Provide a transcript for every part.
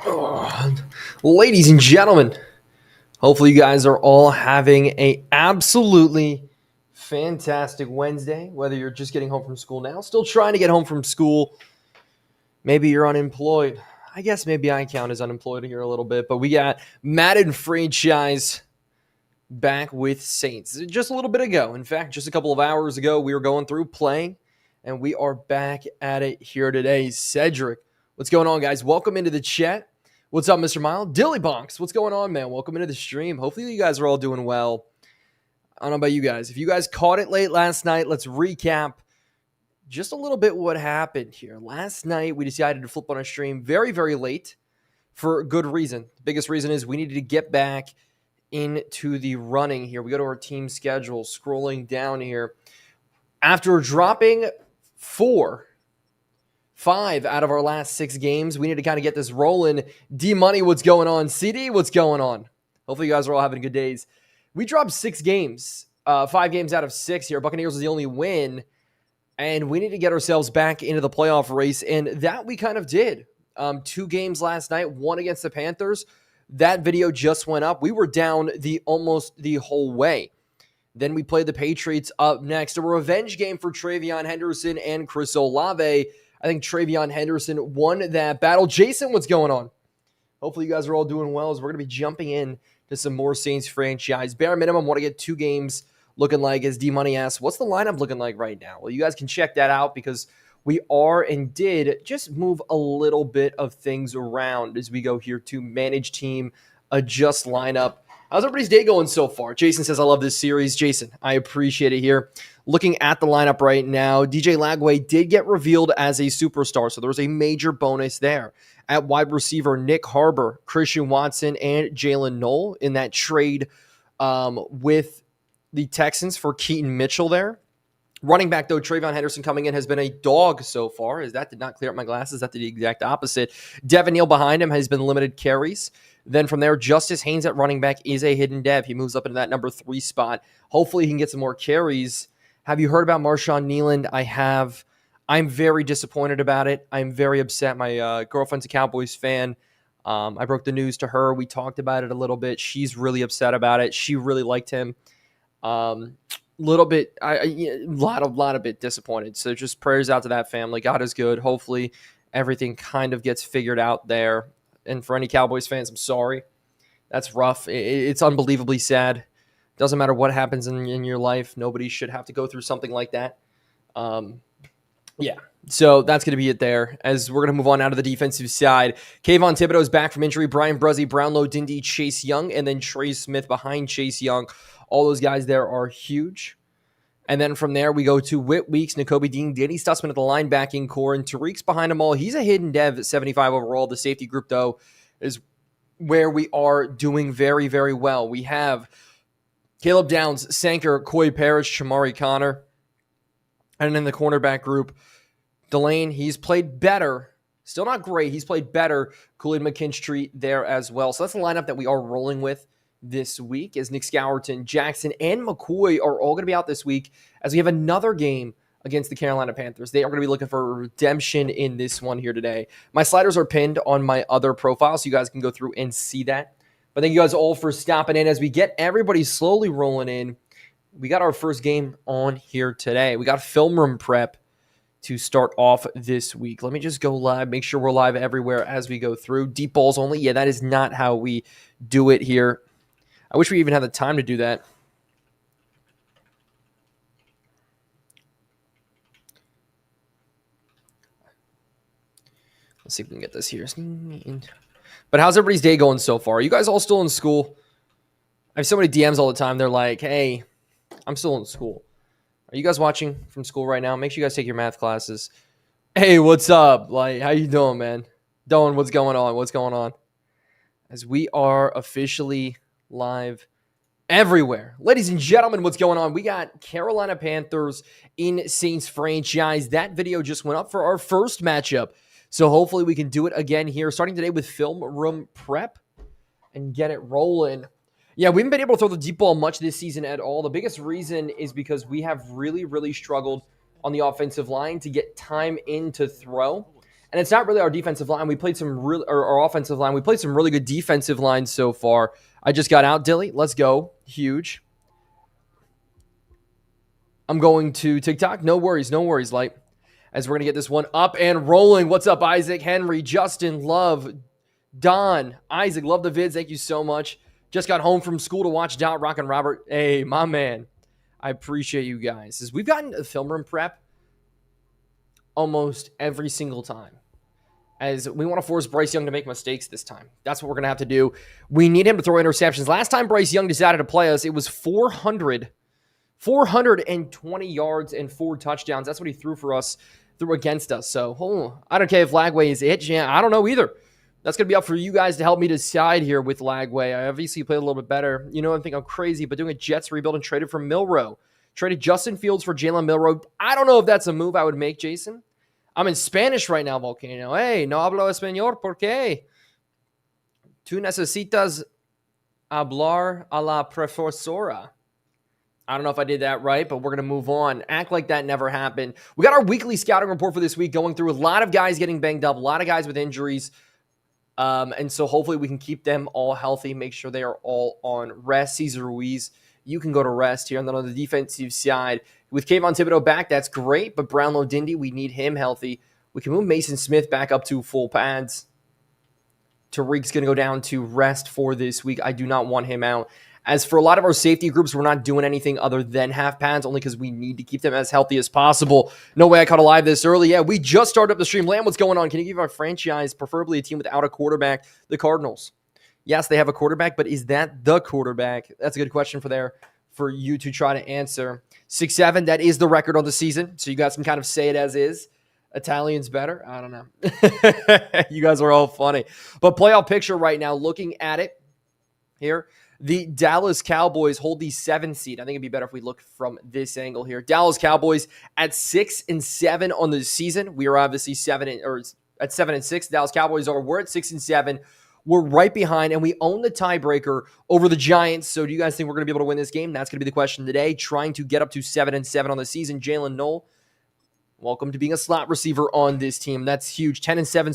Oh, ladies and gentlemen, hopefully you guys are all having a absolutely fantastic Wednesday. Whether you're just getting home from school now, still trying to get home from school, maybe you're unemployed. I guess maybe I count as unemployed here a little bit, but we got Madden franchise back with Saints just a little bit ago. In fact, just a couple of hours ago, we were going through playing, and we are back at it here today. Cedric, what's going on, guys? Welcome into the chat. What's up, Mr. Mile? Dilly Bonks, what's going on, man? Welcome into the stream. Hopefully you guys are all doing well. I don't know about you guys. If you guys caught it late last night, let's recap just a little bit what happened here. Last night, we decided to flip on a stream very, very late for a good reason. The biggest reason is we needed to get back into the running here. We go to our team schedule, scrolling down here. After dropping 5 out of our last 6 games, we need to kind of get this rolling. D-Money, what's going on? CD, what's going on? Hopefully you guys are all having good days. We dropped 6 games, 5 games out of 6 here. Buccaneers was the only win, and we need to get ourselves back into the playoff race, and that we kind of did. 2 games last night, one against the Panthers. That video just went up. We were down almost the whole way. Then we played the Patriots up next. A revenge game for Travion Henderson and Chris Olave. I think Travion Henderson won that battle. Jason, what's going on? Hopefully you guys are all doing well as we're going to be jumping in to some more Saints franchise. Bare minimum, want to get 2 games looking like, as D-Money asks, what's the lineup looking like right now? Well, you guys can check that out because we are and did just move a little bit of things around as we go here to manage team, adjust lineup. How's everybody's day going so far? Jason says, I love this series. Jason, I appreciate it here. Looking at the lineup right now, DJ Lagway did get revealed as a superstar, so there was a major bonus there. At wide receiver, Nick Harbor, Christian Watson, and Jalen Knoll in that trade with the Texans for Keaton Mitchell there. Running back, though, Travion Henderson coming in has been a dog so far, as that did not clear up my glasses. That did the exact opposite. Devin Neal behind him has been limited carries. Then from there, Justice Haynes at running back is a hidden dev. He moves up into that number 3 spot. Hopefully he can get some more carries. Have you heard about Marshawn Nealand? I have. I'm very disappointed about it. I'm very upset. My girlfriend's a Cowboys fan. I broke the news to her. We talked about it a little bit. She's really upset about it. She really liked him. Little bit, a lot of bit disappointed. So just prayers out to that family. God is good. Hopefully everything kind of gets figured out there. And for any Cowboys fans, I'm sorry. That's rough. It's unbelievably sad. Doesn't matter what happens in your life. Nobody should have to go through something like that. Yeah. So that's going to be it there. As we're going to move on out of the defensive side. Kayvon Thibodeau is back from injury. Brian Bruzzy, Brownlow, Dindy, Chase Young, and then Trey Smith behind Chase Young. All those guys there are huge. And then from there, we go to Whit Weeks, Nakobe Dean, Danny Stutzman at the linebacking core, and Tariq's behind them all. He's a hidden dev at 75 overall. The safety group, though, is where we are doing very, very well. We have Caleb Downs, Sanker, Coy Parrish, Shamari Connor. And in the cornerback group, Delane, he's played better. Still not great. He's played better. Kool-Aid McKinstry there as well. So that's the lineup that we are rolling with this week, as Nick Scourton, Jackson, and McCoy are all going to be out this week as we have another game against the Carolina Panthers. They are going to be looking for redemption in this one here today. My sliders are pinned on my other profile, so you guys can go through and see that. But thank you guys all for stopping in as we get everybody slowly rolling in. We got our first game on here today. We got film room prep to start off this week. Let me just go live, make sure we're live everywhere as we go through. Deep balls only. Yeah, that is not how we do it here. I wish we even had the time to do that. Let's see if we can get this here. But how's everybody's day going so far? Are you guys all still in school? I have so many DMs all the time. They're like, hey, I'm still in school. Are you guys watching from school right now? Make sure you guys take your math classes. Hey, what's up? Like, how you doing, man? Doing, what's going on? What's going on? As we are officially live everywhere. Ladies and gentlemen, what's going on? We got Carolina Panthers in Saints franchise. That video just went up for our first matchup. So hopefully we can do it again here, starting today with film room prep and get it rolling. Yeah, we haven't been able to throw the deep ball much this season at all. The biggest reason is because we have really, really struggled on the offensive line to get time in to throw. And it's not really our defensive line. We played some really, or our offensive line. We played some really good defensive lines so far. I just got out, Dilly. Let's go. Huge. I'm going to TikTok. No worries, Light. As we're going to get this one up and rolling. What's up, Isaac, Henry, Justin, Love, Don, Isaac, love the vids. Thank you so much. Just got home from school to watch Dot, Rock, and Robert. Hey, my man. I appreciate you guys. As we've gotten a film room prep almost every single time. As we want to force Bryce Young to make mistakes this time. That's what we're going to have to do. We need him to throw interceptions. Last time Bryce Young decided to play us, it was 420 yards and 4 touchdowns. That's what he threw for us, threw against us. So, I don't care if Lagway is it. Yeah, I don't know either. That's going to be up for you guys to help me decide here with Lagway. I obviously played a little bit better. You know, I think I'm crazy, but doing a Jets rebuild and traded for Milrow. Traded Justin Fields for Jalen Milrow. I don't know if that's a move I would make, Jason. I'm in Spanish right now, Volcano. Hey, no hablo español, ¿por qué? Tú necesitas hablar a la profesora. I don't know if I did that right, but we're going to move on. Act like that never happened. We got our weekly scouting report for this week going through a lot of guys getting banged up, a lot of guys with injuries. And so hopefully we can keep them all healthy, make sure they are all on rest. Cesar Ruiz, you can go to rest here. And then on the defensive side, with Kayvon Thibodeau back, that's great. But Brownlow Dindy, we need him healthy. We can move Mason Smith back up to full pads. Tariq's going to go down to rest for this week. I do not want him out. As for a lot of our safety groups, we're not doing anything other than half pads, only because we need to keep them as healthy as possible. No way I caught a live this early. Yeah, we just started up the stream. Lamb, what's going on? Can you give our franchise, preferably a team without a quarterback, the Cardinals? Yes, they have a quarterback, but is that the quarterback? That's a good question for you to try to answer. 6-7, that is the record on the season, so you guys can kind of say it as is. Italian's better? I don't know. You guys are all funny. But playoff picture right now, looking at it here, the Dallas Cowboys hold the 7th seed. I think it'd be better if we look from this angle here. Dallas Cowboys at 6-7 on the season. We are obviously at 7-6. Dallas Cowboys are. We're at 6-7. We're right behind, and we own the tiebreaker over the Giants. So do you guys think we're going to be able to win this game? That's going to be the question today. Trying to get up to 7-7 on the season. Jalen Knoll, welcome to being a slot receiver on this team. That's huge. 10-7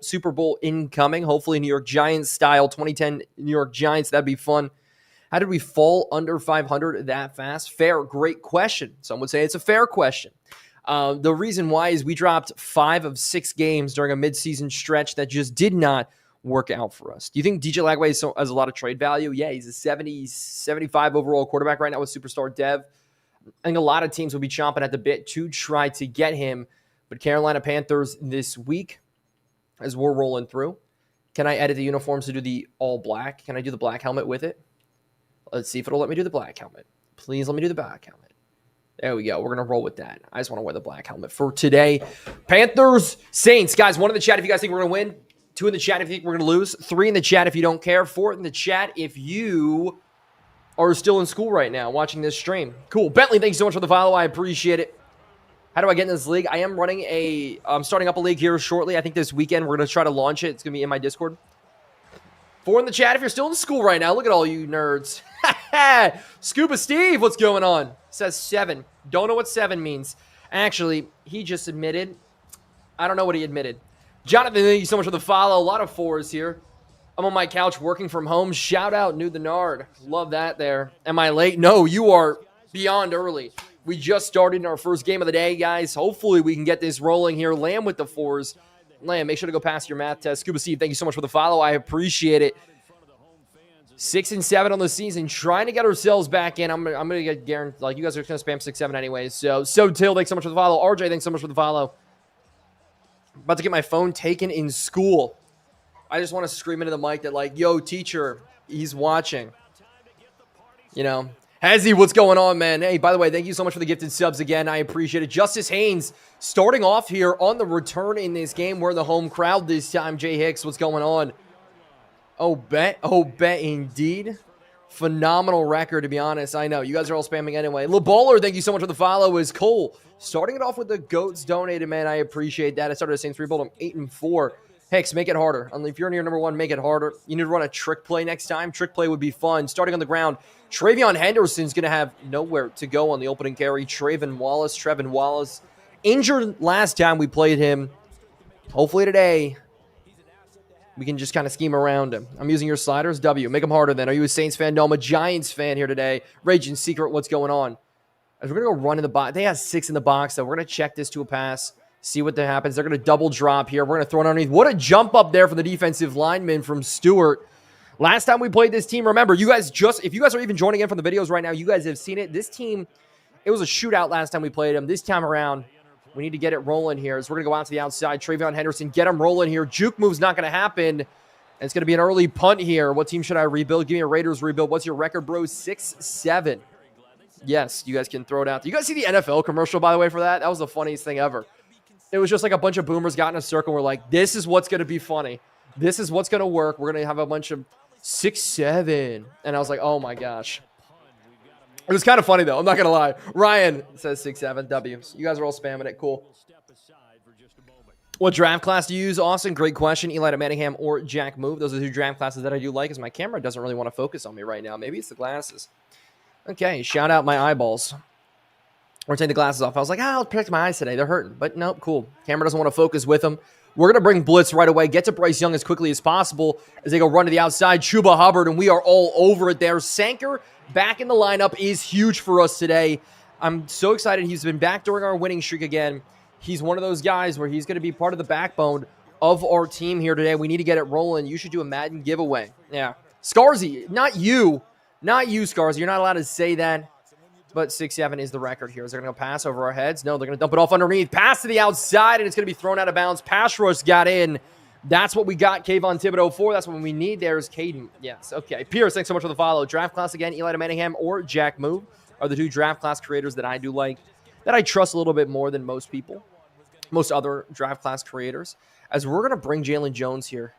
Super Bowl incoming. Hopefully New York Giants style. 2010 New York Giants. That'd be fun. How did we fall under 500 that fast? Fair. Great question. Some would say it's a fair question. The reason why is we dropped 5 of 6 games during a midseason stretch that just did not work out for us. Do you think DJ Lagway has a lot of trade value? Yeah, he's a 70, 75 overall quarterback right now with superstar Dev. I think a lot of teams will be chomping at the bit to try to get him. But Carolina Panthers this week, as we're rolling through, can I edit the uniforms to do the all black? Can I do the black helmet with it? Let's see if it'll let me do the black helmet. Please let me do the black helmet. There we go. We're going to roll with that. I just want to wear the black helmet for today. Panthers, Saints. Guys, 1 in the chat if you guys think we're going to win. 2 in the chat if you think we're going to lose. 3 in the chat if you don't care. 4 in the chat if you are still in school right now watching this stream. Cool. Bentley, thanks so much for the follow. I appreciate it. How do I get in this league? I am running I'm starting up a league here shortly. I think this weekend we're going to try to launch it. It's going to be in my Discord. 4 in the chat if you're still in school right now. Look at all you nerds. Scuba Steve, what's going on? Says 7. Don't know what 7 means. Actually, he just admitted. I don't know what he admitted. Jonathan, thank you so much for the follow. A lot of 4s here. I'm on my couch working from home. Shout out New the Nard. Love that there. Am I late? No, you are beyond early. We just started in our first game of the day, guys. Hopefully we can get this rolling here. Lamb with the 4s. Lamb, make sure to go pass your math test. Scuba Steve, thank you so much for the follow. I appreciate it. 6-7 on the season. Trying to get ourselves back in. I'm gonna get guaranteed. Like, you guys are gonna spam 6-7 anyways. So Till, thanks so much for the follow. RJ, thanks so much for the follow. About to get my phone taken in school. I just want to scream into the mic that, like, yo, teacher, he's watching. You know. Hezzy, what's going on, man? Hey, by the way, thank you so much for the gifted subs again. I appreciate it. Justice Haynes starting off here on the return in this game. We're the home crowd this time. Jay Hicks, what's going on? Oh, bet indeed. Phenomenal record, to be honest. I know. You guys are all spamming anyway. LeBowler, thank you so much for the follow. Is Cole starting it off with the GOATs donated, man. I appreciate that. I started a Saints rebuild. I'm 8-4. Hicks, make it harder. If you're in your number 1, make it harder. You need to run a trick play next time. Trick play would be fun. Starting on the ground, Travion Henderson's going to have nowhere to go on the opening carry. Trevin Wallace, injured last time we played him. Hopefully today we can just kind of scheme around him. I'm using your sliders. W. Make them harder then. Are you a Saints fan? No, I'm a Giants fan here today. Raging Secret, what's going on? As we're going to go run in the box. They have 6 in the box, so we're going to check this to a pass, see what happens. They're going to double drop here. We're going to throw it underneath. What a jump up there from the defensive lineman from Stewart. Last time we played this team, remember, you guys if you guys are even joining in from the videos right now, you guys have seen it. This team, it was a shootout last time we played them. This time around, we need to get it rolling here. So we're going to go out to the outside. Travion Henderson, get him rolling here. Juke move's not going to happen. And it's going to be an early punt here. What team should I rebuild? Give me a Raiders rebuild. What's your record, bro? 6-7. Yes, you guys can throw it out. You guys see the NFL commercial, by the way, for that? That was the funniest thing ever. It was just like a bunch of boomers got in a circle. We're like, this is what's going to be funny. This is what's going to work. We're going to have a bunch of 6-7. And I was like, oh my gosh. It was kind of funny, though. I'm not going to lie. Ryan says 6-7 W's. You guys are all spamming it. Cool. What draft class do you use, Austin? Great question. Eli to Manningham or Jack Move. Those are the 2 draft classes that I do like, because my camera doesn't really want to focus on me right now. Maybe it's the glasses. Okay, shout out my eyeballs. Or take the glasses off. I was like, I'll protect my eyes today. They're hurting. But nope, cool. Camera doesn't want to focus with them. We're going to bring blitz right away. Get to Bryce Young as quickly as possible as they go run to the outside. Chuba Hubbard, and we are all over it there. Sanker back in the lineup is huge for us today. I'm so excited. He's been back during our winning streak again. He's one of those guys where he's going to be part of the backbone of our team here today. We need to get it rolling. You should do a Madden giveaway. Yeah. Scarzy, not you. Not you, Scarzy. You're not allowed to say that. But 6-7 is the record here. Is they're going to pass over our heads? No, they're going to dump it off underneath. Pass to the outside, and it's going to be thrown out of bounds. Pass rush got in. That's what we got Kayvon Thibodeau for. That's what we need there is Caden. Yes, okay. Pierce, thanks so much for the follow. Draft class again, Eli to Manningham or Jack Move are the 2 draft class creators that I do like, that I trust a little bit more than most people, most other draft class creators. As we're going to bring Jalen Jones here.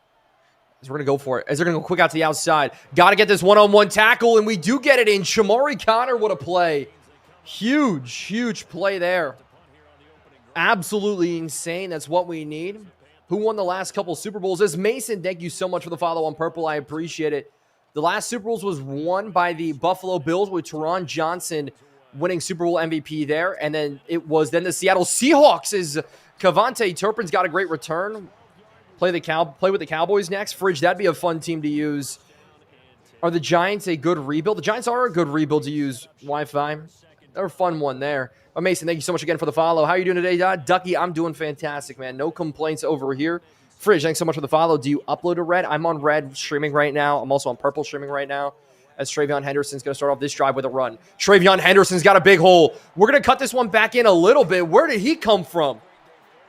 As we're going to go for it. As they're going to go quick out to the outside. Got to get this one-on-one tackle, and we do get it in. Shamari Connor, what a play. Huge, huge play there. Absolutely insane. That's what we need. Who won the last couple Super Bowls? As Mason, thank you so much for the follow on Purple. I appreciate it. The last Super Bowls was won by the Buffalo Bills with Teron Johnson winning Super Bowl MVP there. And then it was then the Seattle Seahawks as Cavante Turpin's got a great return. Play with the Cowboys next. Fridge, that'd be a fun team to use. Are the Giants a good rebuild? The Giants are a good rebuild to use, Wi-Fi. They're a fun one there. But Mason, thank you so much again for the follow. How are you doing today, Ducky? I'm doing fantastic, man. No complaints over here. Fridge, thanks so much for the follow. Do you upload to Red? I'm on Red streaming right now. I'm also on Purple streaming right now. As Travion Henderson's going to start off this drive with a run. Travion Henderson's got a big hole. We're going to cut this one back in a little bit. Where did he come from?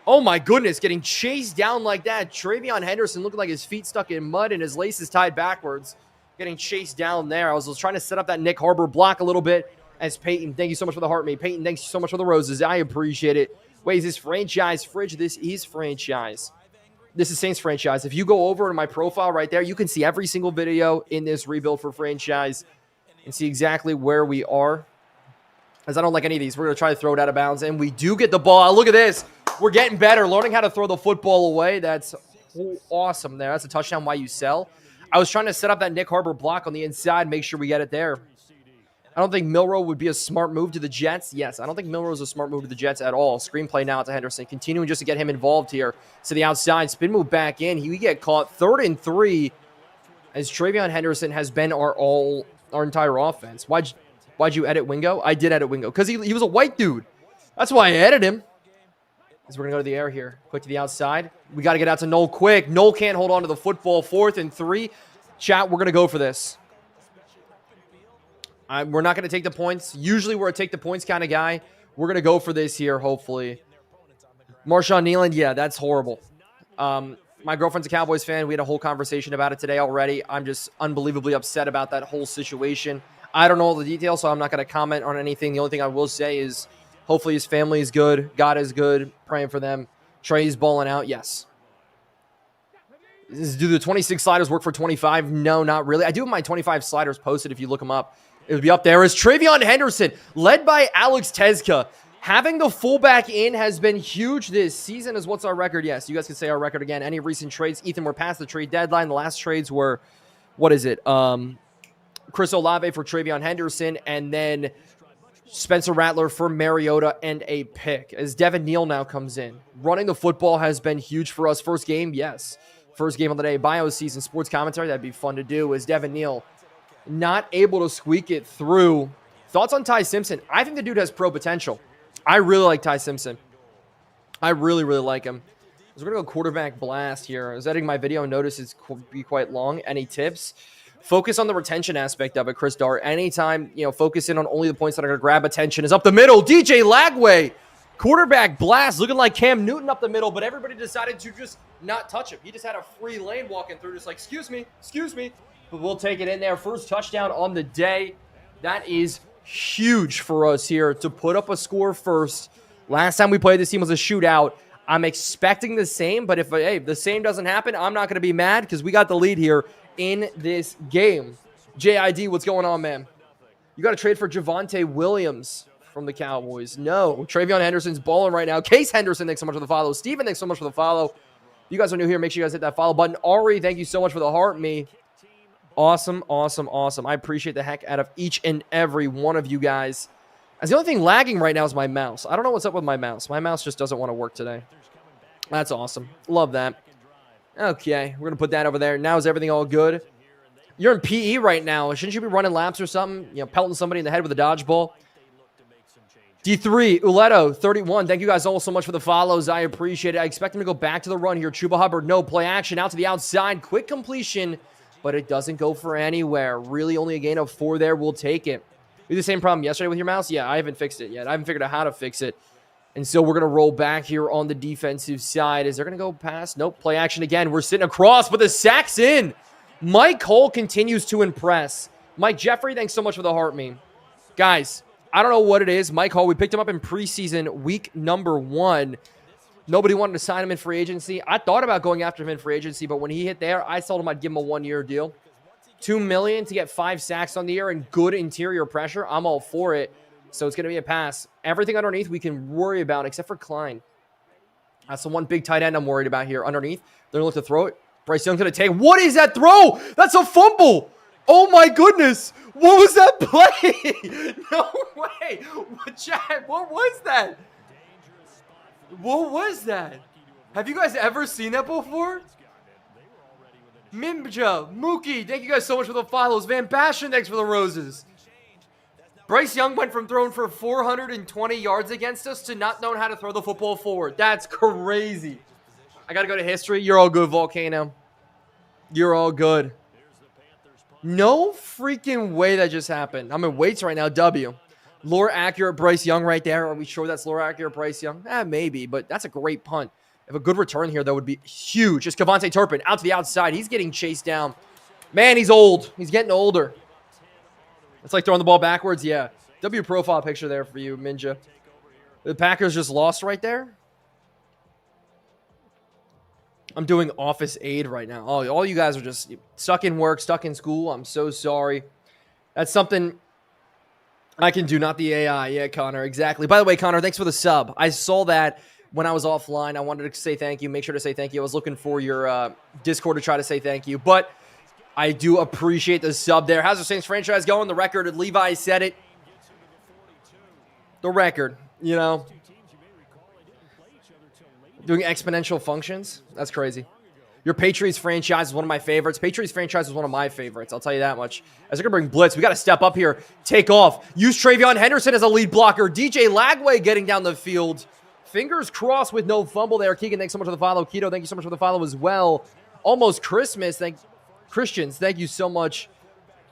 Oh my goodness, getting chased down like that. Travion Henderson looking like his feet stuck in mud and his laces tied backwards. Getting chased down there. I was trying to set up that Nick Harbor block a little bit. As Peyton, thank you so much for the heart, mate. Peyton, thanks so much for the roses. I appreciate it. Wait, is this franchise? Fridge, this is franchise. This is Saints franchise. If you go over to my profile right there, you can see every single video in this rebuild for franchise and see exactly where we are. As I don't like any of these. We're going to try to throw it out of bounds. And we do get the ball. Look at this. We're getting better. Learning how to throw the football away. That's awesome there. That's a touchdown while you sell. I was trying to set up that Nick Harbor block on the inside. Make sure we get it there. I don't think Milroe would be a smart move to the Jets. Yes, I don't think Milroe is a smart move to the Jets at all. Screenplay now to Henderson. Continuing just to get him involved here. To the outside. Spin move back in. We get caught 3rd and 3. As Travion Henderson has been our entire offense. Why'd you edit Wingo? I did edit Wingo. Because he was a white dude. That's why I edited him. As we're going to go to the air here. Quick to the outside. We got to get out to Noel quick. Noel can't hold on to the football. 4th and 3. Chat, we're going to go for this. We're not going to take the points. Usually we're a take the points kind of guy. We're going to go for this here, hopefully. Marshawn Nealand, yeah, that's horrible. My girlfriend's a Cowboys fan. We had a whole conversation about it today already. I'm just unbelievably upset about that whole situation. I don't know all the details, so I'm not going to comment on anything. The only thing I will say is hopefully his family is good. God is good. Praying for them. Trey's balling out. Yes. Do the 26 sliders work for 25? No, not really. I do have my 25 sliders posted if you look them up. It would be up there. As Travion Henderson, led by Alex Tezka. Having the fullback in has been huge this season. As what's our record? Yes, you guys can say our record again. Any recent trades? Ethan, we're past the trade deadline. The last trades were, what is it? Chris Olave for Travion Henderson, and then Spencer Rattler for Mariota and a pick. As Devin Neal now comes in. Running the football has been huge for us. First game, yes. First game of the day. Bio season sports commentary. That'd be fun to do. As Devin Neal not able to squeak it through. Thoughts on Ty Simpson? I think the dude has pro potential. I really like Ty Simpson. I really, really like him. So we're going to go quarterback blast here. I was editing my video and noticed it's be quite long. Any tips? Focus on the retention aspect of it, Chris Dart. Anytime, focus in on only the points that are going to grab attention is up the middle. DJ Lagway, quarterback blast, looking like Cam Newton up the middle, but everybody decided to just not touch him. He just had a free lane walking through, just like, excuse me. But we'll take it in there. First touchdown on the day. That is huge for us here to put up a score first. Last time we played this team was a shootout. I'm expecting the same, but if the same doesn't happen, I'm not going to be mad because we got the lead here in this game. JID, what's going on, man? You got to trade for Javonte Williams from the Cowboys. No. Travion Henderson's balling right now. Case Henderson, thanks so much for the follow. Steven, thanks so much for the follow. If you guys are new here, make sure you guys hit that follow button. Ari, thank you so much for the heart me. Awesome. I appreciate the heck out of each and every one of you guys. As the only thing lagging right now is my mouse. I don't know what's up with my mouse. My mouse just doesn't want to work today. That's awesome. Love that. Okay, we're going to put that over there. Now is everything all good? You're in PE right now. Shouldn't you be running laps or something? Pelting somebody in the head with a dodgeball. D3, Uleto, 31. Thank you guys all so much for the follows. I appreciate it. I expect him to go back to the run here. Chuba Hubbard, no play action. Out to the outside. Quick completion, but it doesn't go for anywhere. Really only a gain of 4 there. We'll take it. You had the same problem yesterday with your mouse? Yeah, I haven't fixed it yet. I haven't figured out how to fix it. And so we're going to roll back here on the defensive side. Is they're going to go past? Nope. Play action again. We're sitting across, but the sack's in. Mike Cole continues to impress. Mike Jeffrey, thanks so much for the heart meme. Guys, I don't know what it is. Mike Cole, we picked him up in preseason week number 1. Nobody wanted to sign him in free agency. I thought about going after him in free agency, but when he hit there, I told him I'd give him a 1-year deal. $2 million to get 5 sacks on the year and good interior pressure. I'm all for it. So it's going to be a pass. Everything underneath we can worry about except for Klein. That's the one big tight end I'm worried about here. Underneath, they're going to look to throw it. Bryce Young's going to take. What is that throw? That's a fumble. Oh, my goodness. What was that play? No way. Chad, what was that? What was that? Have you guys ever seen that before? Mimja, Mookie, thank you guys so much for the follows. Van Basten, thanks for the roses. Bryce Young went from throwing for 420 yards against us to not knowing how to throw the football forward. That's crazy. I got to go to history. You're all good, Volcano. You're all good. No freaking way that just happened. I'm in weights right now. W. Lore accurate Bryce Young right there. Are we sure that's lore accurate Bryce Young? Maybe, but that's a great punt. If a good return here, that would be huge. Just Kevontae Turpin out to the outside. He's getting chased down. Man, he's old. He's getting older. It's like throwing the ball backwards. Yeah. W profile picture there for you, Minja. The Packers just lost right there. I'm doing office aid right now. All you guys are just stuck in work, stuck in school. I'm so sorry. That's something I can do, not the AI. Yeah, Connor, exactly. By the way, Connor, thanks for the sub. I saw that when I was offline. I wanted to say thank you. Make sure to say thank you. I was looking for your Discord to try to say thank you. But I do appreciate the sub there. How's the Saints franchise going? The record, Levi said it. The record, doing exponential functions. That's crazy. Your Patriots franchise is one of my favorites. Patriots franchise is one of my favorites. I'll tell you that much. As they're going to bring blitz, we got to step up here. Take off. Use Travion Henderson as a lead blocker. DJ Lagway getting down the field. Fingers crossed with no fumble there. Keegan, thanks so much for the follow. Keto, thank you so much for the follow as well. Almost Christmas. Christians, thank you so much.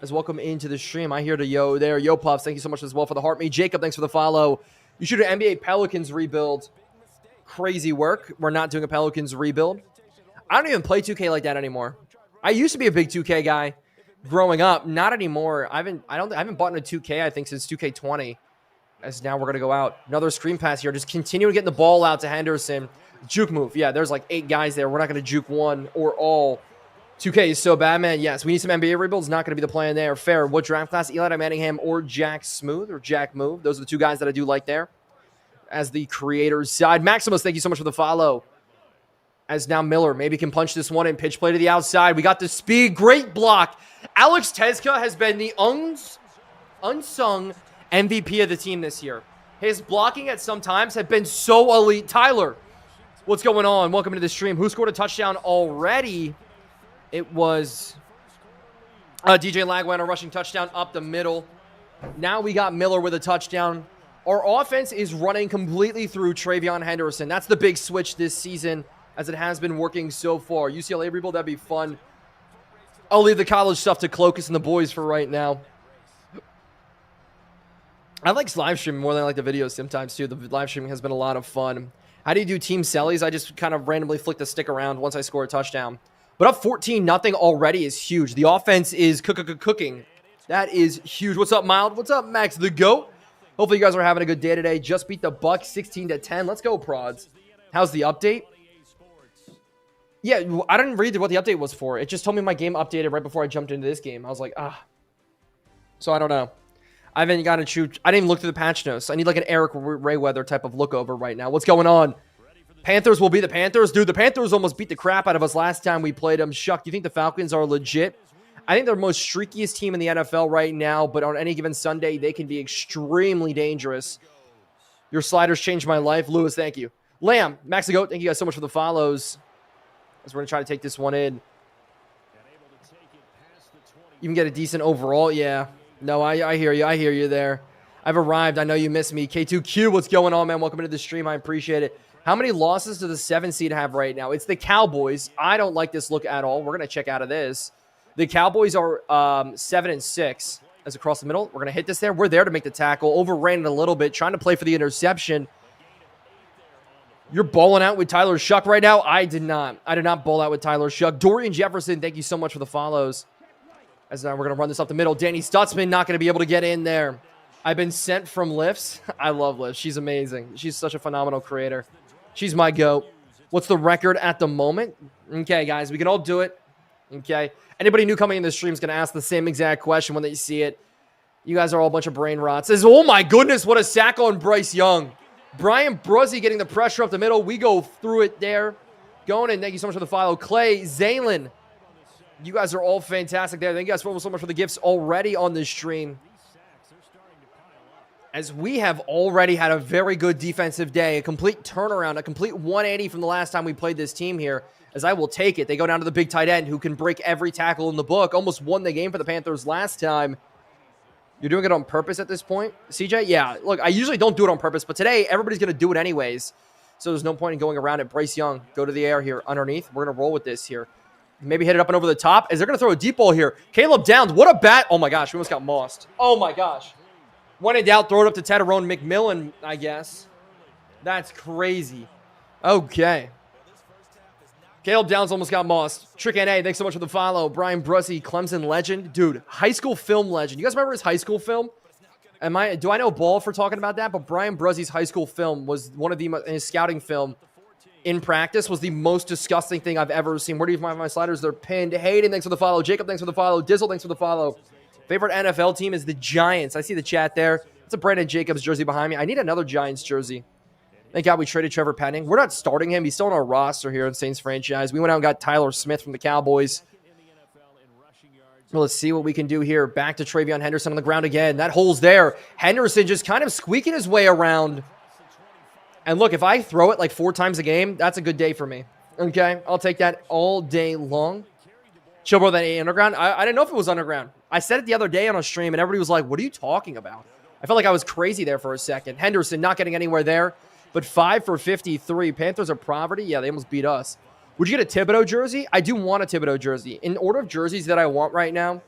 As welcome into the stream. I hear the yo there. Yo Puffs, thank you so much as well for the heart. Me, Jacob, thanks for the follow. You should do an NBA Pelicans rebuild. Crazy work. We're not doing a Pelicans rebuild. I don't even play 2K like that anymore. I used to be a big 2K guy growing up. Not anymore. I haven't bought into 2K, I think, since 2K20. As now we're going to go out. Another screen pass here. Just continuing getting the ball out to Henderson. Juke move. Yeah, there's like 8 guys there. We're not going to juke one or all. 2K is so bad, man. Yes, we need some NBA rebuilds. Not going to be the plan there. Fair. What draft class? Eli Manningham or Jack Smooth or Jack Move. Those are the 2 guys that I do like there. As the creator's side. Maximus, thank you so much for the follow. As now Miller maybe can punch this one in. Pitch play to the outside. We got the speed. Great block. Alex Tezka has been the unsung MVP of the team this year. His blocking at some times have been so elite. Tyler, what's going on? Welcome to the stream. Who scored a touchdown already? It was DJ Lagway, a rushing touchdown up the middle. Now we got Miller with a touchdown. Our offense is running completely through Travion Henderson. That's the big switch this season, as it has been working so far. UCLA rebuild, that'd be fun. I'll leave the college stuff to Clokus and the boys for right now. I like live streaming more than I like the videos sometimes, too. The live streaming has been a lot of fun. How do you do team sellies? I just kind of randomly flick the stick around once I score a touchdown. But up 14-0 already is huge. The offense is cooking. That is huge. What's up, Mild? What's up, Max the GOAT? Hopefully you guys are having a good day today. Just beat the Bucs 16-10. Let's go, Prods. How's the update? Yeah, I didn't read what the update was for. It just told me my game updated right before I jumped into this game. I was like, So I don't know. I haven't got to shoot. I didn't even look through the patch notes. I need like an Eric Rayweather type of look over right now. What's going on? Panthers will be the Panthers. Dude, the Panthers almost beat the crap out of us last time we played them. Shuck, do you think the Falcons are legit? I think they're the most streakiest team in the NFL right now, but on any given Sunday, they can be extremely dangerous. Your sliders changed my life. Lewis, thank you. Lamb, Max the GOAT, thank you guys so much for the follows. As we're going to try to take this one in. You can get a decent overall. Yeah. No, I hear you. I hear you there. I've arrived. I know you miss me. K2Q, what's going on, man? Welcome into the stream. I appreciate it. How many losses does the 7 seed have right now? It's the Cowboys. I don't like this look at all. We're going to check out of this. The Cowboys are 7-6 as across the middle. We're going to hit this there. We're there to make the tackle. Overran it a little bit, trying to play for the interception. You're balling out with Tyler Shuck right now? I did not. I did not ball out with Tyler Shuck. Dorian Jefferson, thank you so much for the follows. As now we're going to run this up the middle. Danny Stutzman not going to be able to get in there. I've been sent from Lifts. I love Lifts. She's amazing. She's such a phenomenal creator. She's my GOAT. What's the record at the moment? Okay, guys, we can all do it. Okay. Anybody new coming in the stream is going to ask the same exact question when they see it. You guys are all a bunch of brain rots. Oh my goodness, what a sack on Bryce Young. Brian Bruzzi getting the pressure up the middle. We go through it there. Going in. Thank you so much for the follow. Clay, Zaylen. You guys are all fantastic there. Thank you guys so much for the gifts already on this stream. As we have already had a very good defensive day, a complete turnaround, a complete 180 from the last time we played this team here, as I will take it. They go down to the big tight end who can break every tackle in the book. Almost won the game for the Panthers last time. You're doing it on purpose at this point? CJ? Yeah, look, I usually don't do it on purpose, but today everybody's going to do it anyways. So there's no point in going around it. Bryce Young, go to the air here underneath. We're going to roll with this here. Maybe hit it up and over the top. As they're going to throw a deep ball here. Caleb Downs, what a bat. Oh my gosh, we almost got mossed. Oh my gosh. When in doubt, throw it up to Tedderone McMillan, I guess. That's crazy. Okay. Caleb Downs almost got mossed. Trick NA, thanks so much for the follow. Brian Bruzzi, Clemson legend. Dude, high school film legend. You guys remember his high school film? Do I know ball for talking about that? But Brian Bruzzi's high school film was one of his scouting film in practice was the most disgusting thing I've ever seen. Where do you find my sliders? They're pinned. Hayden, thanks for the follow. Jacob, thanks for the follow. Dizzle, thanks for the follow. Favorite NFL team is the Giants. I see the chat there. It's a Brandon Jacobs jersey behind me. I need another Giants jersey. Thank God we traded Trevor Penning. We're not starting him. He's still on our roster here in Saints franchise. We went out and got Tyler Smith from the Cowboys. Well, let's see what we can do here. Back to Travion Henderson on the ground again. That hole's there. Henderson just kind of squeaking his way around. And look, if I throw it like 4 times a game, that's a good day for me. Okay, I'll take that all day long. Chillbro, that ain't underground. I didn't know if it was underground. I said it the other day on a stream, and everybody was like, what are you talking about? I felt like I was crazy there for a second. Henderson not getting anywhere there, but 5 for 53. Panthers are poverty. Yeah, they almost beat us. Would you get a Thibodeau jersey? I do want a Thibodeau jersey. In order of jerseys that I want right now,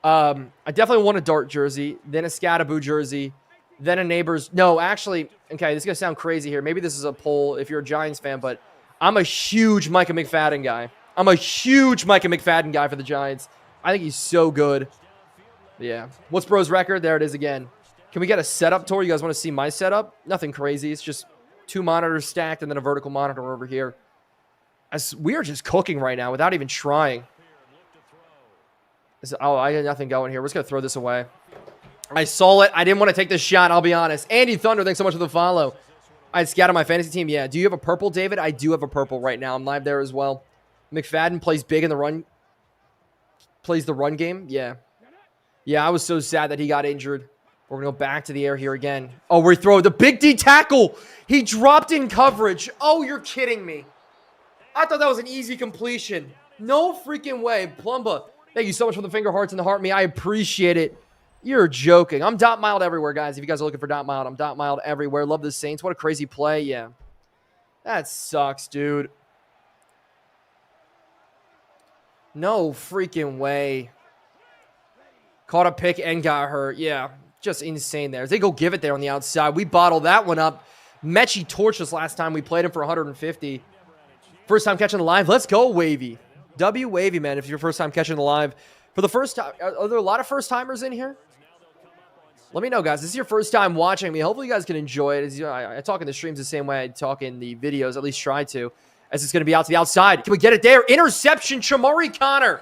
I definitely want a Dart jersey, then a Scattaboo jersey, then a Neighbors. No, actually, okay, this is going to sound crazy here. Maybe this is a poll if you're a Giants fan, but I'm a huge Micah McFadden guy. I'm a huge Micah McFadden guy for the Giants. I think he's so good. Yeah. What's bro's record? There it is again. Can we get a setup tour? You guys want to see my setup? Nothing crazy. It's just 2 monitors stacked and then a vertical monitor over here. As we are just cooking right now without even trying. Oh, I got nothing going here. We're just going to throw this away. I saw it. I didn't want to take this shot, I'll be honest. Andy Thunder, thanks so much for the follow. I scouted my fantasy team. Yeah. Do you have a purple, David? I do have a purple right now. I'm live there as well. McFadden plays big in the run. Plays the run game. Yeah. Yeah, I was so sad that he got injured. We're going to go back to the air here again. Oh, we throw the big D tackle. He dropped in coverage. Oh, you're kidding me. I thought that was an easy completion. No freaking way. Plumba, thank you so much for the finger hearts and the heart me. I appreciate it. You're joking. I'm dotMILD everywhere, guys. If you guys are looking for dotMILD, I'm dotMILD everywhere. Love the Saints. What a crazy play. Yeah. That sucks, dude. No freaking way. Caught a pick and got hurt. Yeah. Just insane there. They go give it there on the outside. We bottled that one up. Mechie torched us last time we played him for 150. First time catching the live. Let's go, Wavy. W Wavy, man, if you're first time catching the live. For the first time, are there a lot of first timers in here? Let me know, guys. This is your first time watching me. Hopefully you guys can enjoy it. As you know, I talk in the streams the same way I talk in the videos, at least try to. As it's going to be out to the outside. Can we get it there? Interception, Shamari Connor.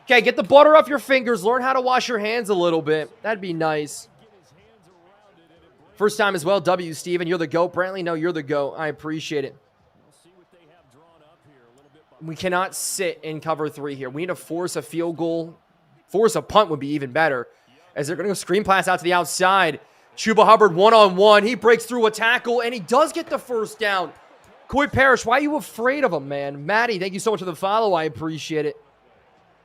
Okay, get the butter off your fingers. Learn how to wash your hands a little bit. That'd be nice. First time as well. W, Steven. You're the GOAT. Brantley, no, you're the GOAT. I appreciate it. We cannot sit in cover 3 here. We need to force a field goal. Force a punt would be even better. As they're going to go screen pass out to the outside. Chuba Hubbard one-on-one. He breaks through a tackle, and he does get the first down. Coy Parrish, why are you afraid of him, man? Maddie, thank you so much for the follow. I appreciate it.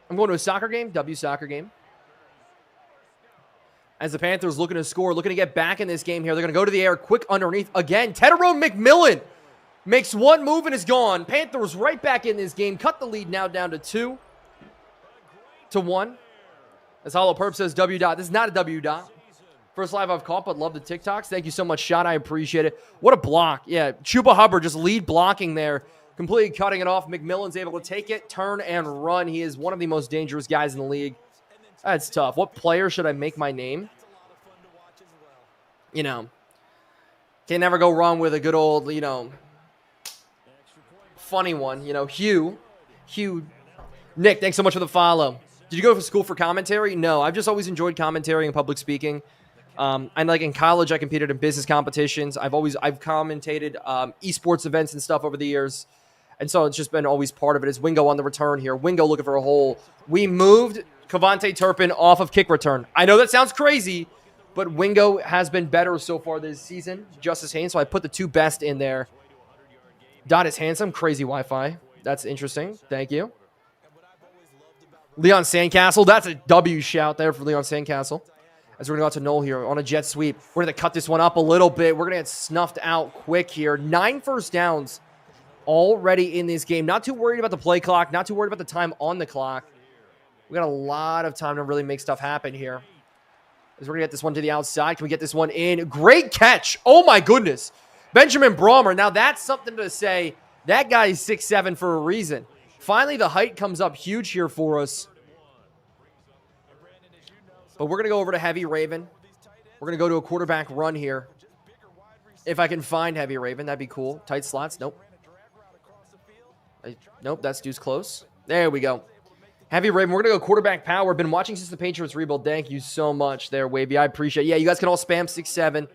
I'm going to a soccer game. W soccer game. As the Panthers looking to score, looking to get back in this game here. They're going to go to the air, quick underneath. Again, Tedero McMillan makes one move and is gone. Panthers right back in this game. Cut the lead now down to 2-1. As Hollow Perp says, W dot. This is not a W dot. First live I've caught, but love the TikToks. Thank you so much, Shot. I appreciate it. What a block. Yeah, Chuba Hubbard just lead blocking there. Completely cutting it off. McMillan's able to take it, turn, and run. He is one of the most dangerous guys in the league. That's tough. What player should I make my name? You know, can never go wrong with a good old, you know, funny one. You know, Hugh. Nick, thanks so much for the follow. Did you go to school for commentary? No, I've just always enjoyed commentary and public speaking. And like in college, I competed in business competitions. I've commentated esports events and stuff over the years. And so it's just been always part of it. Is Wingo on the return here? Wingo looking for a hole. We moved Kavontae Turpin off of kick return. I know that sounds crazy, but Wingo has been better so far this season. Justice Haynes, so I put the 2 best in there. Dot is handsome. Crazy Wi-Fi. That's interesting. Thank you. Leon Sandcastle. That's a W shout there for Leon Sandcastle. As we're going to go out to Noel here on a jet sweep. We're going to cut this one up a little bit. We're going to get snuffed out quick here. 9 first downs already in this game. Not too worried about the play clock. Not too worried about the time on the clock. We got a lot of time to really make stuff happen here. As we're going to get this one to the outside. Can we get this one in? Great catch. Oh, my goodness. Benjamin Brahmer. Now, that's something to say. That guy is 6'7" for a reason. Finally, the height comes up huge here for us. But we're going to go over to Heavy Raven. We're going to go to a quarterback run here. If I can find Heavy Raven, that'd be cool. Tight slots. Nope. Nope, that's deuce close. There we go. Heavy Raven. We're going to go quarterback power. Been watching since the Patriots rebuild. Thank you so much there, Wavy. I appreciate it. Yeah, you guys can all spam 6-7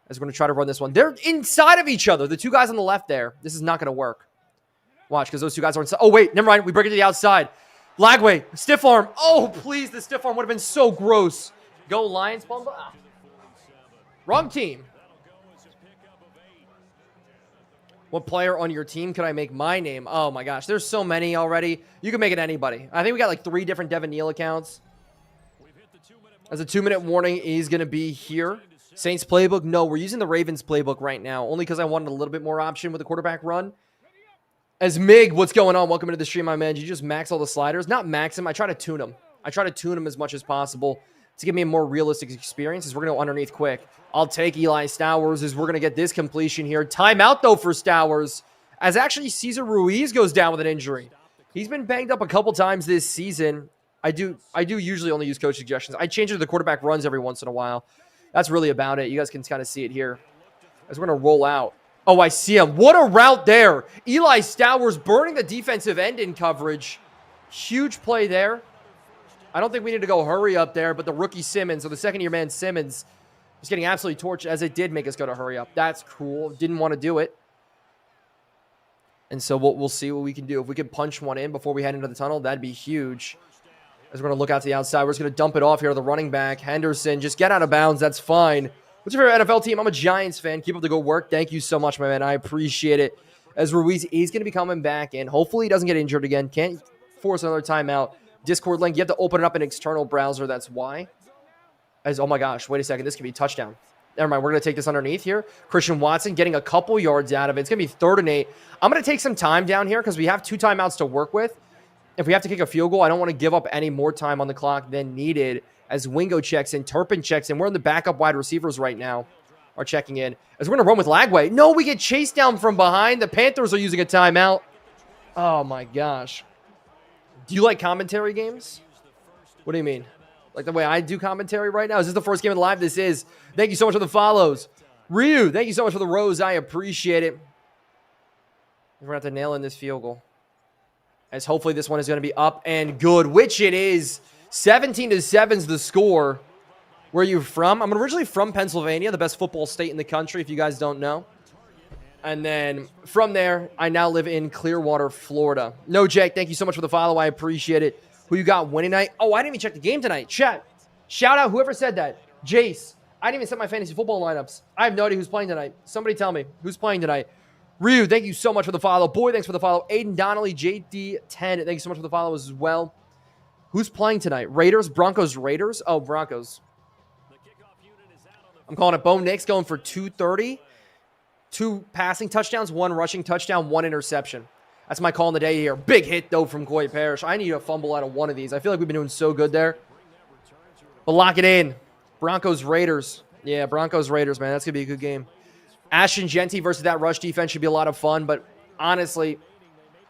as we're going to try to run this one. They're inside of each other. The 2 guys on the left there. This is not going to work. Watch, because those 2 guys are inside. Oh, wait. Never mind. We break it to the outside. Lagway. Stiff arm. Oh, please. The stiff arm would have been so gross. Go Lions. Ah. Wrong team. What player on your team could I make my name? Oh, my gosh. There's so many already. You can make it anybody. I think we got like 3 different Devin Neal accounts. As a 2-minute warning, he's going to be here. Saints playbook? No, we're using the Ravens playbook right now. Only because I wanted a little bit more option with the quarterback run. As Mig, what's going on? Welcome into the stream, my man. Did you just max all the sliders? Not max them. I try to tune them. I try to tune them as much as possible to give me a more realistic experience as we're going to go underneath quick. I'll take Eli Stowers as we're going to get this completion here. Timeout, though, for Stowers, as actually Cesar Ruiz goes down with an injury. He's been banged up a couple times this season. I do usually only use coach suggestions. I change it to the quarterback runs every once in a while. That's really about it. You guys can kind of see it here as we're going to roll out. Oh, I see him. What a route there. Eli Stowers burning the defensive end in coverage. Huge play there. I don't think we need to go hurry up there, but the rookie Simmons, or the second-year man Simmons, is getting absolutely torched, as it did make us go to hurry up. That's cool. Didn't want to do it. And so we'll see what we can do. If we can punch one in before we head into the tunnel, that'd be huge. As we're going to look out to the outside. We're just going to dump it off here to the running back. Henderson, just get out of bounds. That's fine. What's your favorite NFL team? I'm a Giants fan. Keep up the good work. Thank you so much, my man. I appreciate it. As Ruiz is going to be coming back in. Hopefully he doesn't get injured again. Can't force another timeout. Discord link. You have to open it up in an external browser. That's why. As, oh my gosh, wait a second. This could be a touchdown. Never mind. We're going to take this underneath here. Christian Watson getting a couple yards out of it. It's going to be 3rd and 8. I'm going to take some time down here because we have 2 timeouts to work with. If we have to kick a field goal, I don't want to give up any more time on the clock than needed. As Wingo checks in, Turpin checks in. We're in the backup wide receivers right now are checking in. As we're going to run with Lagway. No, we get chased down from behind. The Panthers are using a timeout. Oh my gosh. Do you like commentary games? What do you mean? Like the way I do commentary right now? Is this the first game of the live? This is. Thank you so much for the follows. Ryu, thank you so much for the rose. I appreciate it. We're going to have to nail in this field goal. As hopefully this one is going to be up and good, which it is. 17-7 is the score. Where are you from? I'm originally from Pennsylvania, the best football state in the country, if you guys don't know. And then from there, I now live in Clearwater, Florida. No, Jake, thank you so much for the follow. I appreciate it. Who you got winning tonight? Oh, I didn't even check the game tonight. Chat. Shout out whoever said that. Jace. I didn't even set my fantasy football lineups. I have no idea who's playing tonight. Somebody tell me who's playing tonight. Ryu, thank you so much for the follow. Boy, thanks for the follow. Aiden Donnelly, JD10, thank you so much for the follow as well. Who's playing tonight? Raiders, Broncos, Raiders? Oh, Broncos. I'm calling it Bo Nix going for 230. 2 passing touchdowns, 1 rushing touchdown, 1 interception. That's my call in the day here. Big hit, though, from Coy Parrish. I need a fumble out of one of these. I feel like we've been doing so good there. But lock it in. Broncos, Raiders. Yeah, Broncos, Raiders, man. That's going to be a good game. Ashton Genty versus that rush defense should be a lot of fun, but honestly,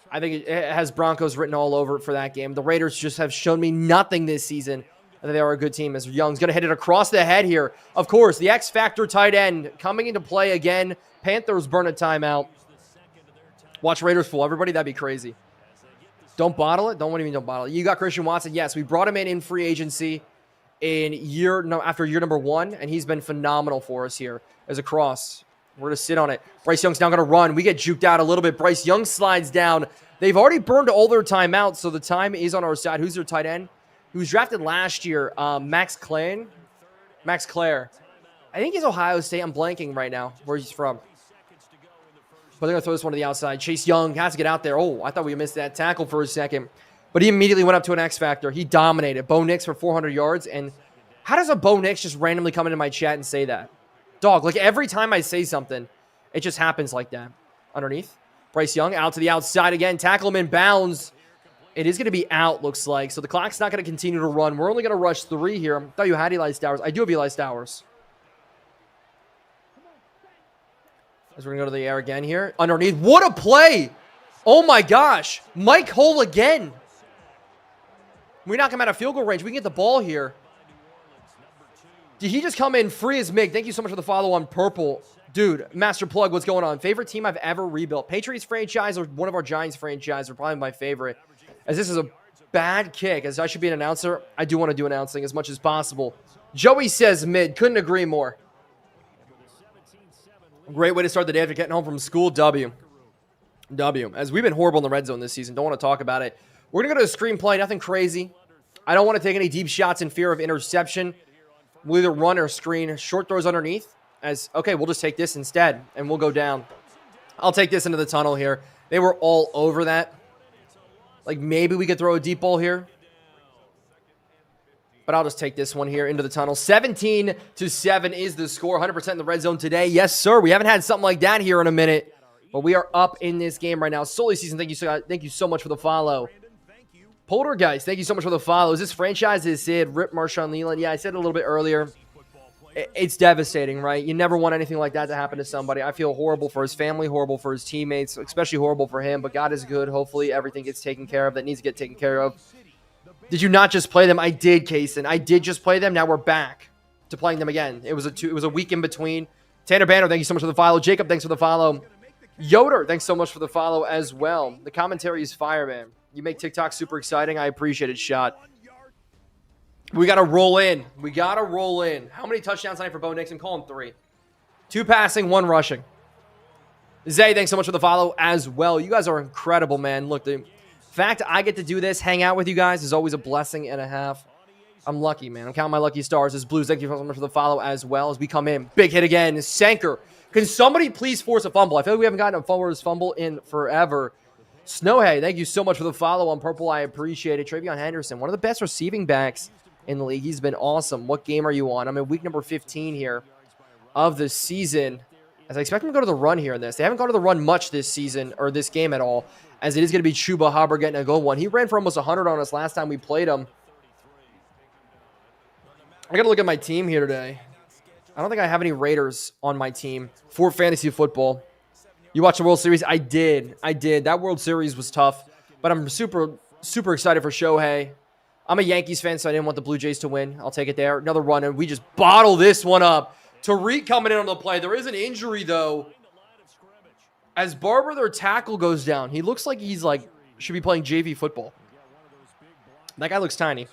I think it has Broncos written all over it for that game. The Raiders just have shown me nothing this season, and they are a good team. As Young's going to hit it across the head here. Of course, the X-Factor tight end coming into play again. Panthers burn a timeout. Watch Raiders fool everybody. That'd be crazy. Don't bottle it? What do you mean don't bottle it? You got Christian Watson. Yes, we brought him in free agency after year number 1, and he's been phenomenal for us here as a cross. We're going to sit on it. Bryce Young's now going to run. We get juked out a little bit. Bryce Young slides down. They've already burned all their timeouts, so the time is on our side. Who's their tight end? He was drafted last year. Max Clare. I think he's Ohio State. I'm blanking right now where he's from. But they're going to throw this one to the outside. Chase Young has to get out there. Oh, I thought we missed that tackle for a second. But he immediately went up to an X-Factor. He dominated. Bo Nix for 400 yards. And how does a Bo Nix just randomly come into my chat and say that? Dog, like every time I say something, it just happens like that. Underneath. Bryce Young out to the outside again. Tackle him in bounds. It is going to be out, looks like. So the clock's not going to continue to run. We're only going to rush 3 here. I thought you had Eli Stowers. I do have Eli Stowers. As we're going to go to the air again here. Underneath. What a play! Oh my gosh. Mike Hole again. We knock him out of field goal range. We can get the ball here. Did he just come in free as Mig? Thank you so much for the follow on purple. Dude, Master Plug, what's going on? Favorite team I've ever rebuilt? Patriots franchise or one of our Giants franchise are probably my favorite. As this is a bad kick, as I should be an announcer, I do want to do announcing as much as possible. Joey says mid. Couldn't agree more. Great way to start the day after getting home from school. W. As we've been horrible in the red zone this season. Don't want to talk about it. We're going to go to a screenplay. Nothing crazy. I don't want to take any deep shots in fear of interception. We'll either run or screen. Short throws underneath. Okay, we'll just take this instead, and we'll go down. I'll take this into the tunnel here. They were all over that. Like, maybe we could throw a deep ball here. But I'll just take this one here into the tunnel. 17-7 is the score. 100% in the red zone today. Yes, sir. We haven't had something like that here in a minute. But we are up in this game right now. Sully Season, thank you so much for the follow. Poltergeist, thank you so much for the follow. Is this franchise is Sid? Rip Marshawn Leland. Yeah, I said it a little bit earlier. It's devastating, right? You never want anything like that to happen to somebody. I feel horrible for his family, horrible for his teammates, especially horrible for him. But God is good. Hopefully everything gets taken care of that needs to get taken care of. Did you not just play them? I did, Kaysen. I did just play them. Now we're back to playing them again. It was a week in between. Tanner Banner, thank you so much for the follow. Jacob, thanks for the follow. Yoder, thanks so much for the follow as well. The commentary is fire, man. You make TikTok super exciting. I appreciate it, Shot. We got to roll in. How many touchdowns tonight for Bo Nix? Call him 3. 2 passing, 1 rushing. Zay, thanks so much for the follow as well. You guys are incredible, man. Look, the fact I get to do this, hang out with you guys, is always a blessing and a half. I'm lucky, man. I'm counting my lucky stars. As Blues, thank you so much for the follow as well as we come in. Big hit again. Sanker. Can somebody please force a fumble? I feel like we haven't gotten a forced fumble in forever. Snowhay, thank you so much for the follow on Purple. I appreciate it. Travion Henderson, one of the best receiving backs in the league. He's been awesome. What game are you on? I'm in week number 15 here of the season. As I expect them to go to the run here in this. They haven't gone to the run much this season, or this game at all, as it is going to be Chuba Hubbard getting a goal one. He ran for almost 100 on us last time we played him. I got to look at my team here today. I don't think I have any Raiders on my team for fantasy football. You watched the World Series? I did. That World Series was tough, but I'm super, super excited for Shohei. I'm a Yankees fan, so I didn't want the Blue Jays to win. I'll take it there. Another run, and we just bottle this one up. Tariq coming in on the play. There is an injury, though. As Barber, their tackle, goes down. He looks like he's should be playing JV football. That guy looks tiny.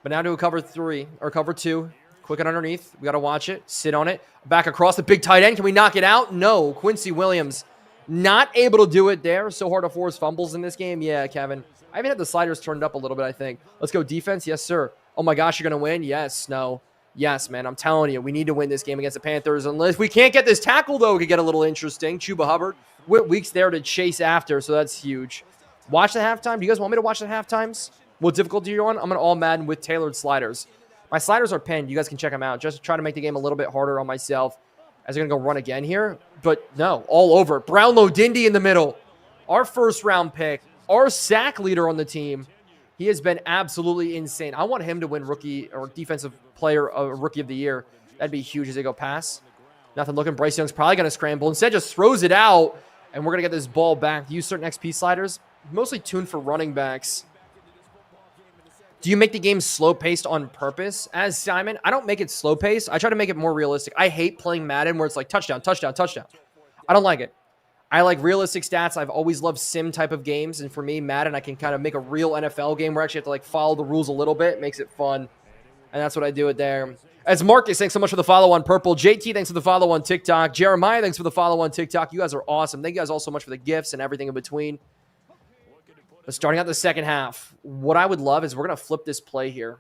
But now to a cover 3 or cover 2. Quick and underneath. We got to watch it. Sit on it. Back across the big tight end. Can we knock it out? No. Quincy Williams not able to do it there. So hard to force fumbles in this game. Yeah, Kevin. I even had the sliders turned up a little bit, I think. Let's go defense. Yes, sir. Oh, my gosh, you're going to win? Yes. No. Yes, man. I'm telling you, we need to win this game against the Panthers. Unless we can't get this tackle, though, it could get a little interesting. Chuba Hubbard. Week's there to chase after, so that's huge. Watch the halftime. Do you guys want me to watch the halftimes? What difficulty you're on? I'm an all Madden with tailored sliders. My sliders are pinned. You guys can check them out. Just to try to make the game a little bit harder on myself. As they're going to go run again here. But no, all over. Brownlow Dindy in the middle. Our first-round pick. Our sack leader on the team. He has been absolutely insane. I want him to win rookie or defensive player rookie of the year. That'd be huge as they go pass. Nothing looking. Bryce Young's probably going to scramble. Instead, just throws it out. And we're going to get this ball back. Use certain XP sliders. Mostly tuned for running backs. Do you make the game slow-paced on purpose? As Simon, I don't make it slow-paced. I try to make it more realistic. I hate playing Madden where it's like touchdown, touchdown, touchdown. I don't like it. I like realistic stats. I've always loved sim type of games. And for me, Madden, I can kind of make a real NFL game where I actually have to follow the rules a little bit. It makes it fun. And that's what I do it there. As Marcus, thanks so much for the follow on Purple. JT, thanks for the follow on TikTok. Jeremiah, thanks for the follow on TikTok. You guys are awesome. Thank you guys all so much for the gifts and everything in between. But starting out the second half, what I would love is we're going to flip this play here.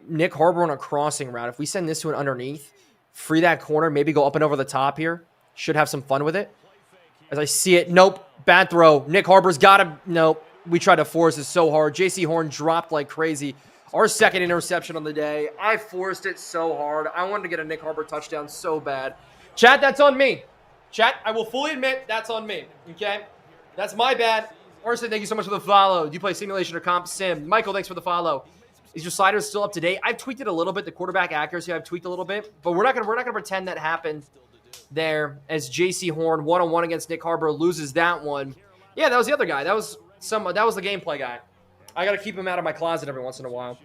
Nick Harbor on a crossing route. If we send this to an underneath, free that corner, maybe go up and over the top here. Should have some fun with it. As I see it, nope, bad throw. Nick Harbor's got him. Nope, we tried to force it so hard. JC Horn dropped like crazy. Our second interception on the day. I forced it so hard. I wanted to get a Nick Harbor touchdown so bad. Chat, that's on me. Chat, I will fully admit that's on me, okay? That's my bad. Orson, thank you so much for the follow. Do you play simulation or comp sim? Michael, thanks for the follow. Is your sliders still up to date? I've tweaked it a little bit. The quarterback accuracy I've tweaked a little bit, but we're not gonna pretend that happened there. As JC Horn one-on-one against Nick Harbor loses that one. Yeah, that was the other guy. That was the gameplay guy. I gotta keep him out of my closet every once in a while.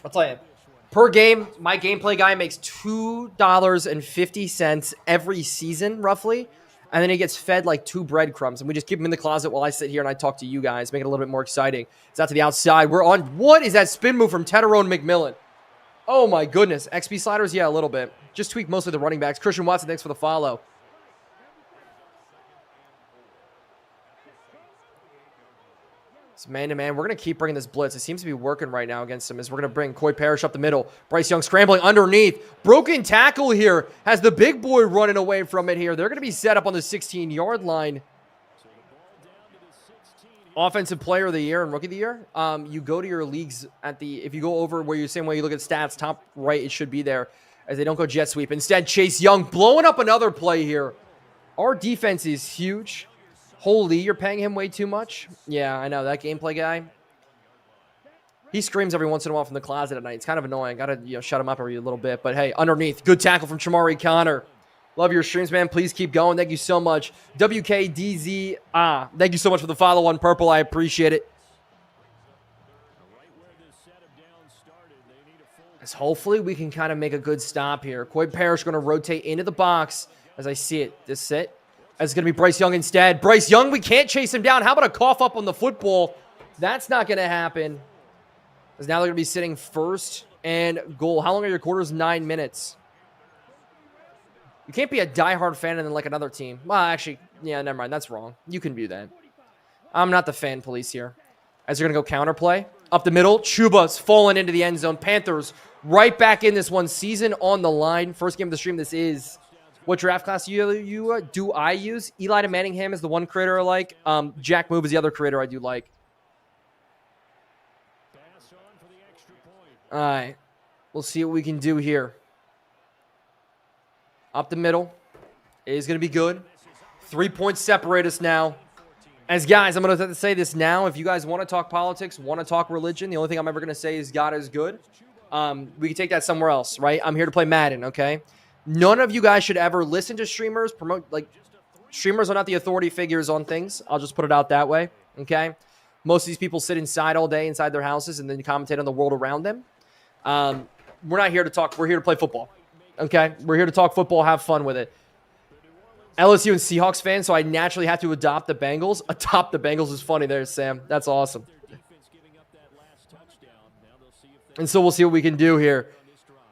I'll tell you. Per game, my gameplay guy makes $2.50 every season, roughly. And then he gets fed like 2 breadcrumbs. And we just keep him in the closet while I sit here and I talk to you guys. Make it a little bit more exciting. It's out to the outside. We're on. What is that spin move from Tetterone McMillan? Oh, my goodness. XP sliders? Yeah, a little bit. Just tweak mostly the running backs. Christian Watson, thanks for the follow. It's man-to-man. We're going to keep bringing this blitz. It seems to be working right now against him as we're going to bring Coy Parrish up the middle. Bryce Young scrambling underneath. Broken tackle here. Has the big boy running away from it here. They're going to be set up on the 16-yard line. Offensive player of the year and rookie of the year. You go to your leagues if you go over where you same way you look at stats, top right, it should be there as they don't go jet sweep. Instead, Chase Young blowing up another play here. Our defense is huge. Holy, you're paying him way too much? Yeah, I know. That gameplay guy, he screams every once in a while from the closet at night. It's kind of annoying. Got to shut him up every little bit. But, hey, underneath. Good tackle from Shamari Connor. Love your streams, man. Please keep going. Thank you so much. WKDZ. Thank you so much for the follow on Purple. I appreciate it. As hopefully we can kind of make a good stop here. Coy Parrish going to rotate into the box as I see it. This sit. It's going to be Bryce Young instead. Bryce Young, we can't chase him down. How about a cough up on the football? That's not going to happen. Because now they're going to be sitting first and goal. How long are your quarters? 9 minutes. You can't be a diehard fan and then like another team. Well, actually, yeah, never mind. That's wrong. You can do that. I'm not the fan police here. As they're going to go counterplay. Up the middle. Chuba's falling into the end zone. Panthers right back in this one. Season on the line. First game of the stream. This is... What draft class do I use? Eli to Manningham is the one creator I like. Jack Move is the other creator I do like. All right. We'll see what we can do here. Up the middle. It is going to be good. 3 points separate us now. As guys, I'm going to have to say this now. If you guys want to talk politics, want to talk religion, the only thing I'm ever going to say is God is good. We can take that somewhere else, right? I'm here to play Madden, okay? None of you guys should ever listen to streamers, streamers are not the authority figures on things. I'll just put it out that way, okay? Most of these people sit inside all day, inside their houses, and then commentate on the world around them. We're not here to talk. We're here to play football, okay? We're here to talk football, have fun with it. LSU and Seahawks fans, so I naturally have to adopt the Bengals. Adopt the Bengals is funny there, Sam. That's awesome. And so we'll see what we can do here.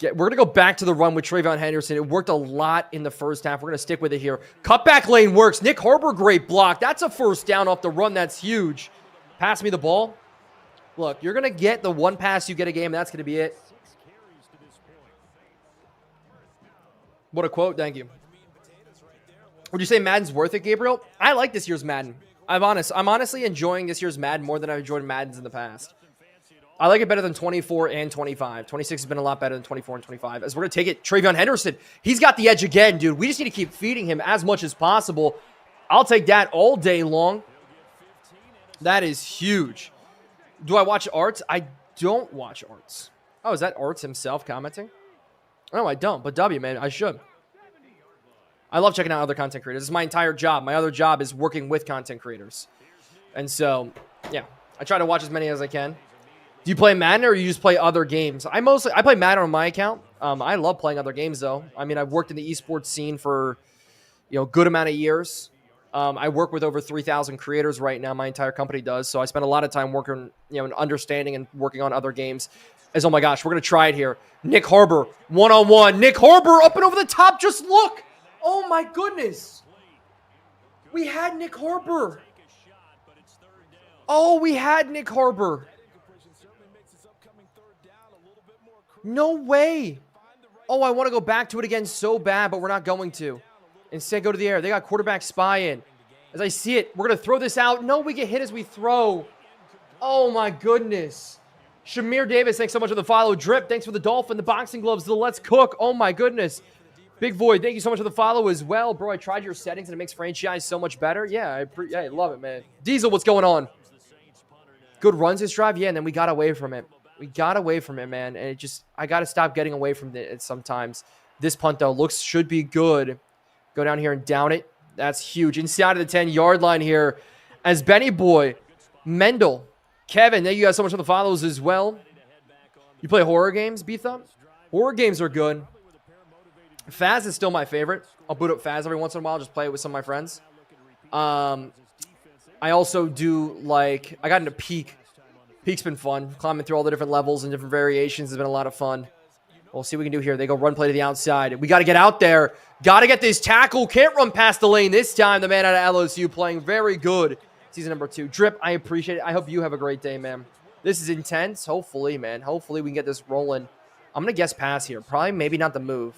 We're going to go back to the run with Trayvon Henderson. It worked a lot in the first half. We're going to stick with it here. Cutback lane works. Nick Harbor, great block. That's a first down off the run. That's huge. Pass me the ball. Look, you're going to get the one pass you get a game, and that's going to be it. What a quote. Thank you. Would you say Madden's worth it, Gabriel? I like this year's Madden. I'm honestly enjoying this year's Madden more than I've enjoyed Maddens in the past. I like it better than 24 and 25. 26 has been a lot better than 24 and 25. As we're going to take it, Trayvon Henderson. He's got the edge again, dude. We just need to keep feeding him as much as possible. I'll take that all day long. That is huge. Do I watch Arts? I don't watch Arts. Oh, is that Arts himself commenting? No, I don't. But W, man, I should. I love checking out other content creators. This is my entire job. My other job is working with content creators. And so, yeah, I try to watch as many as I can. Do you play Madden or you just play other games? I play Madden on my account. I love playing other games though. I mean, I've worked in the esports scene for, a good amount of years. I work with over 3,000 creators right now. My entire company does. So I spend a lot of time working, and understanding and working on other games. Oh my gosh, we're going to try it here. Nick Harbor, one-on-one. Nick Harbor up and over the top. Just look. Oh my goodness. We had Nick Harbor. Oh, we had Nick Harbor. No way. Oh, I want to go back to it again so bad, but we're not going to. Instead, go to the air. They got quarterback spy in. As I see it, we're going to throw this out. No, we get hit as we throw. Oh, my goodness. Shamir Davis, thanks so much for the follow. Drip, thanks for the Dolphin, the boxing gloves, the Let's Cook. Oh, my goodness. Big Void, thank you so much for the follow as well. Bro, I tried your settings, and it makes franchise so much better. Yeah, I love it, man. Diesel, what's going on? Good runs this drive? Yeah, and then we got away from it. We got away from it, man, and I got to stop getting away from it sometimes. This punt, though, should be good. Go down here and down it. That's huge. Inside of the 10-yard line here as Benny Boy, Mendel, Kevin, thank you guys so much for the follows as well. You play horror games, B-Thumb? Horror games are good. Faz is still my favorite. I'll boot up Faz every once in a while, just play it with some of my friends. I also do, I got into Peak. Peak's been fun. Climbing through all the different levels and different variations has been a lot of fun. We'll see what we can do here. They go run play to the outside. We got to get out there. Got to get this tackle. Can't run past the lane this time. The man out of LSU playing very good. Season number 2. Drip, I appreciate it. I hope you have a great day, man. This is intense. Hopefully, man. Hopefully we can get this rolling. I'm going to guess pass here. Probably maybe not the move.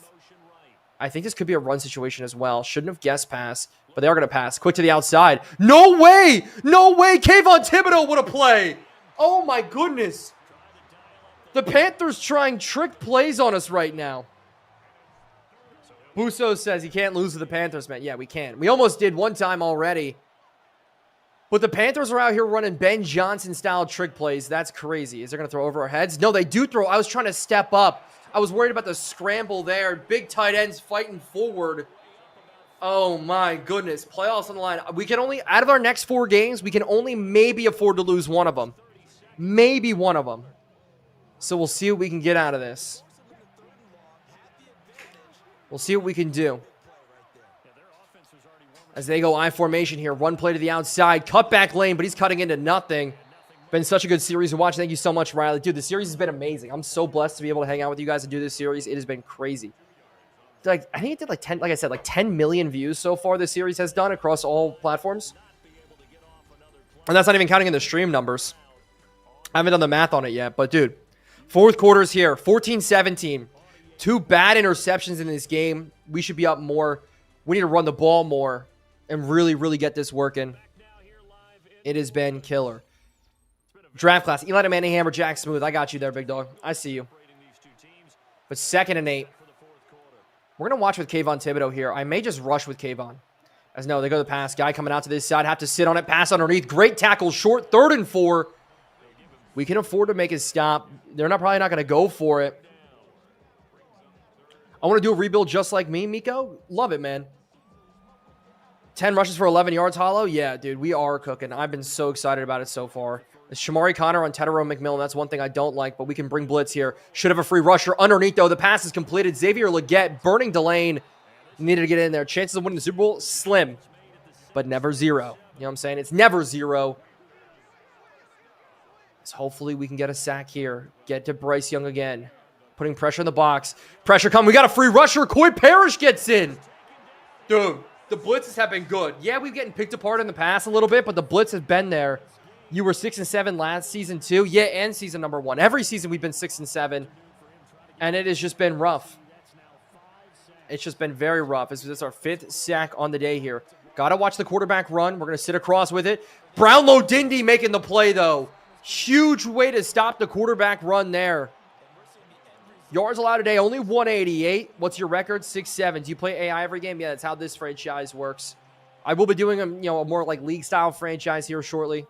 I think this could be a run situation as well. Shouldn't have guessed pass, but they are going to pass. Quick to the outside. No way. No way. Kayvon Thibodeau would have played. Oh, my goodness. The Panthers trying trick plays on us right now. Busso says he can't lose to the Panthers, man. Yeah, we can. We almost did one time already. But the Panthers are out here running Ben Johnson-style trick plays. That's crazy. Is they going to throw over our heads? No, they do throw. I was trying to step up. I was worried about the scramble there. Big tight ends fighting forward. Oh, my goodness. Playoffs on the line. We can only, out of our next 4 games, we can only maybe afford to lose one of them. Maybe one of them. So we'll see what we can get out of this. We'll see what we can do. As they go I formation here. Run play to the outside. Cutback lane, but he's cutting into nothing. Been such a good series to watch. Thank you so much, Riley. Dude, the series has been amazing. I'm so blessed to be able to hang out with you guys and do this series. It has been crazy. like, I think it did like 10, like I said, like 10 million views so far this series has done across all platforms. And that's not even counting in the stream numbers. I haven't done the math on it yet, but dude, fourth quarter's here, 14-17. 2 bad interceptions in this game. We should be up more. We need to run the ball more and really, really get this working. It has been killer. Draft class, Eli Manningham or Jack Smooth. I got you there, big dog. I see you. But 2nd and 8. We're going to watch with Kayvon Thibodeau here. I may just rush with Kayvon. As no, they go to the pass. Guy coming out to this side. Have to sit on it. Pass underneath. Great tackle. Short. 3rd and 4. We can afford to make a stop. They're probably not going to go for it. I want to do a rebuild just like me, Miko. Love it, man. 10 rushes for 11 yards, Hollow. Yeah, dude, we are cooking. I've been so excited about it so far. It's Shamari Connor on Tedero McMillan. That's one thing I don't like, but we can bring blitz here. Should have a free rusher underneath, though. The pass is completed. Xavier Legette burning Delane. Needed to get in there. Chances of winning the Super Bowl, slim, but never zero. You know what I'm saying? It's never zero. So hopefully we can get a sack here. Get to Bryce Young again. Putting pressure in the box. Pressure coming. We got a free rusher. Coy Parrish gets in. Dude, the blitzes have been good. Yeah, we've getting picked apart in the past a little bit, but the blitz has been there. You were 6-7 last season too. Yeah, and season number 1. Every season we've been 6-7, and it has just been rough. It's just been very rough. This is our 5th sack on the day here. Got to watch the quarterback run. We're going to sit across with it. Brownlow Dindy making the play, though. Huge way to stop the quarterback run there. Yards allowed today, only 188. What's your record? 6-7. Do you play AI every game? Yeah, that's how this franchise works. I will be doing a more like league-style franchise here shortly.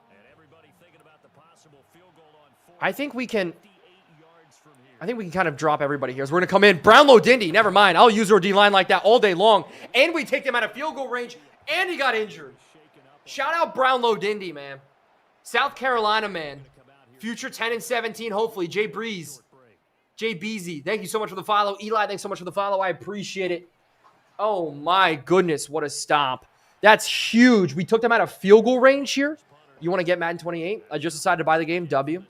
I think we can kind of drop everybody here. So we're going to come in. Brownlow Dindy, never mind. I'll use our D-line like that all day long. And we take them out of field goal range, and he got injured. Shout out Brownlow Dindy, man. South Carolina, man. Future 10-17, hopefully. Jay Breeze. Jay Beezy, thank you so much for the follow. Eli, thanks so much for the follow. I appreciate it. Oh, my goodness. What a stop. That's huge. We took them out of field goal range here. You want to get Madden 28? I just decided to buy the game. W.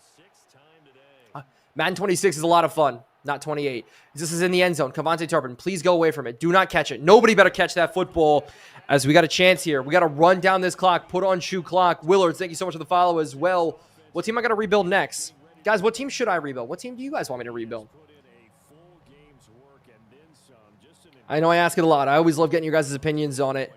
Madden 26 is a lot of fun. Not 28. This is in the end zone. Cavante Turpin, please go away from it. Do not catch it. Nobody better catch that football as we got a chance here. We got to run down this clock. Put on shoe clock. Willard, thank you so much for the follow as well. What team I got to rebuild next? Guys, what team should I rebuild? What team do you guys want me to rebuild? I know I ask it a lot. I always love getting your guys' opinions on it.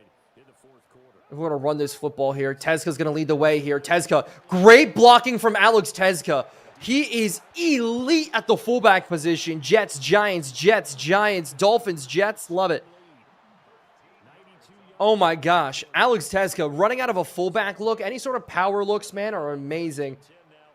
We're going to run this football here. Tezka's going to lead the way here. Tezka, great blocking from Alex Tezka. He is elite at the fullback position. Jets, Giants, Jets, Giants, Dolphins, Jets. Love it. Oh my gosh. Alex Tezka running out of a fullback look. Any sort of power looks, man, are amazing.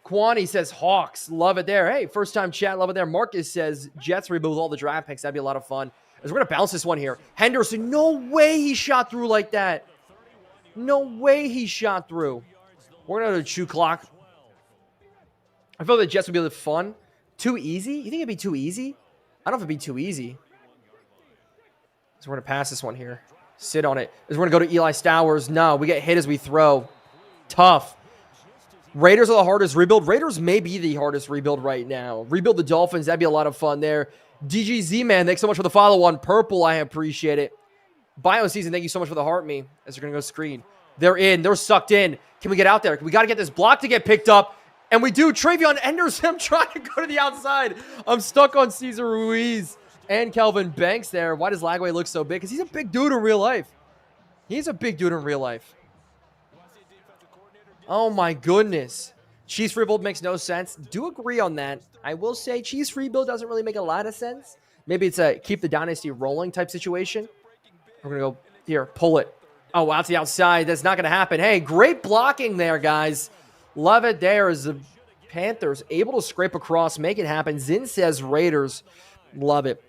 Kwani says Hawks. Love it there. Hey, first time chat. Love it there. Marcus says Jets rebuild all the draft picks. That'd be a lot of fun. As we're going to bounce this one here. Henderson, no way he shot through like that. No way he shot through. We're going to do chew clock. I feel the Jets would be a little fun. Too easy? You think it'd be too easy? I don't know if it'd be too easy. So we're going to pass this one here. Sit on it. As we're going to go to Eli Stowers. No, we get hit as we throw. Tough. Raiders are the hardest rebuild. Raiders may be the hardest rebuild right now. Rebuild the Dolphins. That'd be a lot of fun there. DGZ, man, thanks so much for the follow on purple. I appreciate it. Bio Season, thank you so much for the heart me. As they're going to go screen. They're in. They're sucked in. Can we get out there? We got to get this block to get picked up. And we do. Travion Henderson, I'm trying to go to the outside. I'm stuck on Cesar Ruiz and Kelvin Banks there. Why does Lagway look so big? Because he's a big dude in real life. He's a big dude in real life. Oh, my goodness. Chiefs rebuild makes no sense. Do agree on that. I will say Chiefs rebuild doesn't really make a lot of sense. Maybe it's a keep the dynasty rolling type situation. We're going to go here. Pull it. Oh, out to the outside. That's not going to happen. Hey, great blocking there, guys. Love it there as the Panthers able to scrape across, make it happen. Zin says Raiders. Love it.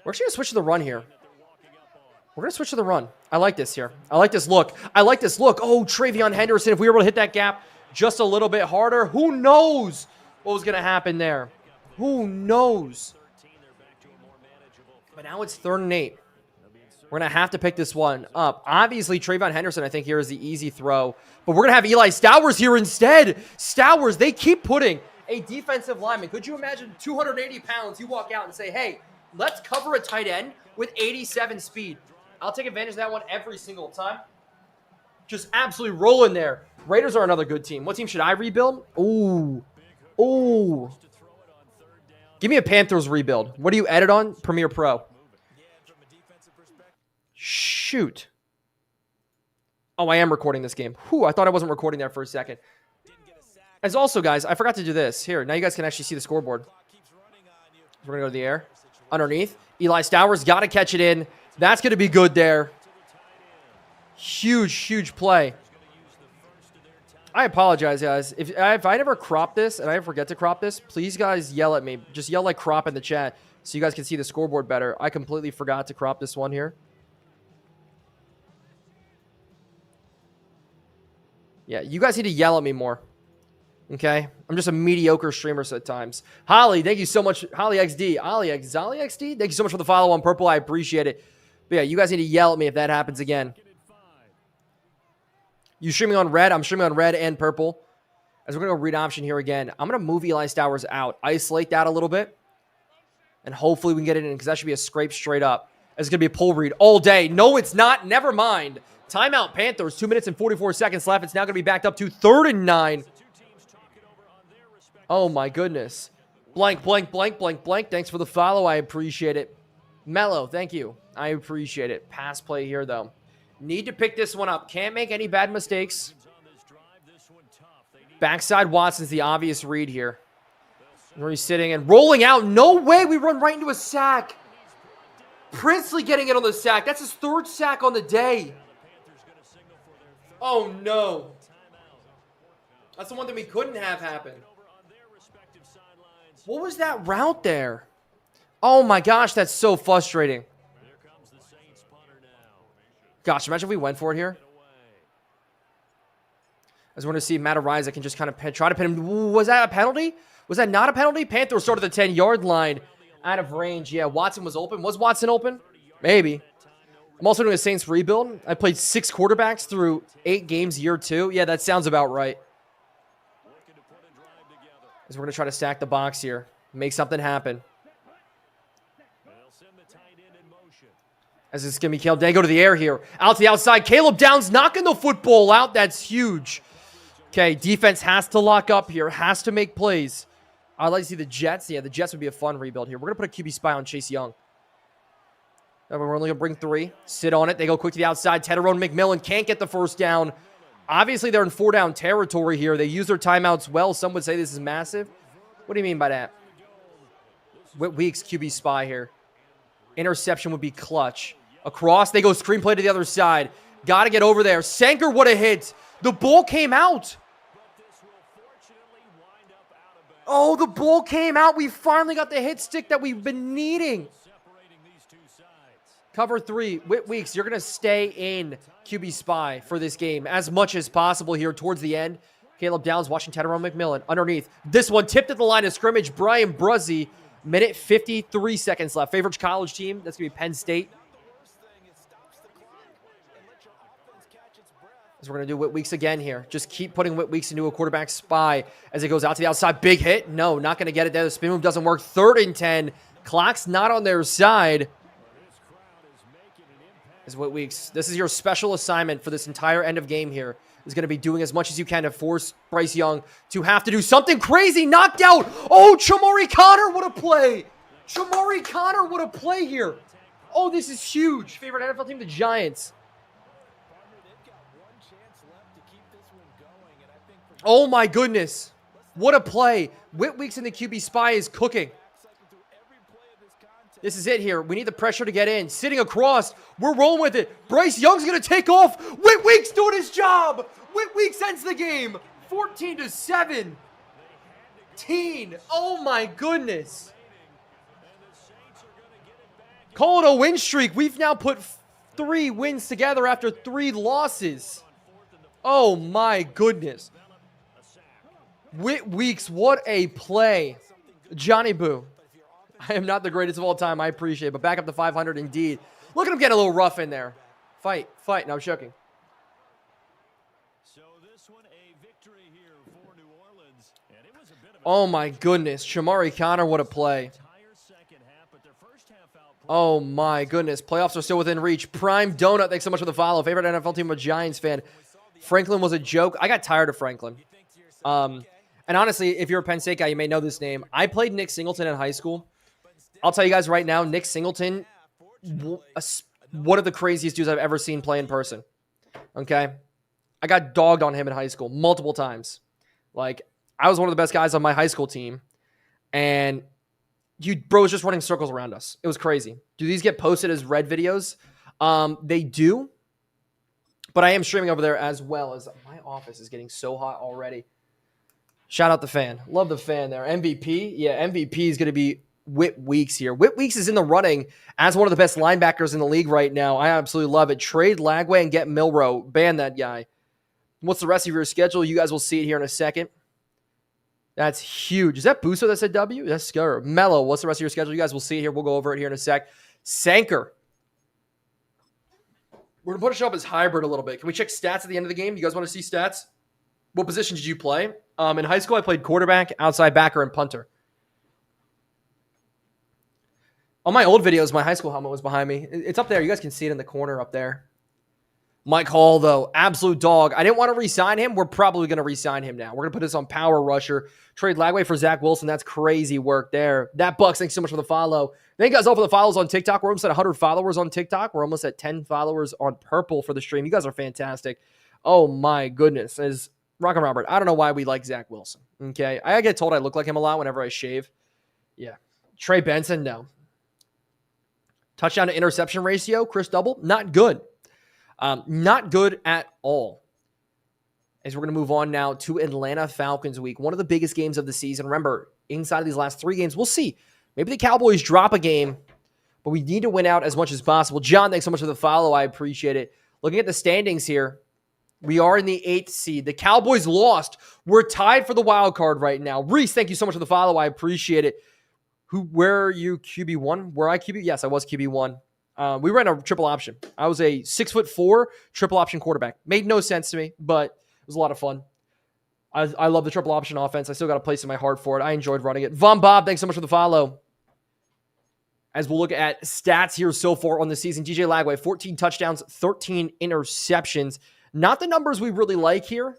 We're actually going to switch to the run here. We're going to switch to the run. I like this here. I like this look. I like this look. Oh, Travion Henderson, if we were able to hit that gap just a little bit harder, who knows what was going to happen there? Who knows? But now it's 3rd and 8. We're going to have to pick this one up. Obviously, Travion Henderson, I think, here is the easy throw. But we're going to have Eli Stowers here instead. Stowers, they keep putting a defensive lineman. Could you imagine 280 pounds? You walk out and say, hey, let's cover a tight end with 87 speed. I'll take advantage of that one every single time. Just absolutely rolling there. Raiders are another good team. What team should I rebuild? Ooh. Ooh. Give me a Panthers rebuild. What do you edit on? Premiere Pro. Shoot. Oh, I am recording this game. Whew, I thought I wasn't recording there for a second. As also, guys, I forgot to do this. Here, now you guys can actually see the scoreboard. We're going to go to the air. Underneath. Eli Stowers got to catch it in. That's going to be good there. Huge, huge play. I apologize, guys. If I never crop this and I forget to crop this, please, guys, yell at me. Just yell like crop in the chat so you guys can see the scoreboard better. I completely forgot to crop this one here. Yeah, you guys need to yell at me more. Okay? I'm just a mediocre streamer at times. Holly, thank you so much. Holly XD. Ollie XD? Thank you so much for the follow on Purple. I appreciate it. But yeah, you guys need to yell at me if that happens again. You streaming on red? I'm streaming on red and purple. As we're going to go read option here again. I'm going to move Eli Stowers out. Isolate that a little bit. And hopefully we can get it in because that should be a scrape straight up. It's going to be a pull read all day. No, it's not. Never mind. Timeout Panthers. 2 minutes and 44 seconds left. It's now going to be backed up to 3rd and 9. Oh my goodness. Blank, blank, blank, blank, blank. Thanks for the follow. I appreciate it. Mello, thank you. I appreciate it. Pass play here though. Need to pick this one up. Can't make any bad mistakes. Backside Watson's the obvious read here. Where he's sitting and rolling out. No way we run right into a sack. Princely getting it on the sack. That's his 3rd sack on the day. Oh no. That's the one that we couldn't have happen. What was that route there? Oh my gosh, that's so frustrating. Gosh, imagine if we went for it here. I just want to see Matt Ariza can just kind of try to pin him. Was that a penalty? Was that not a penalty? Panthers started at the 10-yard line. Out of range. Yeah, Watson was open. Was Watson open? Maybe. I'm also doing a Saints rebuild. I played 6 quarterbacks through 8 games year 2. Yeah, that sounds about right. As we're going to try to stack the box here. Make something happen. As it's going to be Caleb. They go to the air here. Out to the outside. Caleb Downs knocking the football out. That's huge. Okay, defense has to lock up here. Has to make plays. I'd like to see the Jets. Yeah, the Jets would be a fun rebuild here. We're going to put a QB spy on Chase Young. We're only going to bring 3. Sit on it. They go quick to the outside. Tedderone McMillan can't get the first down. Obviously, they're in 4-down territory here. They use their timeouts well. Some would say this is massive. What do you mean by that? Weeks QB spy here. Interception would be clutch. Across. They go screenplay to the other side. Got to get over there. Sanker would have hit. The ball came out. Oh, the ball came out. We finally got the hit stick that we've been needing. Cover 3. Weeks, you're going to stay in QB spy for this game as much as possible here towards the end. Caleb Downs watching Tedderone McMillan underneath. This one tipped at the line of scrimmage. Brian Bruzzi, minute 53 seconds left. Favorite college team? That's going to be Penn State. As we're going to do Weeks again here. Just keep putting Weeks into a quarterback spy as it goes out to the outside. Big hit. No, not going to get it there. The spin move doesn't work. 3rd and 10. Clock's not on their side. Is Weeks. This is your special assignment for this entire end of game here. Is going to be doing as much as you can to force Bryce Young to have to do something crazy. Knocked out. Oh, Chamari Connor, what a play. Chamari Connor, what a play here. Oh, this is huge. Favorite NFL team, the Giants. Oh my goodness. What a play. Weeks in the QB spy is cooking. This is it here. We need the pressure to get in. Sitting across. We're rolling with it. Bryce Young's going to take off. Weeks doing his job. Weeks ends the game. 14-7. Oh my goodness. Call it a win streak. We've now put 3 wins together after 3 losses. Oh my goodness. Weeks, what a play. Johnny Boo. I am not the greatest of all time. I appreciate it. But back up to 500 indeed. Look at him get a little rough in there. Fight. No, I'm joking. Oh, my goodness. Shamari Connor, what a play. Oh, my goodness. Playoffs are still within reach. Prime Donut, thanks so much for the follow. Favorite NFL team, a Giants fan. Franklin was a joke. I got tired of Franklin. And honestly, if you're a Penn State guy, you may know this name. I played Nick Singleton in high school. I'll tell you guys right now, Nick Singleton, one of the craziest dudes I've ever seen play in person. Okay? I got dogged on him in high school multiple times. Like, I was one of the best guys on my high school team. And bro was just running circles around us. It was crazy. Do these get posted as red videos? They do. But I am streaming over there as well. As my office is getting so hot already. Shout out the fan. Love the fan there. MVP. Yeah, MVP is going to be Whit Weeks here. Whit Weeks is in the running as one of the best linebackers in the league right now. I absolutely love it. Trade Lagway and get Milrow. Ban that guy. What's the rest of your schedule? You guys will see it here in a second. That's huge. Is that Busso that said W? That's Scurr. Mello, what's the rest of your schedule? You guys will see it here. We'll go over it here in a sec. Sanker. We're going to put it up as hybrid a little bit. Can we check stats at the end of the game? You guys want to see stats? What position did you play? In high school, I played quarterback, outside backer, and punter. On my old videos, my high school helmet was behind me. It's up there. You guys can see it in the corner up there. Mike Hall, though, absolute dog. I didn't want to re-sign him. We're probably going to re-sign him now. We're going to put this on Power Rusher. Trade Lagway for Zach Wilson. That's crazy work there. That Bucks, thanks so much for the follow. Thank you guys all for the follows on TikTok. We're almost at 100 followers on TikTok. We're almost at 10 followers on Purple for the stream. You guys are fantastic. Oh, my goodness. As Rock and Robert, I don't know why we like Zach Wilson. Okay? I get told I look like him a lot whenever I shave. Yeah. Trey Benson, no. Touchdown to interception ratio, Chris Double, not good. Not good at all. As we're going to move on now to Atlanta Falcons week. One of the biggest games of the season. Remember, inside of these last 3 games, we'll see. Maybe the Cowboys drop a game, but we need to win out as much as possible. John, thanks so much for the follow. I appreciate it. Looking at the standings here, we are in the 8th seed. The Cowboys lost. We're tied for the wild card right now. Reese, thank you so much for the follow. I appreciate it. Where are you, QB1? Were I QB? Yes, I was QB1. We ran a triple option. I was a 6'4" triple option quarterback. Made no sense to me, but it was a lot of fun. I love the triple option offense. I still got a place in my heart for it. I enjoyed running it. Von Bob, thanks so much for the follow. As we'll look at stats here so far on the season, DJ Lagway, 14 touchdowns, 13 interceptions. Not the numbers we really like here,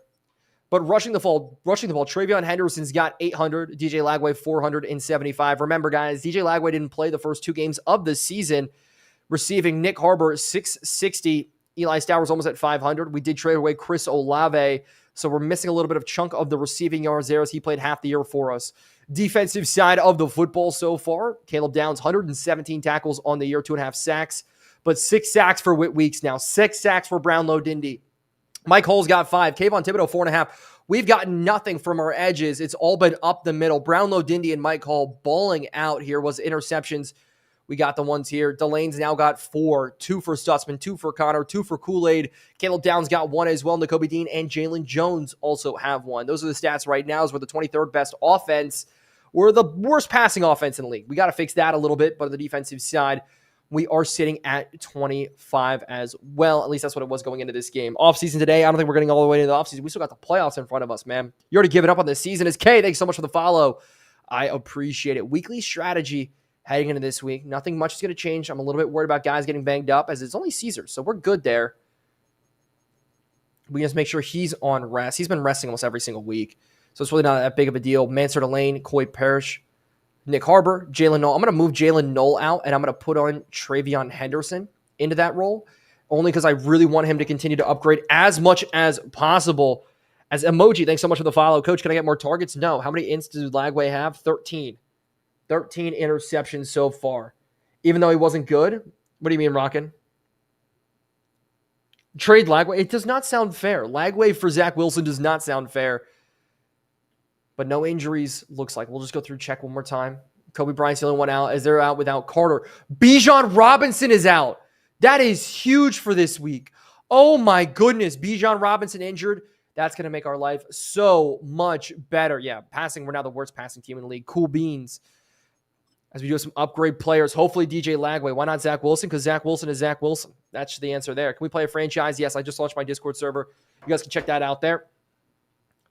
but rushing the ball, Travion Henderson's got 800, DJ Lagway 475. Remember, guys, DJ Lagway didn't play the first 2 games of the season. Receiving Nick Harbor 660. Eli Stowers almost at 500. We did trade away Chris Olave, so we're missing a little bit of chunk of the receiving yards there as he played half the year for us. Defensive side of the football so far, Caleb Downs, 117 tackles on the year, 2.5 sacks, but 6 sacks for Whit Weeks now. 6 sacks for Brownlow Dindy. Mike Hull's got 5. Kayvon Thibodeau, 4.5. We've got nothing from our edges. It's all been up the middle. Brownlow Dindy and Mike Hull balling out here was interceptions. We got the ones here. Delane's now got 4. 2 for Stutzman, 2 for Connor, 2 for Kool-Aid. Caleb Downs got 1 as well. Nakobe Dean and Jalen Jones also have 1. Those are the stats right now. As we're the 23rd best offense. We're the worst passing offense in the league. We got to fix that a little bit, but on the defensive side, we are sitting at 25 as well. At least that's what it was going into this game. Offseason today, I don't think we're getting all the way into the offseason. We still got the playoffs in front of us, man. You already given up on this season. It's K. Thanks so much for the follow. I appreciate it. Weekly strategy heading into this week. Nothing much is going to change. I'm a little bit worried about guys getting banged up as it's only Caesar, so we're good there. We just make sure he's on rest. He's been resting almost every single week, so it's really not that big of a deal. Mansard Lane, Coy Parrish, Nick Harbor, Jalen Knoll. I'm going to move Jalen Knoll out, and I'm going to put on Travion Henderson into that role, only because I really want him to continue to upgrade as much as possible. As Emoji, thanks so much for the follow. Coach, can I get more targets? No. How many ints did Lagway have? 13. 13 interceptions so far. Even though he wasn't good? What do you mean, Rockin'? Trade Lagway? It does not sound fair. Lagway for Zach Wilson does not sound fair. But no injuries, looks like. We'll just go through check one more time. Kobe Bryant's the only one out as they're out without Carter. Bijan Robinson is out. That is huge for this week. Oh my goodness. Bijan Robinson injured. That's going to make our life so much better. Yeah, passing. We're now the worst passing team in the league. Cool beans. As we do some upgrade players, hopefully DJ Lagway. Why not Zach Wilson? Because Zach Wilson is Zach Wilson. That's the answer there. Can we play a franchise? Yes, I just launched my Discord server. You guys can check that out there.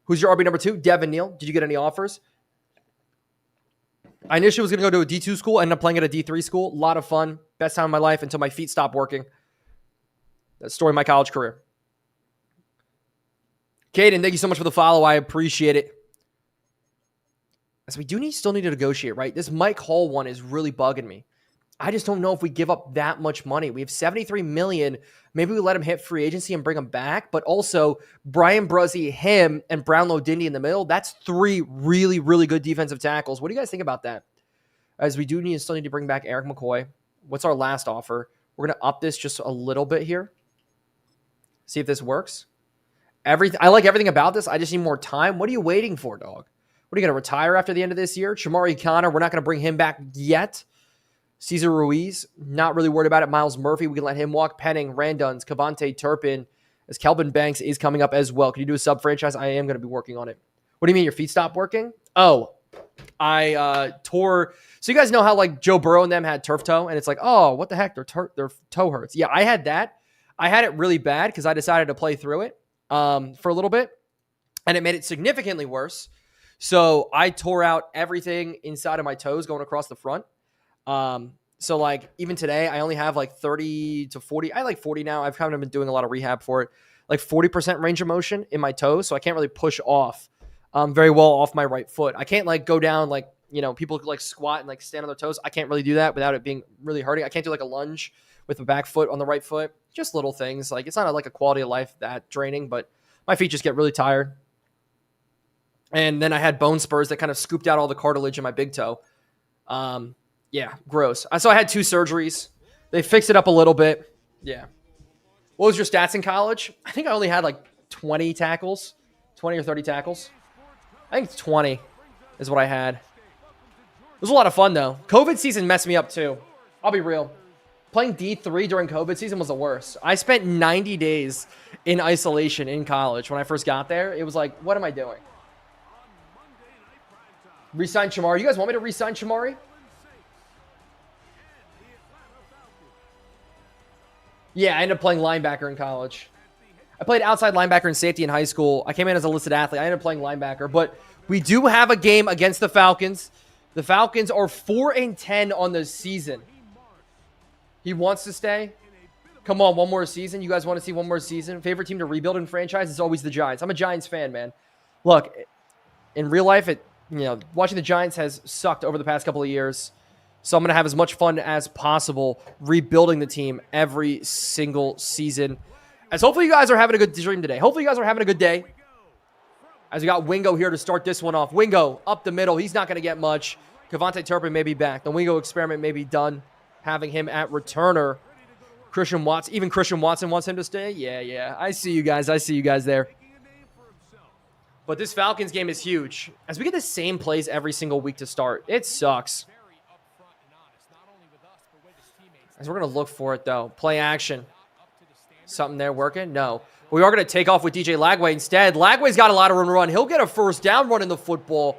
Who's your RB number 2? Devin Neal. Did you get any offers? I initially was going to go to a D2 school, ended up playing at a D3 school. A lot of fun. Best time of my life until my feet stopped working. That's the story of my college career. Caden, thank you so much for the follow. I appreciate it. So we still need to negotiate, right? This Mike Hall one is really bugging me. I just don't know if we give up that much money. We have $73 million. Maybe we let him hit free agency and bring him back. But also, Brian Bruzzi, him, and Brownlow Dindy in the middle. That's 3 really, really good defensive tackles. What do you guys think about that? As we still need to bring back Eric McCoy. What's our last offer? We're going to up this just a little bit here. See if this works. I like everything about this. I just need more time. What are you waiting for, dog? What are you going to retire after the end of this year? Shamari Connor, we're not going to bring him back yet. Cesar Ruiz, not really worried about it. Miles Murphy, we can let him walk. Penning, Randuns, Cavante Turpin, as Kelvin Banks is coming up as well. Can you do a sub franchise? I am going to be working on it. What do you mean your feet stopped working? Oh, I tore. So you guys know how like Joe Burrow and them had turf toe, and it's like, oh, what the heck? Their toe hurts. Yeah, I had that. I had it really bad because I decided to play through it for a little bit, and it made it significantly worse. So I tore out everything inside of my toes going across the front. So like even today, I only have like 30 to 40. I like 40 now. I've kind of been doing a lot of rehab for it, like 40% range of motion in my toes. So I can't really push off very well off my right foot. I can't like go down like, people like squat and like stand on their toes. I can't really do that without it being really hurting. I can't do like a lunge with the back foot on the right foot. Just little things. Like it's not like a quality of life that draining, but my feet just get really tired. And then I had bone spurs that kind of scooped out all the cartilage in my big toe. Yeah, gross. So I had 2 surgeries. They fixed it up a little bit. Yeah. What was your stats in college? I think I only had like 20 tackles, 20 or 30 tackles. I think 20 is what I had. It was a lot of fun, though. COVID season messed me up, too. I'll be real. Playing D3 during COVID season was the worst. I spent 90 days in isolation in college when I first got there. It was like, what am I doing? Resign Shamari. You guys want me to resign Shamari? Yeah, I ended up playing linebacker in college. I played outside linebacker and safety in high school. I came in as a listed athlete. I ended up playing linebacker. But we do have a game against the Falcons. The Falcons are 4-10 on the season. He wants to stay. Come on, one more season. You guys want to see one more season? Favorite team to rebuild in franchise is always the Giants. I'm a Giants fan, man. Look, in real life, watching the Giants has sucked over the past couple of years. So I'm going to have as much fun as possible rebuilding the team every single season. As hopefully you guys are having a good dream today. Hopefully you guys are having a good day. As we got Wingo here to start this one off. Wingo up the middle. He's not going to get much. Cavante Turpin may be back. The Wingo experiment may be done. Having him at returner. Christian Watson. Even Christian Watson wants him to stay. Yeah. I see you guys. There. But this Falcons game is huge. As we get the same plays every single week to start. It sucks. As we're going to look for it, though. Play action. Something there working? No. We are going to take off with DJ Lagway instead. Lagway's got a lot of room to run. He'll get a first down running the football.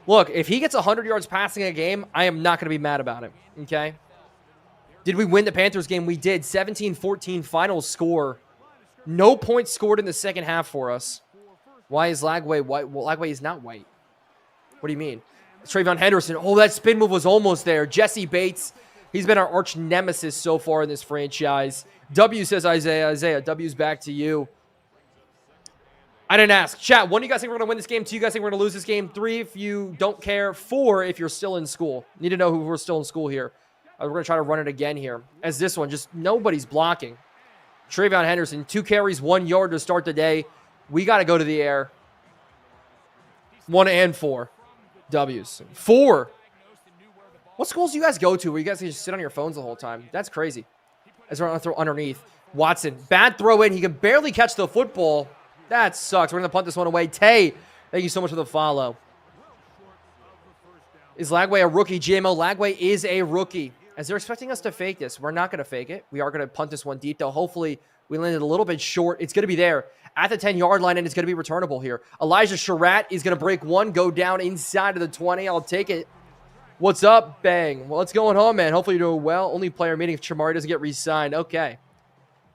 Look, if he gets 100 yards passing a game, I am not going to be mad about it. Okay? Did we win the Panthers game? We did. 17-14 final score. No points scored in the second half for us. Why is Lagway white? Well, Lagway is not white. What do you mean? It's Travion Henderson. Oh, that spin move was almost there. Jesse Bates. He's been our arch nemesis so far in this franchise. W says Isaiah. W's back to you. I didn't ask. Chat, 1, do you guys think we're going to win this game? 2, you guys think we're going to lose this game? 3, if you don't care. 4, if you're still in school. Need to know who we're still in school here. We're going to try to run it again here. As this one, just nobody's blocking. Travion Henderson, 2 carries, 1 yard to start the day. We got to go to the air. 1 and 4. W's. 4. What schools do you guys go to where you guys can just sit on your phones the whole time? That's crazy. As we're going to throw underneath. Watson, bad throw in. He can barely catch the football. That sucks. We're going to punt this one away. Tay, thank you so much for the follow. Is Lagway a rookie? GMO, Lagway is a rookie. As they're expecting us to fake this, we're not going to fake it. We are going to punt this one deep, though. Hopefully, we landed a little bit short. It's going to be there at the 10-yard line, and it's going to be returnable here. Elijah Surratt is going to break one, go down inside of the 20. I'll take it. What's up, Bang? Well, what's going on, man? Hopefully you're doing well. Only player meeting if Shamari doesn't get re-signed. Okay.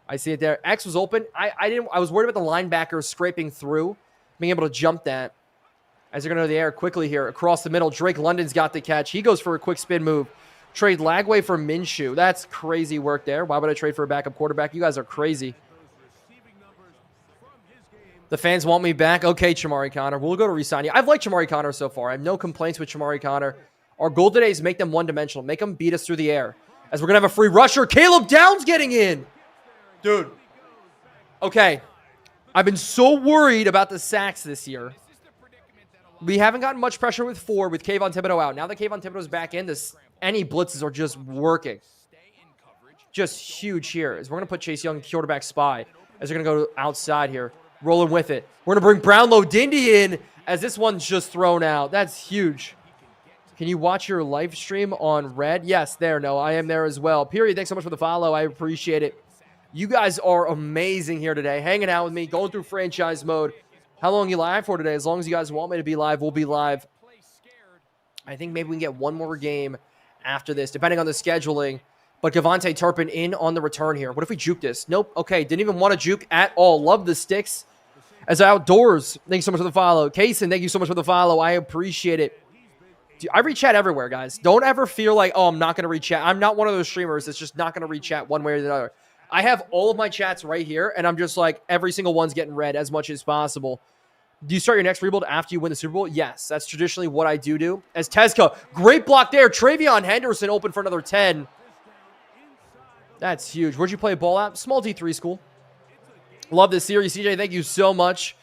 I see it there. X was open. I was worried about the linebacker scraping through, being able to jump that. As they're going to go to the air quickly here. Across the middle, Drake London's got the catch. He goes for a quick spin move. Trade Lagway for Minshew. That's crazy work there. Why would I trade for a backup quarterback? You guys are crazy. The fans want me back. Okay, Chamari Connor. We'll go to re-sign you. I've liked Chamari Connor so far. I have no complaints with Chamari Connor. Our goal today is make them one-dimensional. Make them beat us through the air. As we're going to have a free rusher. Caleb Downs getting in. Dude. Okay. I've been so worried about the sacks this year. We haven't gotten much pressure with 4 with Kayvon Thibodeau out. Now that Kayvon Thibodeau's back in, any blitzes are just working. Just huge here. As we're going to put Chase Young quarterback spy. As they're going to go outside here. Rolling with it. We're going to bring Brownlow Dindy in as this one's just thrown out. That's huge. Can you watch your live stream on Red? Yes, there. No, I am there as well. Period. Thanks so much for the follow. I appreciate it. You guys are amazing here today. Hanging out with me. Going through franchise mode. How long are you live for today? As long as you guys want me to be live, we'll be live. I think maybe we can get one more game after this, depending on the scheduling. But Gavontae Turpin in on the return here. What if we juke this? Nope. Okay, didn't even want to juke at all. Love the sticks. As outdoors, thanks so much for the follow. Kaysen, thank you so much for the follow. I appreciate it. Dude, I read chat everywhere, guys. Don't ever feel like, oh, I'm not going to read chat. I'm not one of those streamers that's just not going to read chat one way or the other. I have all of my chats right here, and I'm just like, every single one's getting read as much as possible. Do you start your next rebuild after you win the Super Bowl? Yes, that's traditionally what I do. As Tezca, great block there. Travion Henderson open for another 10. That's huge. Where'd you play ball at? Small D3 school. Love this series. CJ, thank you so much.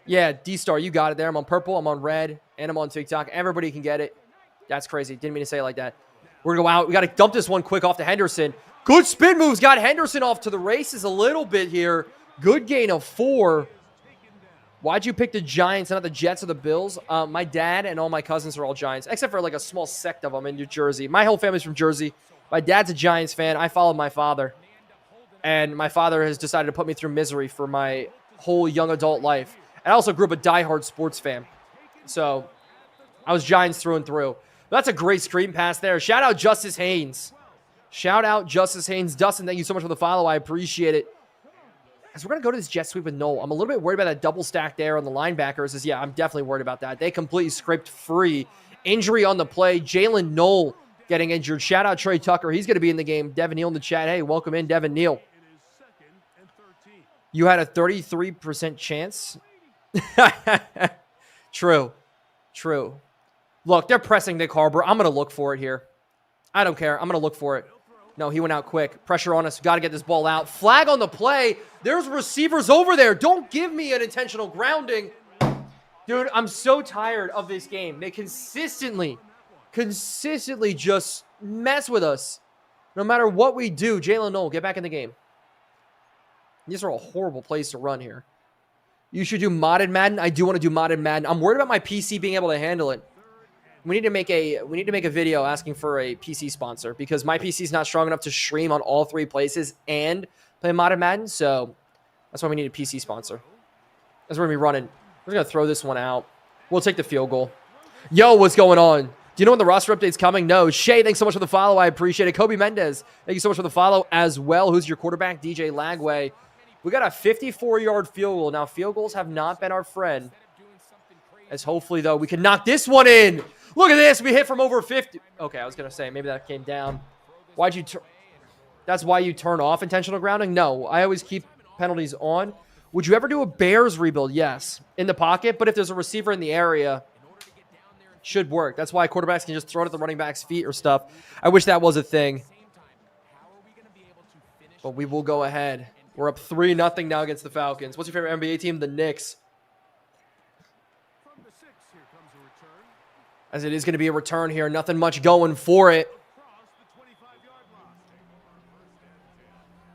Yeah, D-Star, you got it there. I'm on purple, I'm on red, and I'm on TikTok. Everybody can get it. That's crazy. Didn't mean to say it like that. We're going to go out. We got to dump this one quick off to Henderson. Good spin moves. Got Henderson off to the races a little bit here. Good gain of 4. Why'd you pick the Giants and not the Jets or the Bills? My dad and all my cousins are all Giants, except for like a small sect of them in New Jersey. My whole family's from Jersey. My dad's a Giants fan. I followed my father. And my father has decided to put me through misery for my whole young adult life. I also grew up a diehard sports fan. So I was Giants through and through. That's a great screen pass there. Shout out Justice Haynes. Shout out Justice Haynes. Dustin, thank you so much for the follow. I appreciate it. As we're going to go to this jet sweep with Noel, I'm a little bit worried about that double stack there on the linebackers. Yeah, I'm definitely worried about that. They completely scraped free. Injury on the play. Jalen Noel getting injured. Shout out Trey Tucker. He's going to be in the game. Devin Neal in the chat. Hey, welcome in, Devin Neal. You had a 33% chance. True. True. Look, they're pressing Nick Harbor. I'm going to look for it here. I don't care. I'm going to look for it. No, he went out quick. Pressure on us. Got to get this ball out. Flag on the play. There's receivers over there. Don't give me an intentional grounding. Dude, I'm so tired of this game. They consistently just mess with us. No matter what we do, Jalen Noel, get back in the game. These are a horrible place to run here. You should do modded Madden. I do want to do modded Madden. I'm worried about my PC being able to handle it. We need to make a video asking for a PC sponsor because my PC is not strong enough to stream on all 3 places and play modded Madden. So that's why we need a PC sponsor. That's where we're going to be running. We're going to throw this one out. We'll take the field goal. Yo, what's going on? Do you know when the roster update's coming? No. Shay, thanks so much for the follow. I appreciate it. Kobe Mendez, thank you so much for the follow as well. Who's your quarterback? DJ Lagway. We got a 54-yard field goal. Now, field goals have not been our friend. As hopefully, though, we can knock this one in. Look at this. We hit from over 50. Okay, I was going to say, maybe that came down. Why'd you That's why you turn off intentional grounding? No, I always keep penalties on. Would you ever do a Bears rebuild? Yes. In the pocket, but if there's a receiver in the area, should work. That's why quarterbacks can just throw it at the running back's feet or stuff. I wish that was a thing. But we will go ahead. We're up 3-0 now against the Falcons. What's your favorite NBA team? The Knicks. As it is going to be a return here. Nothing much going for it.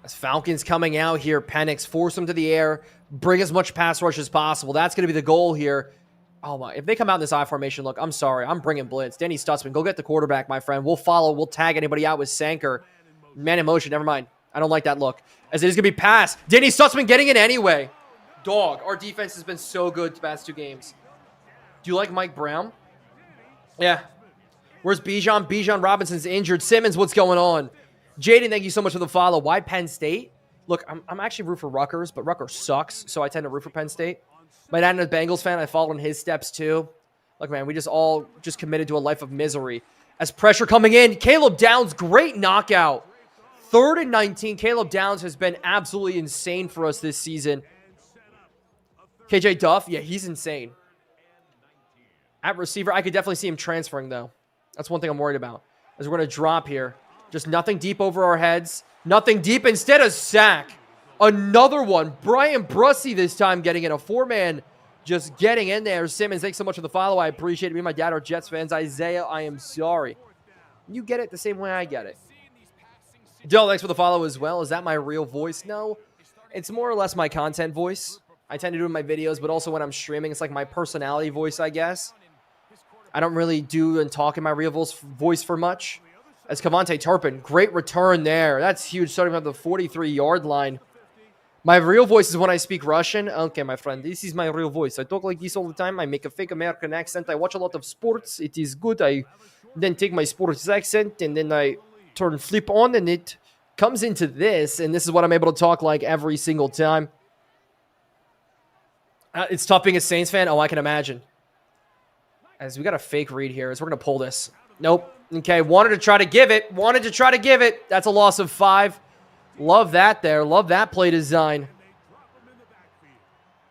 As Falcons coming out here. Penix, force them to the air. Bring as much pass rush as possible. That's going to be the goal here. Oh my, if they come out in this I formation, look, I'm sorry. I'm bringing blitz. Danny Stutzman, go get the quarterback, my friend. We'll follow. We'll tag anybody out with Sanker. Man in motion. Never mind. I don't like that look. As it is going to be passed. Danny Stutzman getting it anyway. Dog. Our defense has been so good the past 2 games. Do you like Mike Brown? Yeah. Where's Bijan? Bijan Robinson's injured. Simmons, what's going on? Jaden, thank you so much for the follow. Why Penn State? Look, I'm actually root for Rutgers, but Rutgers sucks, so I tend to root for Penn State. My dad is a Bengals fan. I followed in his steps too. Look, man, we just all just committed to a life of misery. As pressure coming in, Caleb Downs, great knockout. 3rd and 19. Caleb Downs has been absolutely insane for us this season. KJ Duff, yeah, he's insane. At receiver, I could definitely see him transferring, though. That's one thing I'm worried about. As we're going to drop here. Just nothing deep over our heads. Nothing deep. Instead, a sack. Another one. Brian Brussy this time getting in a 4-man. Just getting in there. Simmons, thanks so much for the follow. I appreciate it. Me and my dad are Jets fans. Isaiah, I am sorry. You get it the same way I get it. Dill, thanks for the follow as well. Is that my real voice? No. It's more or less my content voice. I tend to do it in my videos, but also when I'm streaming, it's like my personality voice, I guess. I don't really do and talk in my real voice for much. As Cavante Turpin, great return there. That's huge, starting at the 43-yard line. My real voice is when I speak Russian. Okay, my friend, this is my real voice. I talk like this all the time. I make a fake American accent. I watch a lot of sports. It is good. I then take my sports accent, and then I turn flip on, and it comes into this, and this is what I'm able to talk like every single time. It's tough being a Saints fan. Oh, I can imagine. As we got a fake read here, as we're going to pull this. Nope. Okay, wanted to try to give it. Wanted to try to give it. That's a loss of 5. Love that there. Love that play design.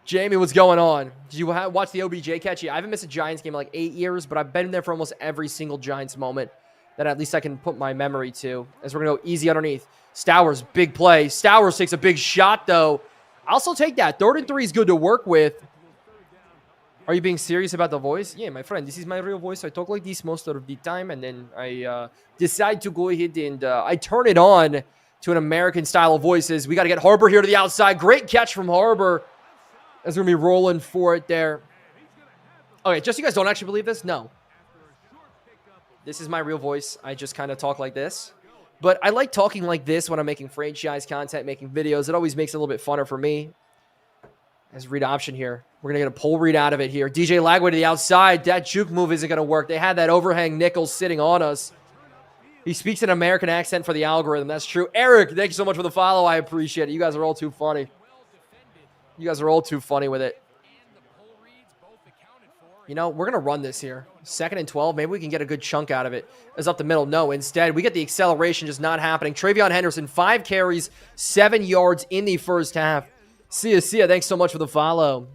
Jamie, what's going on? Did you watch the OBJ catch? Yeah, I haven't missed a Giants game in like 8 years, but I've been there for almost every single Giants moment that at least I can put my memory to. As we're going to go easy underneath. Stowers, big play. Stowers takes a big shot, though. I'll also take that. 3rd and 3 is good to work with. Are you being serious about the voice? Yeah, my friend, this is my real voice. I talk like this most of the time, and then I decide to go ahead and I turn it on to an American style of voices. We got to get Harbor here to the outside. Great catch from Harbor. As we're going to be rolling for it there. Okay, just so you guys don't actually believe this, no. This is my real voice. I just kind of talk like this. But I like talking like this when I'm making franchise content, making videos. It always makes it a little bit funner for me. As read option here. We're going to get a pull read out of it here. DJ Lagway to the outside. That juke move isn't going to work. They had that overhang nickel sitting on us. He speaks an American accent for the algorithm. That's true. Eric, thank you so much for the follow. I appreciate it. You guys are all too funny. You guys are all too funny with it. You know, we're going to run this here. 2nd and 12. Maybe we can get a good chunk out of it. It's up the middle. No, instead, we get the acceleration just not happening. Travion Henderson, 5 carries, 7 yards in the first half. See ya. Thanks so much for the follow.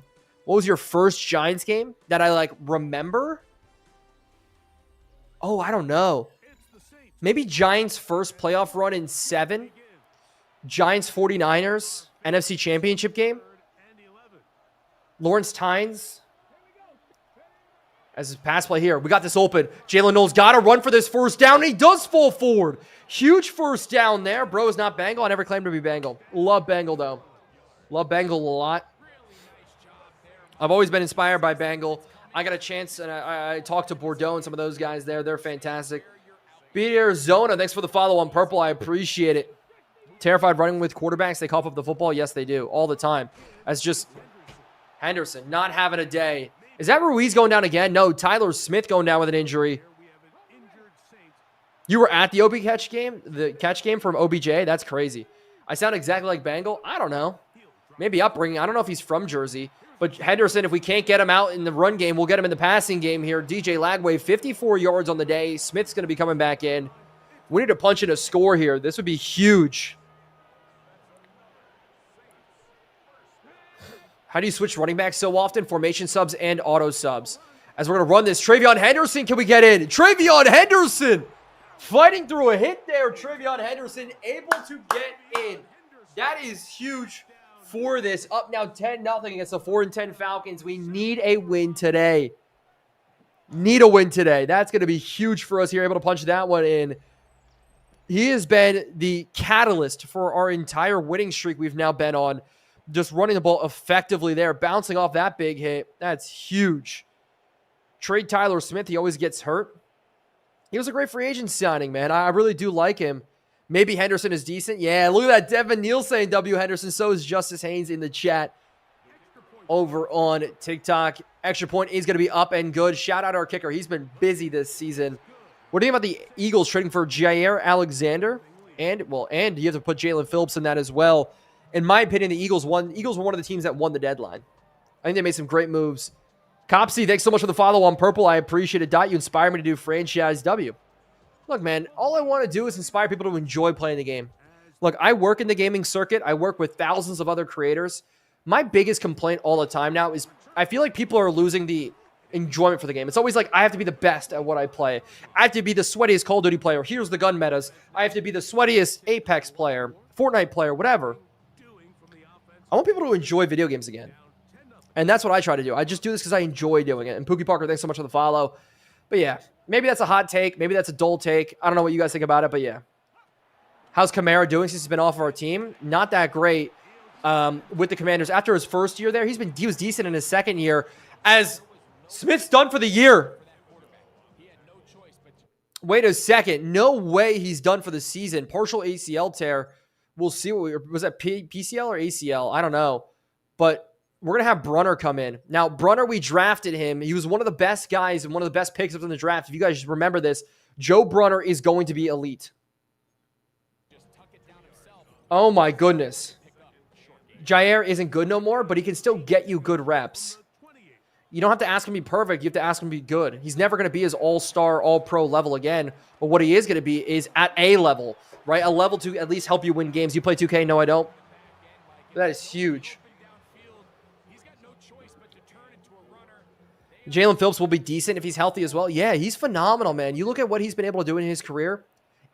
What was your first Giants game that I, like, remember? Oh, I don't know. Maybe Giants' first playoff run in 7. Giants 49ers, NFC Championship game. Lawrence Tynes. As his pass play here. We got this open. Jalen Knowles got to run for this first down, and he does fall forward. Huge first down there. Bro is not Bengal. I never claimed to be Bengal. Love Bengal, though. Love Bengal a lot. I've always been inspired by Bengal. I got a chance, and I talked to Bordeaux and some of those guys there. They're fantastic. Beat Arizona. Thanks for the follow on purple. I appreciate it. Terrified running with quarterbacks. They cough up the football. Yes, they do. All the time. That's just Henderson not having a day. Is that Ruiz going down again? No, Tyler Smith going down with an injury. You were at the the catch game from OBJ? That's crazy. I sound exactly like Bengal? I don't know. Maybe upbringing. I don't know if he's from Jersey. But Henderson, if we can't get him out in the run game, we'll get him in the passing game here. DJ Lagway, 54 yards on the day. Smith's going to be coming back in. We need to punch in a score here. This would be huge. How do you switch running backs so often? Formation subs and auto subs. As we're going to run this, Travion Henderson, can we get in? Travion Henderson! Fighting through a hit there. Travion Henderson able to get in. That is huge for this. Up now 10-0 against the 4-10 Falcons. We need a win today. Need a win today. That's going to be huge for us here. Able to punch that one in. He has been the catalyst for our entire winning streak we've now been on. Just running the ball effectively there. Bouncing off that big hit. That's huge. Trade Tyler Smith. He always gets hurt. He was a great free agent signing, man. I really do like him. Maybe Henderson is decent. Yeah, look at that. Devin Neal saying W. Henderson. So is Justice Haynes in the chat over on TikTok. Extra point is going to be up and good. Shout out our kicker. He's been busy this season. What do you think about the Eagles trading for Jair Alexander? And you have to put Jalen Phillips in that as well. In my opinion, the Eagles were one of the teams that won the deadline. I think they made some great moves. Copsy, thanks so much for the follow on Purple. I appreciate it. Dot, you inspire me to do franchise W. Look, man, all I want to do is inspire people to enjoy playing the game. Look, I work in the gaming circuit. I work with thousands of other creators. My biggest complaint all the time now is I feel like people are losing the enjoyment for the game. It's always like, I have to be the best at what I play. I have to be the sweatiest Call of Duty player. Here's the gun metas. I have to be the sweatiest Apex player, Fortnite player, whatever. I want people to enjoy video games again. And that's what I try to do. I just do this because I enjoy doing it. And Pookie Parker, thanks so much for the follow. But yeah, maybe that's a hot take. Maybe that's a dull take. I don't know what you guys think about it, but yeah. How's Kamara doing since he's been off of our team? Not that great with the Commanders. After his first year there, he was decent in his second year. As Smith's done for the year. Wait a second. No way he's done for the season. Partial ACL tear. We'll see. Was that PCL or ACL? I don't know. But we're going to have Brunner come in. Now, Brunner, we drafted him. He was one of the best guys and one of the best picks up in the draft. If you guys remember this, Joe Brunner is going to be elite. Oh, my goodness. Jair isn't good no more, but he can still get you good reps. You don't have to ask him to be perfect. You have to ask him to be good. He's never going to be his all-star, all-pro level again. But what he is going to be is at a level, right? A level to at least help you win games. You play 2K? No, I don't. That is huge. Jalen Phillips will be decent if he's healthy as well. Yeah, he's phenomenal, man. You look at what he's been able to do in his career.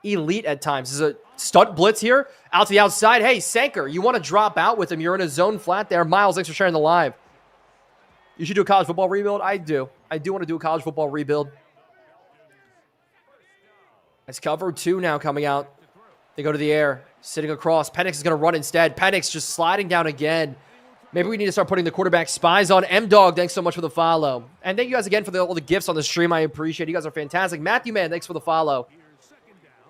Elite at times. This is a stunt blitz here. Out to the outside. Hey, Sanker, you want to drop out with him. You're in a zone flat there. Miles, thanks for sharing the live. You should do a college football rebuild. I do. I do want to do a college football rebuild. It's cover 2 now coming out. They go to the air. Sitting across. Penix is going to run instead. Penix just sliding down again. Maybe we need to start putting the quarterback spies on. M-Dog, thanks so much for the follow. And thank you guys again for all the gifts on the stream. I appreciate it. You guys are fantastic. Matthew, man, thanks for the follow.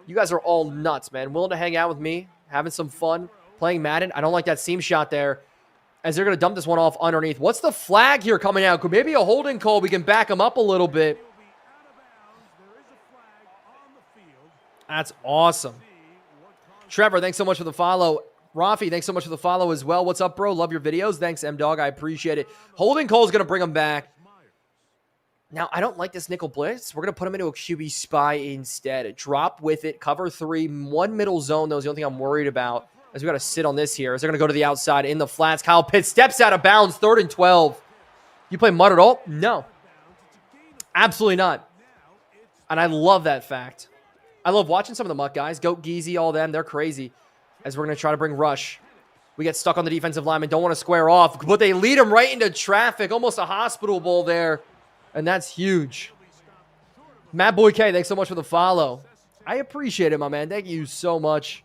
You guys are all nuts, man. Willing to hang out with me, having some fun, playing Madden. I don't like that seam shot there, as they're going to dump this one off underneath. What's the flag here coming out? Could maybe a holding call. We can back him up a little bit. That's awesome. Trevor, thanks so much for the follow. Rafi, thanks so much for the follow as well. What's up, bro? Love your videos. Thanks, M-Dog. I appreciate it. Holding call is going to bring him back. Now, I don't like this nickel blitz. We're going to put him into a QB spy instead. Drop with it. Cover 3. One middle zone, though, is the only thing I'm worried about. As we got to sit on this here. As they're going to go to the outside in the flats. Kyle Pitts steps out of bounds. 3rd and 12. You play mud at all? No. Absolutely not. And I love that fact. I love watching some of the Muck guys. Goat, Geezy, all them. They're crazy. As we're going to try to bring rush. We get stuck on the defensive lineman. Don't want to square off. But they lead him right into traffic. Almost a hospital bowl there. And that's huge. Matt Boy K, thanks so much for the follow. I appreciate it, my man. Thank you so much.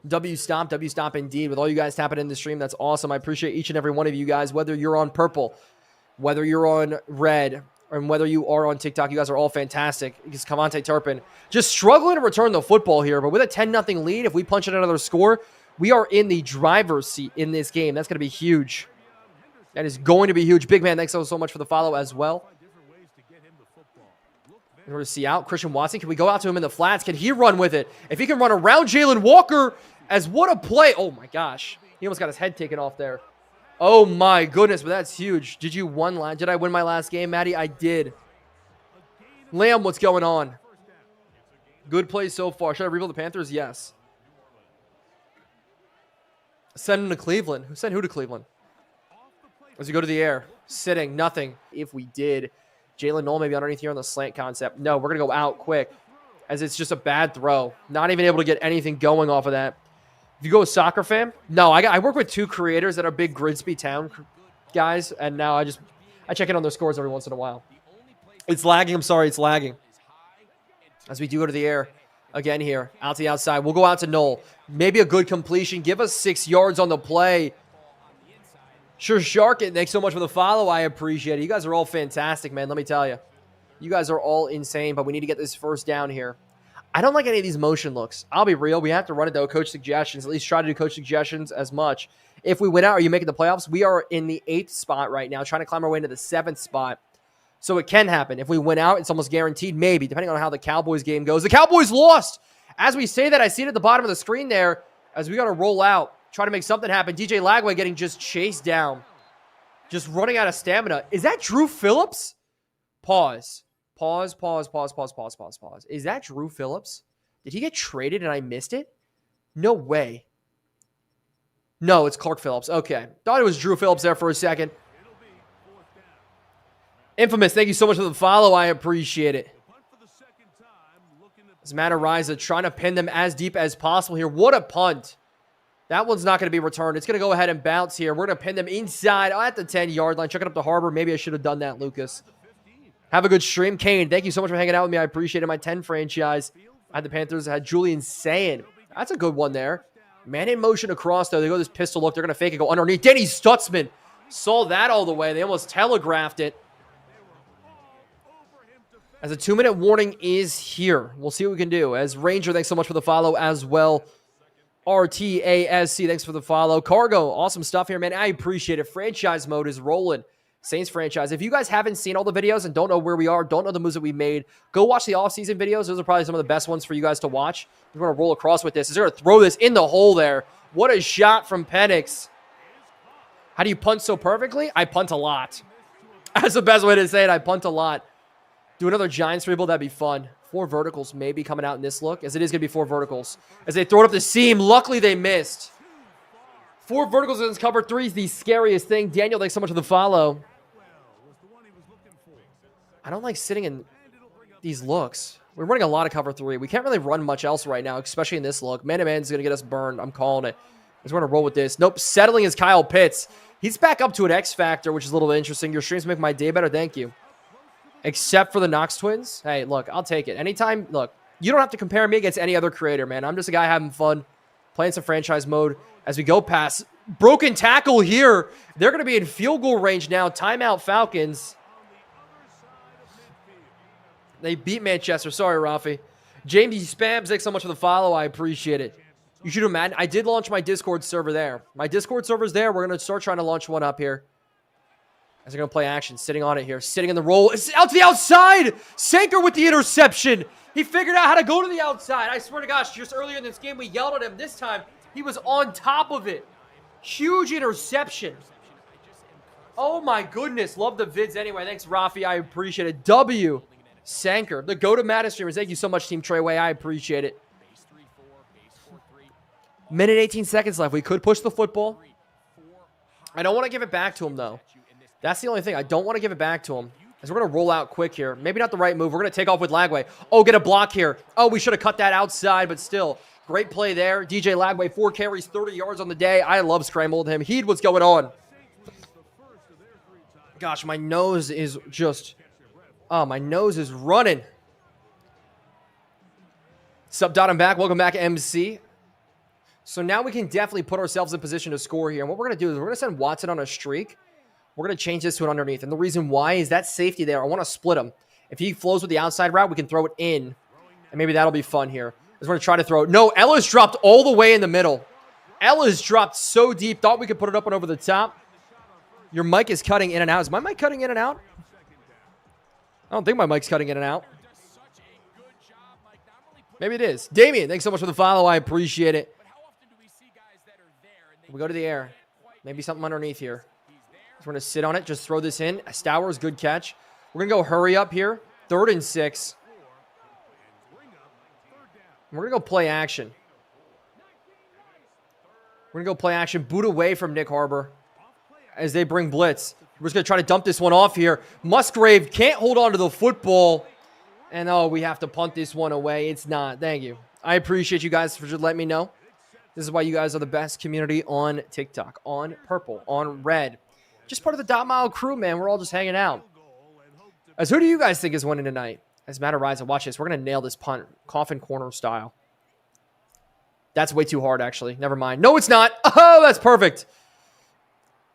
W Stomp indeed. With all you guys tapping in the stream, that's awesome. I appreciate each and every one of you guys, whether you're on purple, whether you're on red, and whether you are on TikTok. You guys are all fantastic. Because Cavante Turpin just struggling to return the football here. But with a 10-0 lead, if we punch in another score, we are in the driver's seat in this game. That's going to be huge. That is going to be huge. Big man, thanks so much for the follow as well. We're going to see out Christian Watson. Can we go out to him in the flats? Can he run with it? If he can run around Jalen Walker, as what a play. Oh, my gosh. He almost got his head taken off there. Oh, my goodness, but that's huge. Did I win my last game, Maddie? I did. Lamb, what's going on? Good play so far. Should I rebuild the Panthers? Yes. Send him to Cleveland. Who sent who to Cleveland? As we go to the air, sitting, nothing. If we did, Jalen Knoll maybe underneath here on the slant concept. No, we're going to go out quick, as it's just a bad throw. Not even able to get anything going off of that. If you go with Soccer Fam, no, I work with 2 creators that are big Gridsby Town guys, and now I check in on their scores every once in a while. It's lagging. I'm sorry, it's lagging. As we do go to the air again here, out to the outside. We'll go out to Knoll. Maybe a good completion. Give us 6 yards on the play. Sure, Sharkin, thanks so much for the follow. I appreciate it. You guys are all fantastic, man. Let me tell you. You guys are all insane, but we need to get this first down here. I don't like any of these motion looks. I'll be real. We have to run it, though. Coach suggestions. At least try to do coach suggestions as much. If we win out, are you making the playoffs? We are in the 8th spot right now, trying to climb our way into the 7th spot. So it can happen. If we win out, it's almost guaranteed, maybe, depending on how the Cowboys game goes. The Cowboys lost. As we say that, I see it at the bottom of the screen there, as we got to roll out, try to make something happen. DJ Lagway getting just chased down. Just running out of stamina. Is that Drew Phillips? Pause. Pause. Is that Drew Phillips? Did he get traded and I missed it? No way. No, it's Clark Phillips. Okay. Thought it was Drew Phillips there for a second. Infamous, thank you so much for the follow. I appreciate it. As Matt Ariza trying to pin them as deep as possible here. What a punt. That one's not going to be returned. It's going to go ahead and bounce here. We're going to pin them inside at the 10-yard line. Chucking up the harbor. Maybe I should have done that, Lucas. Have a good stream. Kane, thank you so much for hanging out with me. I appreciate it. My 10 franchise. I had the Panthers. I had Julian Sayin. That's a good one there. Man in motion across, though. They go this pistol look. They're going to fake it, go underneath. Danny Stutzman saw that all the way. They almost telegraphed it. As a 2-minute warning is here. We'll see what we can do. As Ranger, thanks so much for the follow as well. RTASC, thanks for the follow. Cargo, awesome stuff here, man. I appreciate it. Franchise mode is rolling. Saints franchise. If you guys haven't seen all the videos and don't know where we are, don't know the moves that we made, go watch the offseason videos. Those are probably some of the best ones for you guys to watch. We're going to roll across with this. He's going to throw this in the hole there. What a shot from Penix. How do you punt so perfectly? I punt a lot. That's the best way to say it. I punt a lot. Do another Giants dribble. That'd be fun. 4 verticals maybe coming out in this look, as it is going to be 4 verticals. As they throw it up the seam. Luckily, they missed. 4 verticals against cover 3 is the scariest thing. Daniel, thanks so much for the follow. I don't like sitting in these looks. We're running a lot of cover 3. We can't really run much else right now, especially in this look. Man-to-man is going to get us burned. I'm calling it. We're going to roll with this. Nope. Settling is Kyle Pitts. He's back up to an X factor, which is a little bit interesting. Your streams make my day better. Thank you. Except for the Knox twins. Hey, look, I'll take it. Anytime, look, you don't have to compare me against any other creator, man. I'm just a guy having fun, playing some franchise mode. As we go past, broken tackle here. They're going to be in field goal range now. Timeout Falcons. They beat Manchester. Sorry, Rafi. James Spams, thanks so much for the follow. I appreciate it. You should imagine. I did launch my Discord server there. My Discord server's there. We're going to start trying to launch one up here. As they're going to play action. Sitting on it here. Sitting in the roll. It's out to the outside. Sanker with the interception. He figured out how to go to the outside. I swear to gosh, just earlier in this game, we yelled at him. This time, he was on top of it. Huge interception. Oh my goodness. Love the vids anyway. Thanks, Rafi. I appreciate it. W. Sanker. The go-to-Madden streamers. Thank you so much, Team Treyway. I appreciate it. Minute 18 seconds left. We could push the football. I don't want to give it back to him, though. That's the only thing. I don't want to give it back to him. As we're going to roll out quick here. Maybe not the right move. We're going to take off with Lagway. Oh, get a block here. Oh, we should have cut that outside, but still. Great play there. DJ Lagway, 4 carries, 30 yards on the day. I love scramble with him. Heed what's going on. Gosh, my nose is just... Oh, my nose is running. Sup, Dot, I'm back. Welcome back, MC. So now we can definitely put ourselves in position to score here. And what we're going to do is we're going to send Watson on a streak. We're going to change this to an underneath. And the reason why is that safety there. I want to split him. If he flows with the outside route, we can throw it in. And maybe that'll be fun here. We're going to try to throw it. No, Ellis dropped all the way in the middle. Ellis dropped so deep. Thought we could put it up and over the top. Your mic is cutting in and out. Is my mic cutting in and out? I don't think my mic's cutting in and out. Maybe it is. Damien, thanks so much for the follow. I appreciate it. We go to the air. Maybe something underneath here. So we're going to sit on it. Just throw this in. Stowers, good catch. We're going to go hurry up here. 3rd and 6. We're going to go play action. We're going to go play action. Boot away from Nick Harbor as they bring blitz. We're just going to try to dump this one off here. Musgrave can't hold on to the football. And, oh, we have to punt this one away. It's not. Thank you. I appreciate you guys for just letting me know. This is why you guys are the best community on TikTok, on Purple, on Red. Just part of the dotMILD crew, man. We're all just hanging out. As who do you guys think is winning tonight? As Matt Ariza, watch this. We're going to nail this punt. Coffin corner style. That's way too hard, actually. Never mind. No, it's not. Oh, that's perfect.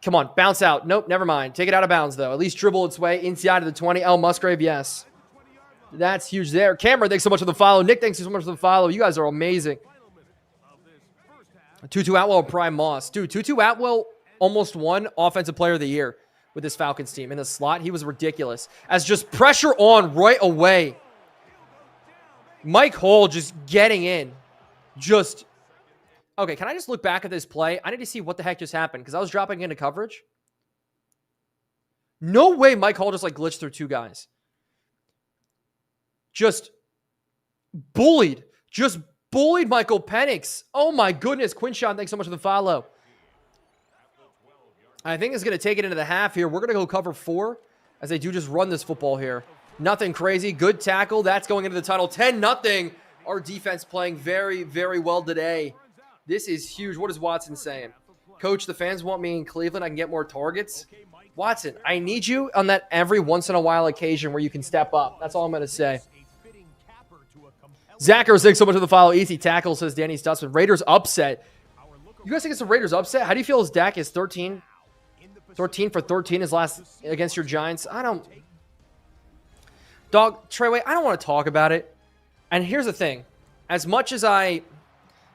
Come on, bounce out. Nope, never mind. Take it out of bounds, though. At least dribble its way inside of the 20. El Musgrave, yes. That's huge there. Cameron, thanks so much for the follow. Nick, thanks so much for the follow. You guys are amazing. Tutu Atwell, Prime Moss. Dude, Tutu Atwell almost won Offensive Player of the Year with this Falcons team. In the slot, he was ridiculous. As just pressure on right away. Mike Hall just getting in. Just... Okay, can I just look back at this play? I need to see what the heck just happened because I was dropping into coverage. No way Mike Hall just like glitched through 2 guys. Just bullied. Just bullied Michael Penix. Oh my goodness. Quinshon, thanks so much for the follow. I think it's going to take it into the half here. We're going to go cover 4 as they do just run this football here. Nothing crazy. Good tackle. That's going into the tunnel. 10-0. Our defense playing very, very well today. This is huge. What is Watson saying? Coach, the fans want me in Cleveland. I can get more targets. Watson, I need you on that every once in a while occasion where you can step up. That's all I'm going to say. Zachary, thanks so much for the follow. Easy tackle, says Danny Stutzman. Raiders upset. You guys think it's the Raiders upset? How do you feel as Dak is 13 for 13 his last against your Giants? I don't. Dog, Treyway, I don't want to talk about it. And here's the thing. As much as I'm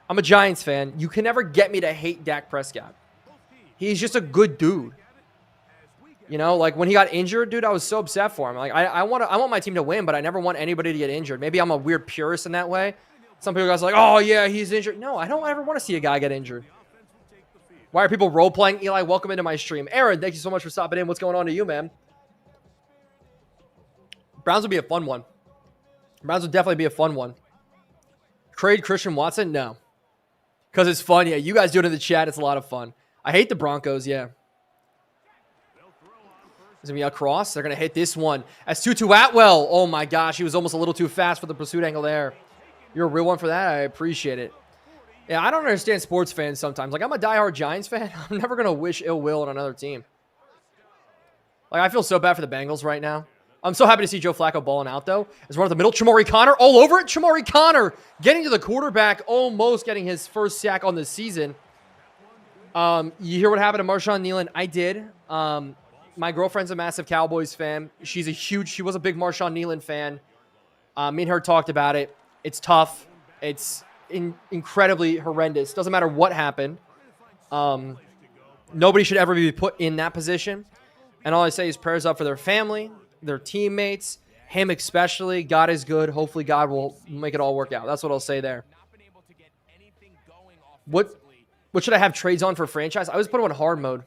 a Giants fan, you can never get me to hate Dak Prescott. He's just a good dude. You know, like when he got injured, dude, I was so upset for him. Like I want my team to win, but I never want anybody to get injured. Maybe I'm a weird purist in that way. Some people guys are like, oh yeah, he's injured. No, I don't ever want to see a guy get injured. Why are people role playing? Eli, welcome into my stream. Aaron, thank you so much for stopping in. What's going on to you, man? Browns would be a fun one. Browns would definitely be a fun one. Trade Christian Watson? No. Because it's fun. Yeah, you guys do it in the chat. It's a lot of fun. I hate the Broncos. Yeah. It's going to be across. They're going to hit this one. As Tutu Atwell. Oh, my gosh. He was almost a little too fast for the pursuit angle there. You're a real one for that. I appreciate it. Yeah, I don't understand sports fans sometimes. Like, I'm a diehard Giants fan. I'm never going to wish ill will on another team. Like, I feel so bad for the Bengals right now. I'm so happy to see Joe Flacco balling out, though. As run up the middle. Chamari Connor all over it. Chamari Connor getting to the quarterback. Almost getting his first sack on the season. You hear what happened to Marshawn Nealon? I did. My girlfriend's a massive Cowboys fan. She was a big Marshawn Nealon fan. Me and her talked about it. It's tough. It's incredibly horrendous. Doesn't matter what happened. Nobody should ever be put in that position. And all I say is prayers up for their family, their teammates, him especially. God is good. Hopefully God will make it all work out. That's what I'll say there. What should I have trades on for franchise? I was put him on hard mode.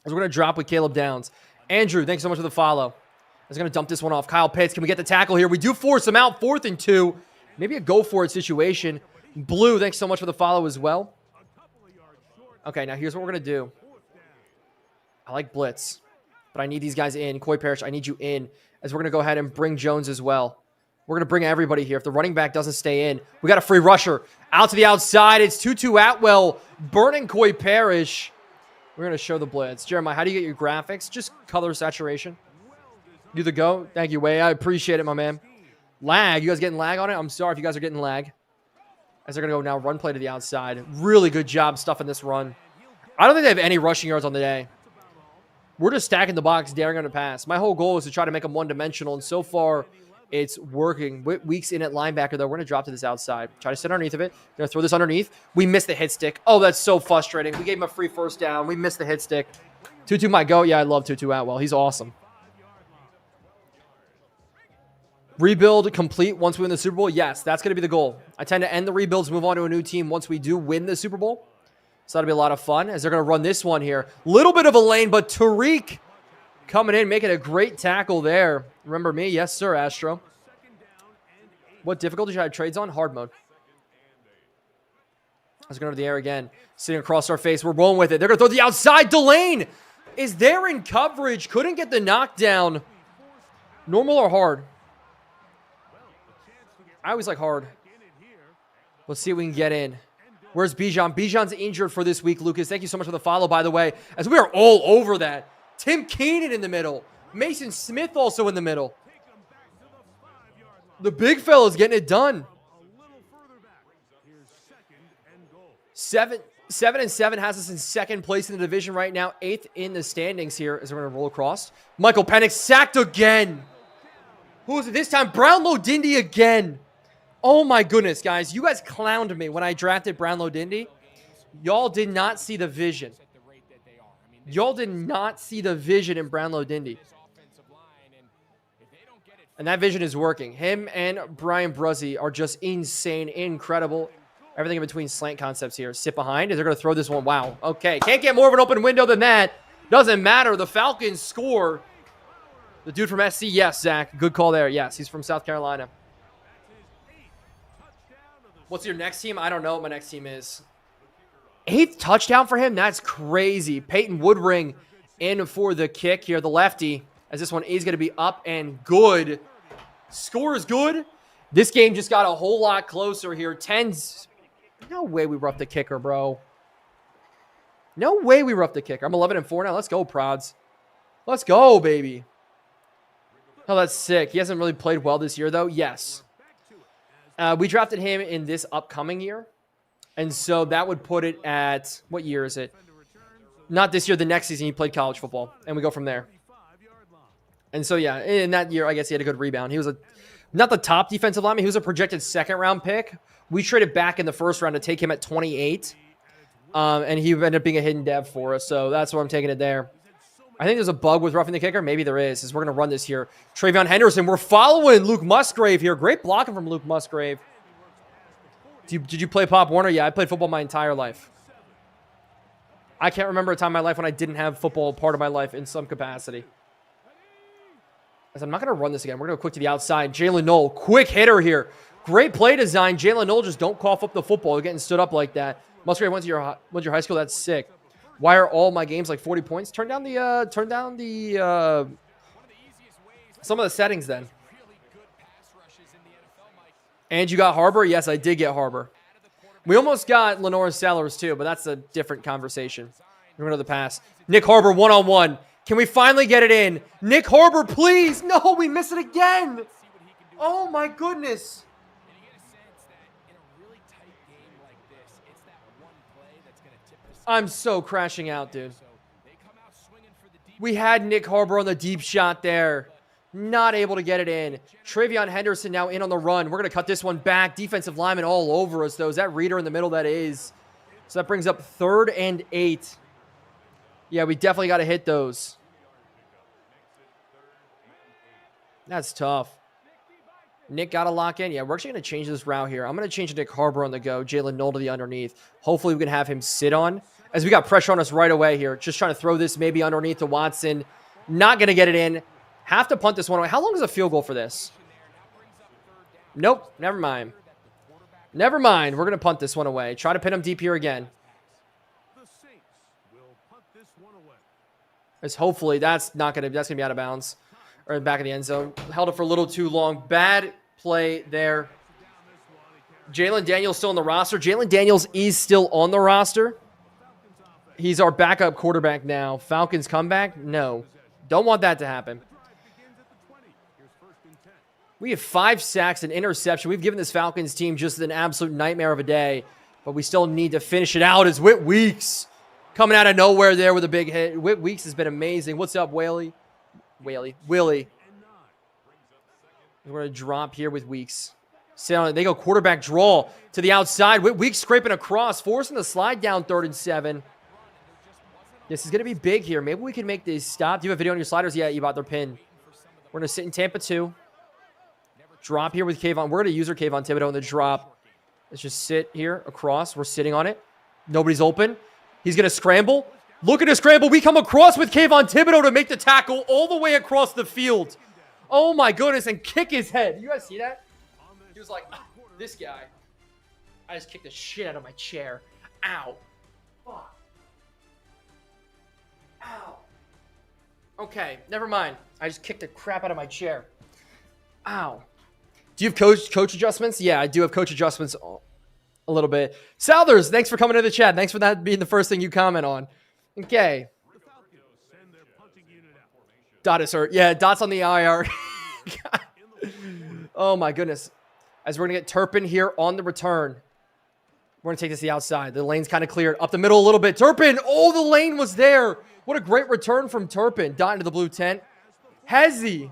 As we're going to drop with Caleb Downs. Andrew, thanks so much for the follow. I was going to dump this one off. Kyle Pitts, can we get the tackle here? We do force him out. 4th and 2. Maybe a go-for-it situation. Blue, thanks so much for the follow as well. Okay, now here's what we're going to do. I like blitz, but I need these guys in. Coy Parrish, I need you in. As we're going to go ahead and bring Jones as well. We're going to bring everybody here. If the running back doesn't stay in, we got a free rusher. Out to the outside. It's Tutu Atwell burning Coy Parrish. We're going to show the blitz. Jeremiah, how do you get your graphics? Just color saturation. You the go? Thank you, Way. I appreciate it, my man. Lag. You guys getting lag on it? I'm sorry if you guys are getting lag. As they're going to go now run play to the outside. Really good job stuffing this run. I don't think they have any rushing yards on the day. We're just stacking the box, daring them to pass. My whole goal is to try to make them one-dimensional, and so far it's working. Weeks in at linebacker, though. We're going to drop to this outside. Try to sit underneath of it. Going to throw this underneath. We missed the hit stick. Oh, that's so frustrating. We gave him a free first down. We missed the hit stick. Tutu might go. Yeah, I love Tutu Atwell. He's awesome. Rebuild complete once we win the Super Bowl? Yes, that's going to be the goal. I tend to end the rebuilds, move on to a new team once we do win the Super Bowl. So that'll be a lot of fun as they're going to run this one here. Little bit of a lane, but Tariq coming in, making a great tackle there. Remember me? Yes, sir, Astro. What difficulty should I have trades on? Hard mode. Let's go over the air again. Sitting across our face. We're rolling with it. They're going to throw the outside. Delane is there in coverage. Couldn't get the knockdown. Normal or hard? I always like hard. Let's see if we can get in. Where's Bijan? Bijan's injured for this week, Lucas. Thank you so much for the follow, by the way, as we are all over that. Tim Keenan in the middle. Mason Smith also in the middle. The big fella's getting it done. 7-7 has us in second place in the division right now. 8th in the standings here as we're going to roll across. Michael Penix sacked again. Who is it this time? Brownlow Dindy again. Oh my goodness, guys. You guys clowned me when I drafted Brownlow Dindy. Y'all did not see the vision. Y'all did not see the vision in Brownlow Dindy. And that vision is working. Him and Brian Bruzzi are just insane, incredible. Everything in between slant concepts here. Sit behind as they're going to throw this one. Wow. Okay. Can't get more of an open window than that. Doesn't matter. The Falcons score. The dude from SC, yes, Zach. Good call there. Yes, he's from South Carolina. What's your next team? I don't know what my next team is. 8th touchdown for him? That's crazy. Peyton Woodring in for the kick here, the lefty, as this one is going to be up and good. Score is good. This game just got a whole lot closer here. 10's. No way we roughed the kicker, bro. No way we roughed the kicker. I'm 11-4 now. Let's go, Prods. Let's go, baby. Oh, that's sick. He hasn't really played well this year, though. Yes. We drafted him in this upcoming year. And so that would put it at, what year is it? Not this year, the next season he played college football. And we go from there. And so, yeah, in that year, I guess he had a good rebound. He was not the top defensive lineman. He was a projected 2nd-round pick. We traded back in the 1st round to take him at 28. And he ended up being a hidden dev for us. So that's why I'm taking it there. I think there's a bug with roughing the kicker. Maybe there is, as we're going to run this here. Travion Henderson. We're following Luke Musgrave here. Great blocking from Luke Musgrave. Did you play Pop Warner? Yeah, I played football my entire life. I can't remember a time in my life when I didn't have football part of my life in some capacity. I'm not going to run this again. We're going to go quick to the outside. Jalen Knoll, quick hitter here. Great play design. Jalen Knoll, just don't cough up the football. You're getting stood up like that. Musgrave went to your high school. That's sick. Why are all my games like 40 points? Turn down the some of the settings then. And you got Harbor? Yes, I did get Harbor. We almost got Lenore Sellers too, but that's a different conversation. We're going to the pass. Nick Harbor one-on-one. Can we finally get it in? Nick Harbor, please. No, we miss it again. Oh my goodness. I'm so crashing out, dude. We had Nick Harbor on the deep shot there. Not able to get it in. Travion Henderson now in on the run. We're going to cut this one back. Defensive lineman all over us, though. Is that Reader in the middle? That is. So that brings up 3rd and 8. Yeah, we definitely got to hit those. That's tough. Nick got to lock in. Yeah, we're actually going to change this route here. I'm going to change Nick Harbor on the go. Jalen Knoll to the underneath. Hopefully we can have him sit on. As we got pressure on us right away here. Just trying to throw this maybe underneath to Watson. Not going to get it in. Have to punt this one away. How long is a field goal for this? Nope. Never mind. Never mind. We're going to punt this one away. Try to pin him deep here again. As hopefully that's going to be out of bounds. Or back in the end zone. Held it for a little too long. Bad play there. Jalen Daniels still on the roster. Jalen Daniels is still on the roster. He's our backup quarterback now. Falcons comeback? No. Don't want that to happen. We have 5 sacks and interception. We've given this Falcons team just an absolute nightmare of a day. But we still need to finish it out as Whit Weeks coming out of nowhere there with a big hit. Whit Weeks has been amazing. What's up, Willie? Willie. We're going to drop here with Weeks. They go quarterback draw to the outside. Weeks scraping across, forcing the slide down 3rd and 7. This is going to be big here. Maybe we can make this stop. Do you have a video on your sliders? Yeah, you bought their pin. We're going to sit in Tampa 2. Drop here with Kayvon. We're going to use our Kayvon Thibodeau in the drop. Let's just sit here across. We're sitting on it. Nobody's open. He's going to scramble. Look at his scramble. We come across with Kayvon Thibodeau to make the tackle all the way across the field. Oh, my goodness. And kick his head. You guys see that? He was like, this guy. I just kicked the shit out of my chair. Ow. Fuck. Ow. Okay, never mind. I just kicked the crap out of my chair. Ow. Do you have coach adjustments? Yeah, I do have coach adjustments a little bit. Southers, thanks for coming to the chat. Thanks for that being the first thing you comment on. Okay. Dot is hurt. Yeah, Dot's on the IR. Oh, my goodness. As we're going to get Turpin here on the return. We're going to take this to the outside. The lane's kind of cleared. Up the middle a little bit. Turpin. Oh, the lane was there. What a great return from Turpin. Dot into the blue tent. Hezzy.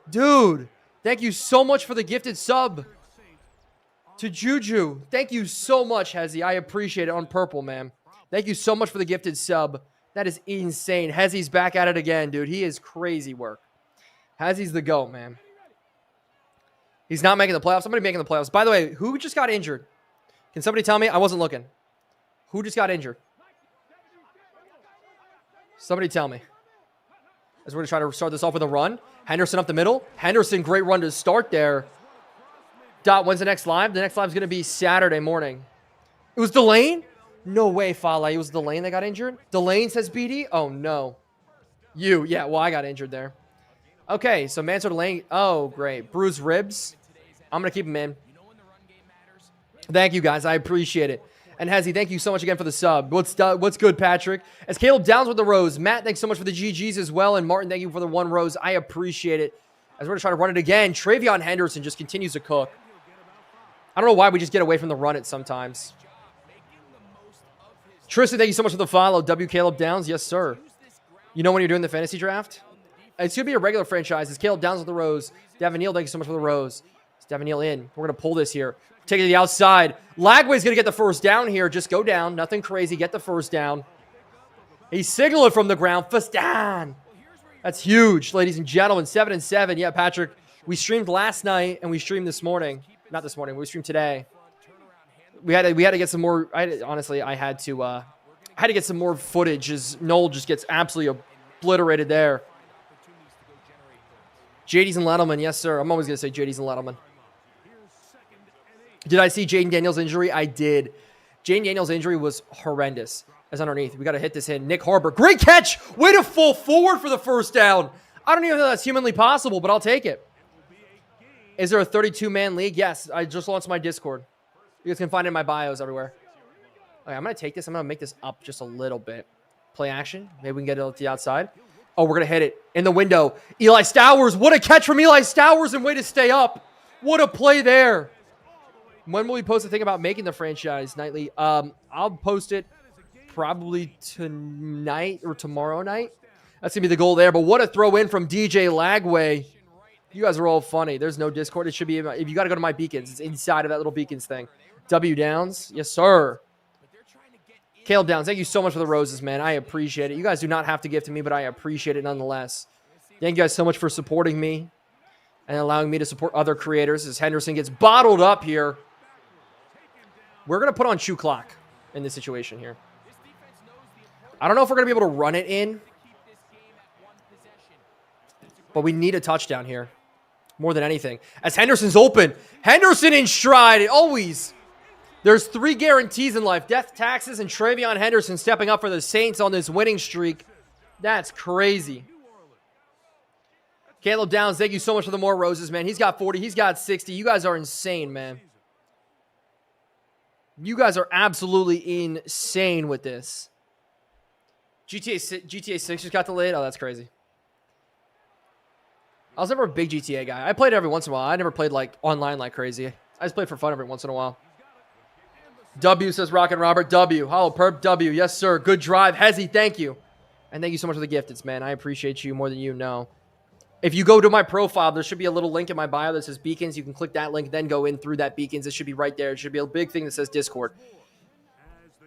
Dude. Thank you so much for the gifted sub. To Juju. Thank you so much, Hezzy. I appreciate it on purple, man. Thank you so much for the gifted sub. That is insane. Hezzy's back at it again, dude. He is crazy work. Hezzy's the GOAT, man. He's not making the playoffs. Somebody making the playoffs. By the way, who just got injured? Can somebody tell me? I wasn't looking. Who just got injured? Somebody tell me. As we're going to try to start this off with a run. Henderson up the middle. Henderson, great run to start there. Dot, when's the next live? The next live is going to be Saturday morning. It was Delane? No way, Fale. It was Delane that got injured? Delane says BD? Oh, no. You. Yeah, well, I got injured there. Okay, so Mansour Delane. Oh, great. Bruised ribs. I'm going to keep him in. Thank you, guys. I appreciate it. And Hezzy, thank you so much again for the sub. What's good, Patrick? As Caleb Downs with the rose. Matt, thanks so much for the GGs as well. And Martin, thank you for the 1 rose. I appreciate it. As we're going to try to run it again, Travion Henderson just continues to cook. I don't know why we just get away from the run it sometimes. Tristan, thank you so much for the follow. W. Caleb Downs, yes, sir. You know when you're doing the fantasy draft? It's going to be a regular franchise. It's Caleb Downs with the rose. Devin Neal, thank you so much for the rose. It's Devin Neal in. We're going to pull this here. Take it to the outside. Lagway's going to get the first down here. Just go down. Nothing crazy. Get the first down. He's signaling from the ground. First down. That's huge, ladies and gentlemen. 7-7. Yeah, Patrick, we streamed last night and we streamed this morning. Not this morning. We streamed today. We had to get some more. Honestly, I had to get some more footage as Noel just gets absolutely obliterated there. JD's and Lettleman. Yes, sir. I'm always going to say JD's and Lettleman. Did I see Jaden Daniels' injury? I did. Jaden Daniels' injury was horrendous. That's underneath. We got to hit this in. Nick Harbor. Great catch. Way to fall forward for the first down. I don't even know if that's humanly possible, but I'll take it. Is there a 32-man league? Yes. I just launched my Discord. You guys can find it in my bios everywhere. Okay, I'm going to take this. I'm going to make this up just a little bit. Play action. Maybe we can get it to the outside. Oh, we're going to hit it in the window. Eli Stowers. What a catch from Eli Stowers and way to stay up. What a play there. When will we post a thing about making the franchise nightly? I'll post it probably tonight or tomorrow night. That's going to be the goal there. But what a throw in from DJ Lagway. You guys are all funny. There's no Discord. It should be, if you got to go to my beacons, it's inside of that little beacons thing. W Downs. Yes, sir. Caleb Downs, thank you so much for the roses, man. I appreciate it. You guys do not have to give to me, but I appreciate it nonetheless. Thank you guys so much for supporting me and allowing me to support other creators as Henderson gets bottled up here. We're going to put on shoe clock in this situation here. I don't know if we're going to be able to run it in, but we need a touchdown here more than anything. As Henderson's open. Henderson in stride. Always. There's 3 guarantees in life. Death, taxes, and Travion Henderson stepping up for the Saints on this winning streak. That's crazy. Caleb Downs, thank you so much for the more roses, man. He's got 40. He's got 60. You guys are insane, man. You guys are absolutely insane with this. GTA 6 just got delayed. Oh, that's crazy. I was never a big GTA guy. I played every once in a while. I never played like online like crazy. I just played for fun every once in a while. W says Rockin' Robert. W. Hollow Perp. W. Yes, sir. Good drive. Hezzy, thank you. And thank you so much for the gifteds, man. I appreciate you more than you know. If you go to my profile, there should be a little link in my bio that says Beacons. You can click that link, then go in through that Beacons. It should be right there. It should be a big thing that says Discord.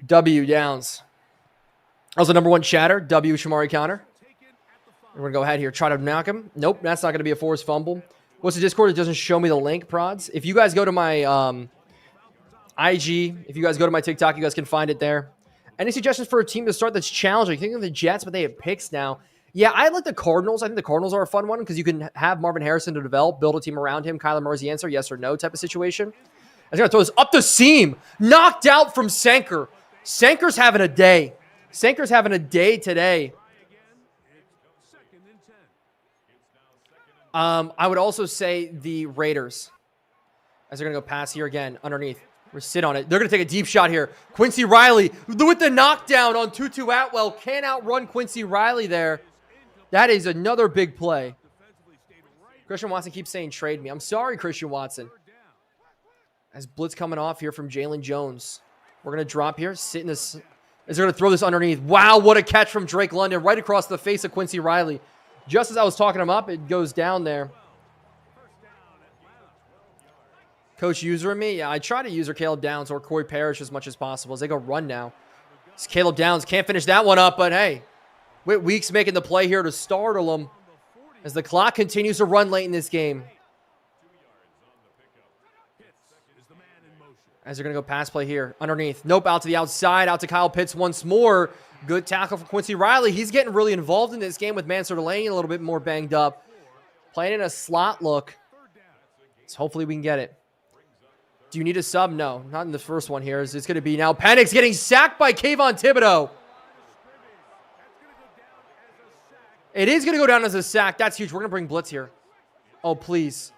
W Downs. That was the #1 chatter. W Shamari counter. We're going to go ahead here. Try to knock him. Nope, that's not going to be a forced fumble. What's the Discord? It doesn't show me the link, prods. If you guys go to my IG, if you guys go to my TikTok, you guys can find it there. Any suggestions for a team to start that's challenging? Think of the Jets, but they have picks now. Yeah, I like the Cardinals. I think the Cardinals are a fun one because you can have Marvin Harrison to develop, build a team around him. Kyler Murray's the answer, yes or no type of situation. I was going to throw this up the seam. Knocked out from Sanker. Sanker's having a day. Sanker's having a day today. I would also say the Raiders. As they're going to go pass here again, underneath. We're sit on it. They're going to take a deep shot here. Quincy Riley with the knockdown on Tutu Atwell. Can't outrun Quincy Riley there. That is another big play. Christian Watson keeps saying trade me. I'm sorry, Christian Watson. As blitz coming off here from Jalen Jones. We're going to drop here. Sit in this. Is they're going to throw this underneath. Wow, what a catch from Drake London. Right across the face of Quincy Riley. Just as I was talking him up, it goes down there. Coach user me? Yeah, I try to user Caleb Downs or Corey Parrish as much as possible as they go run now. It's Caleb Downs can't finish that one up, but hey, Whit Weeks making the play here to startle him as the clock continues to run late in this game. As they're going to go pass play here. Underneath. Nope, out to the outside. Out to Kyle Pitts once more. Good tackle for Quincy Riley. He's getting really involved in this game with Mansour Delaney a little bit more banged up. Playing in a slot look. So hopefully we can get it. Do you need a sub? No, not in the first one here. It's going to be now Penix getting sacked by Kayvon Thibodeau. It is going to go down as a sack. That's huge. We're going to bring blitz here. Oh, please.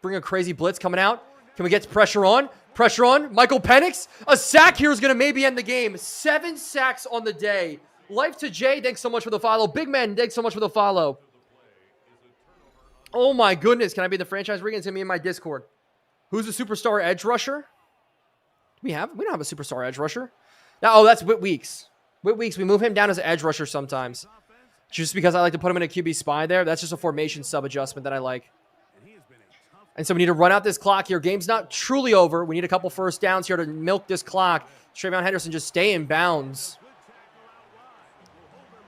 Bring a crazy blitz coming out. Can we get pressure on? Pressure on. Michael Penix. A sack here is going to maybe end the game. 7 sacks on the day. Life to Jay. Thanks so much for the follow. Big Man, thanks so much for the follow. Oh, my goodness. Can I be the franchise ring? It's going to be in my Discord. Who's the superstar edge rusher? We don't have a superstar edge rusher. Oh, that's Whit Weeks. Whit Weeks, we move him down as an edge rusher sometimes. Just because I like to put him in a QB spy there. That's just a formation sub adjustment that I like. And so we need to run out this clock here. Game's not truly over. We need a couple first downs here to milk this clock. Trayvon Henderson just stay in bounds.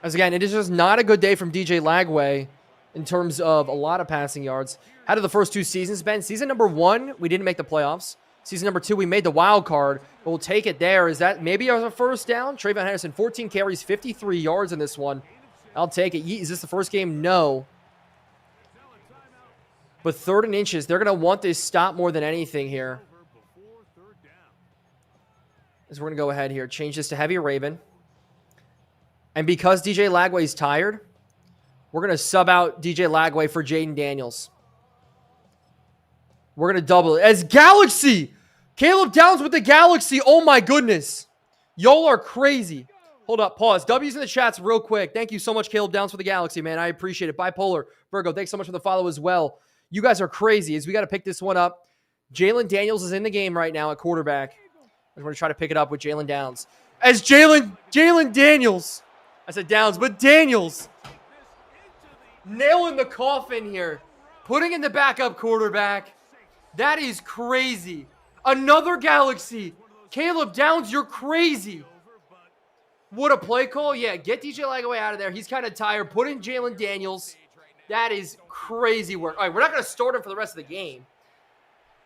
As again, it is just not a good day from DJ Lagway in terms of a lot of passing yards. How did the first 2 seasons been? Season number 1, we didn't make the playoffs. Season number 2, we made the wild card. But we'll take it there. Is that maybe a first down? Trayvon Henderson, 14 carries, 53 yards in this one. I'll take it. Is this the first game? No. But 3rd and inches, they're going to want this stop more than anything here. As we're going to go ahead here. Change this to heavy Raven. And because DJ Lagway's tired, we're going to sub out DJ Lagway for Jaden Daniels. We're going to double it. As Galaxy! Caleb Downs with the Galaxy. Oh my goodness. Y'all are crazy. Hold up, pause. W's in the chats real quick. Thank you so much, Caleb Downs, for the Galaxy, man. I appreciate it. Bipolar. Virgo, thanks so much for the follow as well. You guys are crazy as we got to pick this one up. Jalen Daniels is in the game right now at quarterback. We're going to try to pick it up with Jalen Downs. As Jalen Daniels. I said Downs, but Daniels. Nailing the coffin here. Putting in the backup quarterback. That is crazy. Another Galaxy. Caleb Downs, you're crazy. What a play call. Yeah, get DJ Lagway out of there. He's kind of tired. Put in Jalen Daniels. That is crazy work. All right, we're not going to start him for the rest of the game.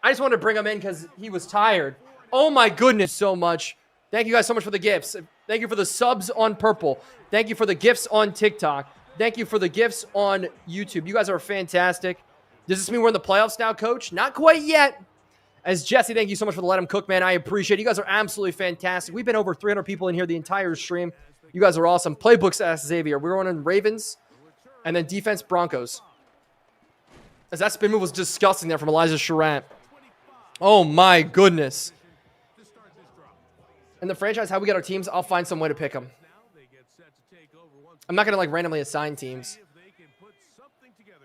I just wanted to bring him in because he was tired. Oh, my goodness, so much. Thank you guys so much for the gifts. Thank you for the subs on Purple. Thank you for the gifts on TikTok. Thank you for the gifts on YouTube. You guys are fantastic. Does this mean we're in the playoffs now, Coach? Not quite yet. As Jesse, thank you so much for the Let Him Cook, man. I appreciate it. You guys are absolutely fantastic. We've been over 300 people in here the entire stream. You guys are awesome. Playbooks, asked Xavier. We're running Ravens and then defense Broncos. As that spin move was disgusting there from Elijah Charant. Oh, my goodness. And the franchise, how we get our teams, I'll find some way to pick them. I'm not going to, like, randomly assign teams.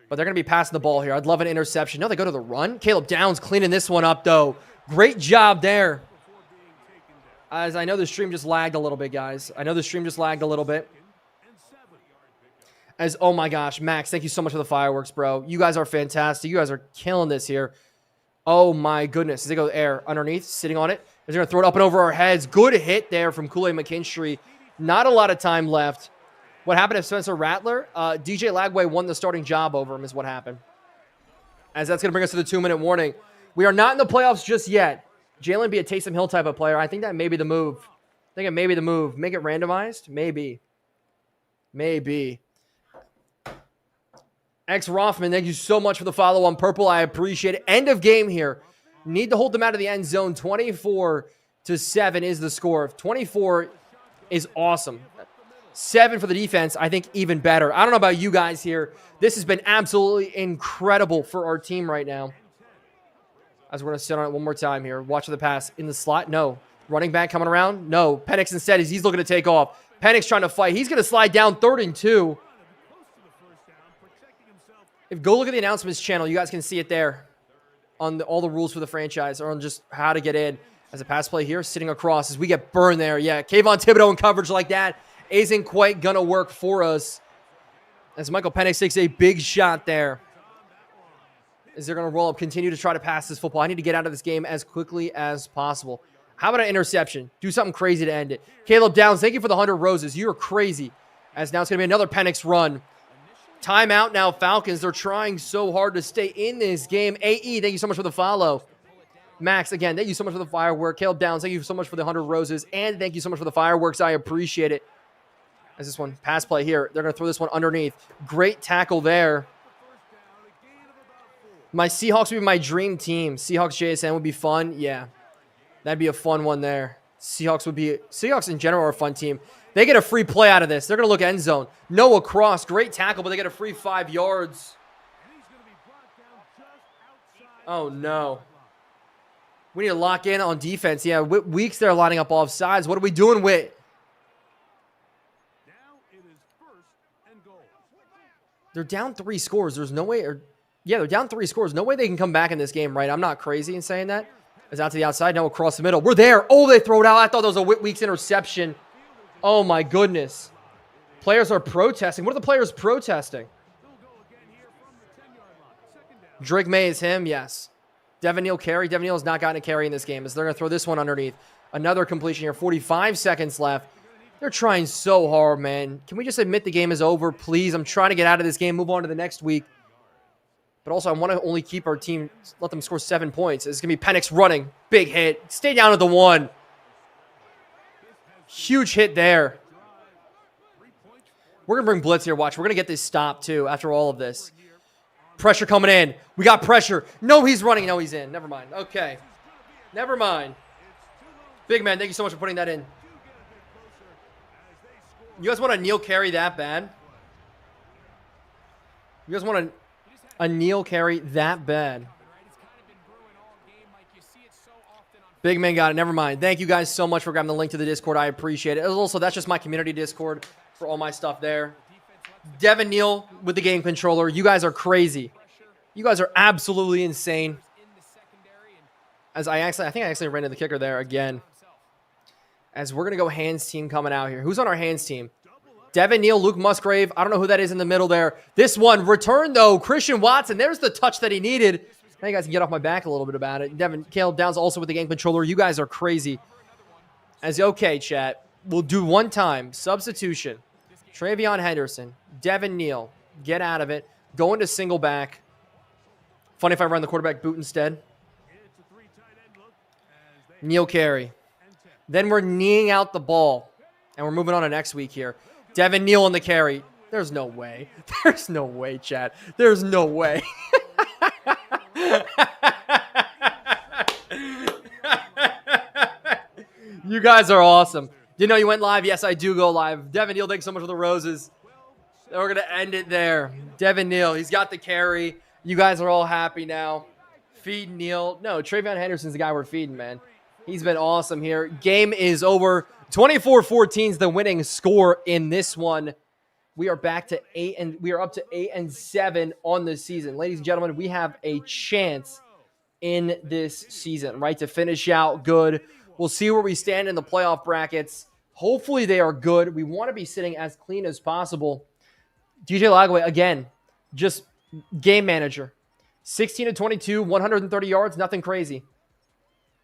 But they're going to be passing the ball here. I'd love an interception. No, they go to the run. Caleb Downs cleaning this one up, though. Great job there. As I know the stream just lagged a little bit, guys. I know the stream just lagged a little bit. As, oh my gosh, Max, thank you so much for the fireworks, bro. You guys are fantastic. You guys are killing this here. Oh my goodness. As they go air underneath, sitting on it. They're going to throw it up and over our heads. Good hit there from Kool-Aid McKinstry. Not a lot of time left. What happened to Spencer Rattler? DJ Lagway won the starting job over him is what happened. As that's going to bring us to the 2-minute warning. We are not in the playoffs just yet. Jalen be a Taysom Hill type of player. I think that may be the move. I think it may be the move. Make it randomized? Maybe. Maybe. X Rothman, thank you so much for the follow on Purple. I appreciate it. End of game here. Need to hold them out of the end zone. 24-7 is the score. 24 is awesome. 7 for the defense, I think even better. I don't know about you guys here. This has been absolutely incredible for our team right now. As we're going to sit on it one more time here. Watch the pass in the slot. No. Running back coming around. No. Penix instead he's looking to take off. Penix trying to fight. He's going to slide down 3rd and 2. If go look at the announcements channel, you guys can see it there on all the rules for the franchise or on just how to get in. As a pass play here, sitting across as we get burned there. Yeah, Kayvon Thibodeau in coverage like that isn't quite going to work for us. As Michael Penix takes a big shot there. As they're going to roll up, continue to try to pass this football. I need to get out of this game as quickly as possible. How about an interception? Do something crazy to end it. Caleb Downs, thank you for the 100 roses. You're crazy. As now it's going to be another Penix run. Timeout now, Falcons. They're trying so hard to stay in this game. AE, thank you so much for the follow. Max, again, thank you so much for the firework. Caleb Downs, thank you so much for the 100 roses. And thank you so much for the fireworks. I appreciate it. As this one, pass play here. They're going to throw this one underneath. Great tackle there. My Seahawks would be my dream team. Seahawks JSN would be fun. Yeah, that'd be a fun one there. Seahawks in general are a fun team. They get a free play out of this. They're going to look end zone. Noah Cross, great tackle, but they get a free 5 yards. Oh, no. We need to lock in on defense. Yeah, Weeks they're lining up off sides. What are we doing with? They're down 3 scores. There's no way. They're down 3 scores. No way they can come back in this game, right? I'm not crazy in saying that. It's out to the outside. Now across the middle. We're there. Oh, they throw it out. I thought that was a Weeks interception. Oh, my goodness. Players are protesting. What are the players protesting? Drake May is him. Yes. Devin Neal carry. Devin Neal has not gotten a carry in this game. As they're going to throw this one underneath. Another completion here. 45 seconds left. They're trying so hard, man. Can we just admit the game is over, please? I'm trying to get out of this game, move on to the next week. But also, I want to only keep our team, let them score 7 points. It's going to be Penix running. Big hit. Stay down at the 1. Huge hit there. We're going to bring blitz here. Watch. We're going to get this stop, too, after all of this. Pressure coming in. We got pressure. No, he's running. No, he's in. Never mind. Okay. Never mind. Big man, thank you so much for putting that in. You guys want a Neal carry that bad? You guys want a Neal carry that bad? Big man got it. Never mind. Thank you guys so much for grabbing the link to the Discord. I appreciate it. Also, that's just my community Discord for all my stuff there. Devin Neal with the game controller. You guys are crazy. You guys are absolutely insane. As I think I actually ran into the kicker there again. As we're going to go hands team coming out here. Who's on our hands team? Devin Neal, Luke Musgrave. I don't know who that is in the middle there. This one, return though. Christian Watson. There's the touch that he needed. Now you guys can get off my back a little bit about it. Caleb Downs also with the game controller. You guys are crazy. Okay, chat. We'll do one time. Substitution. Travion Henderson. Devin Neal. Get out of it. Go into single back. Funny if I run the quarterback boot instead. Neal carry. Then we're kneeing out the ball. And we're moving on to next week here. Devin Neal on the carry. There's no way. There's no way, chat. There's no way. You guys are awesome. Didn't know you went live? Yes, I do go live. Devin Neal, thanks so much for the roses. We're going to end it there. Devin Neal, he's got the carry. You guys are all happy now. Feed Neal. No, Travion Henderson's the guy we're feeding, man. He's been awesome here. Game is over. 24-14 is the winning score in this one. We are back to 8 and we are up to 8-7 on this season. Ladies and gentlemen, we have a chance in this season, right? To finish out good. We'll see where we stand in the playoff brackets. Hopefully they are good. We want to be sitting as clean as possible. DJ Lagway, again, just game manager. 16-22, 130 yards, nothing crazy.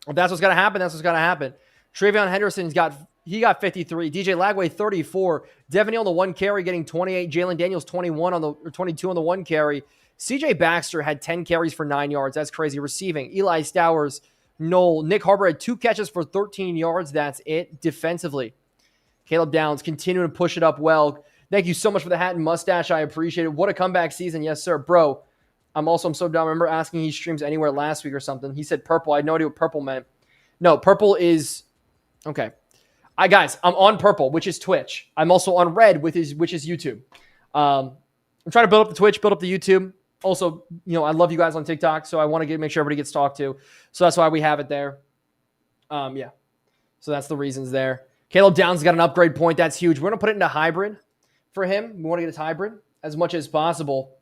If that's what's going to happen, that's what's going to happen. Travion Henderson's got 53. DJ Lagway 34. Devin Neal on the 1 carry getting 28. Jalen Daniels 22 on the 1 carry. CJ Baxter had 10 carries for 9 yards. That's crazy. Receiving. Eli Stowers, Noel. Nick Harbor had 2 catches for 13 yards. That's it. Defensively, Caleb Downs continuing to push it up well. Thank you so much for the hat and mustache. I appreciate it. What a comeback season. Yes, sir. Bro, I'm so dumb. I remember asking he streams anywhere last week or something. He said purple. I had no idea what purple meant. No, purple is... Okay. Guys, I'm on purple, which is Twitch. I'm also on red, which is YouTube. I'm trying to build up the Twitch, build up the YouTube. Also, I love you guys on TikTok, so I want to make sure everybody gets talked to. So that's why we have it there. Yeah. So that's the reasons there. Caleb Downs got an upgrade point. That's huge. We're going to put it into hybrid for him. We want to get it hybrid as much as possible.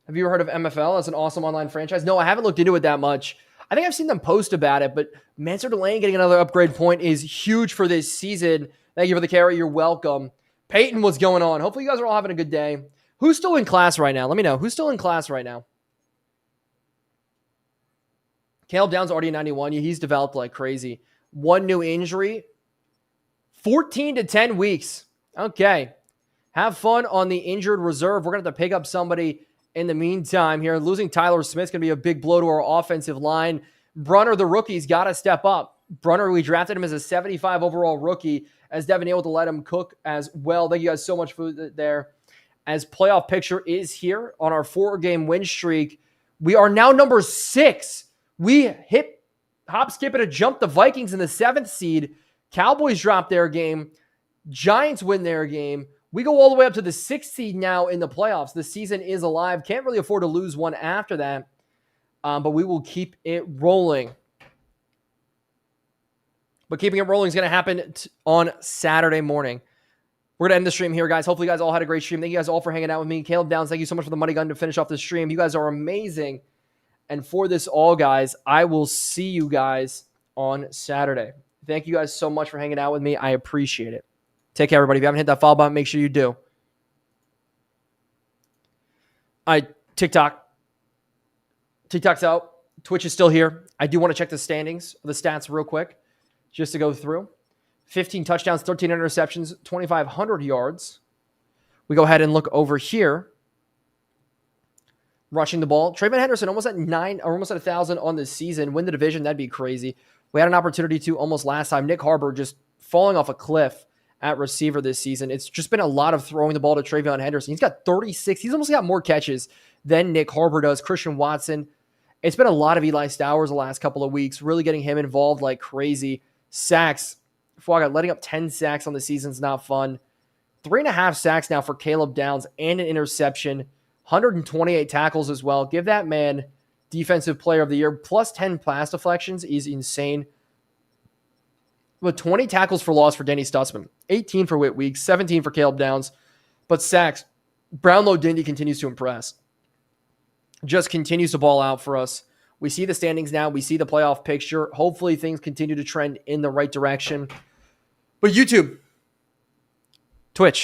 Have you ever heard of MFL as an awesome online franchise? No, I haven't looked into it that much. I think I've seen them post about it, but Mansur Delane getting another upgrade point is huge for this season. Thank you for the carry. You're welcome. Peyton, what's going on? Hopefully you guys are all having a good day. Who's still in class right now? Let me know. Who's still in class right now? Caleb Downs already 91. Yeah, he's developed like crazy. 1 new injury. 14 to 10 weeks. Okay. Have fun on the injured reserve. We're going to have to pick up somebody In the meantime, here, losing Tyler Smith's going to be a big blow to our offensive line. Brunner, the rookie's got to step up. Brunner, we drafted him as a 75 overall rookie, as Devin able to let him cook as well. Thank you guys so much for there. As playoff picture is here on our 4-game win streak. We are now number 6. We hit, hop, skip, and a jump the Vikings in the 7th seed. Cowboys drop their game. Giants win their game. We go all the way up to the 6th seed now in the playoffs. The season is alive. Can't really afford to lose one after that. But we will keep it rolling. But keeping it rolling is going to happen on Saturday morning. We're going to end the stream here, guys. Hopefully, you guys all had a great stream. Thank you guys all for hanging out with me. Caleb Downs, thank you so much for the money gun to finish off the stream. You guys are amazing. And for this all, guys, I will see you guys on Saturday. Thank you guys so much for hanging out with me. I appreciate it. Take care, everybody. If you haven't hit that follow button, make sure you do. TikTok's out. Twitch is still here. I do want to check the standings, the stats real quick, just to go through. 15 touchdowns, 13 interceptions, 2,500 yards. We go ahead and look over here. Rushing the ball. Trayvon Henderson almost at 1,000 on this season. Win the division, that'd be crazy. We had an opportunity to almost last time. Nick Harbor just falling off a cliff at receiver this season. It's just been a lot of throwing the ball to Trayvon Henderson. He's got 36. He's almost got more catches than Nick Harbor does. Christian Watson. It's been a lot of Eli Stowers the last couple of weeks, really getting him involved like crazy. Sacks. Fuaga letting up 10 sacks on the season is not fun. 3.5 sacks now for Caleb Downs and an interception. 128 tackles as well. Give that man Defensive Player of the Year. Plus 10 pass deflections is insane. With 20 tackles for loss for Denny Stutzman. 18 for Whit Weeks. 17 for Caleb Downs. But sacks. Brownlow Dindy continues to impress. Just continues to ball out for us. We see the standings now. We see the playoff picture. Hopefully things continue to trend in the right direction. But YouTube, Twitch,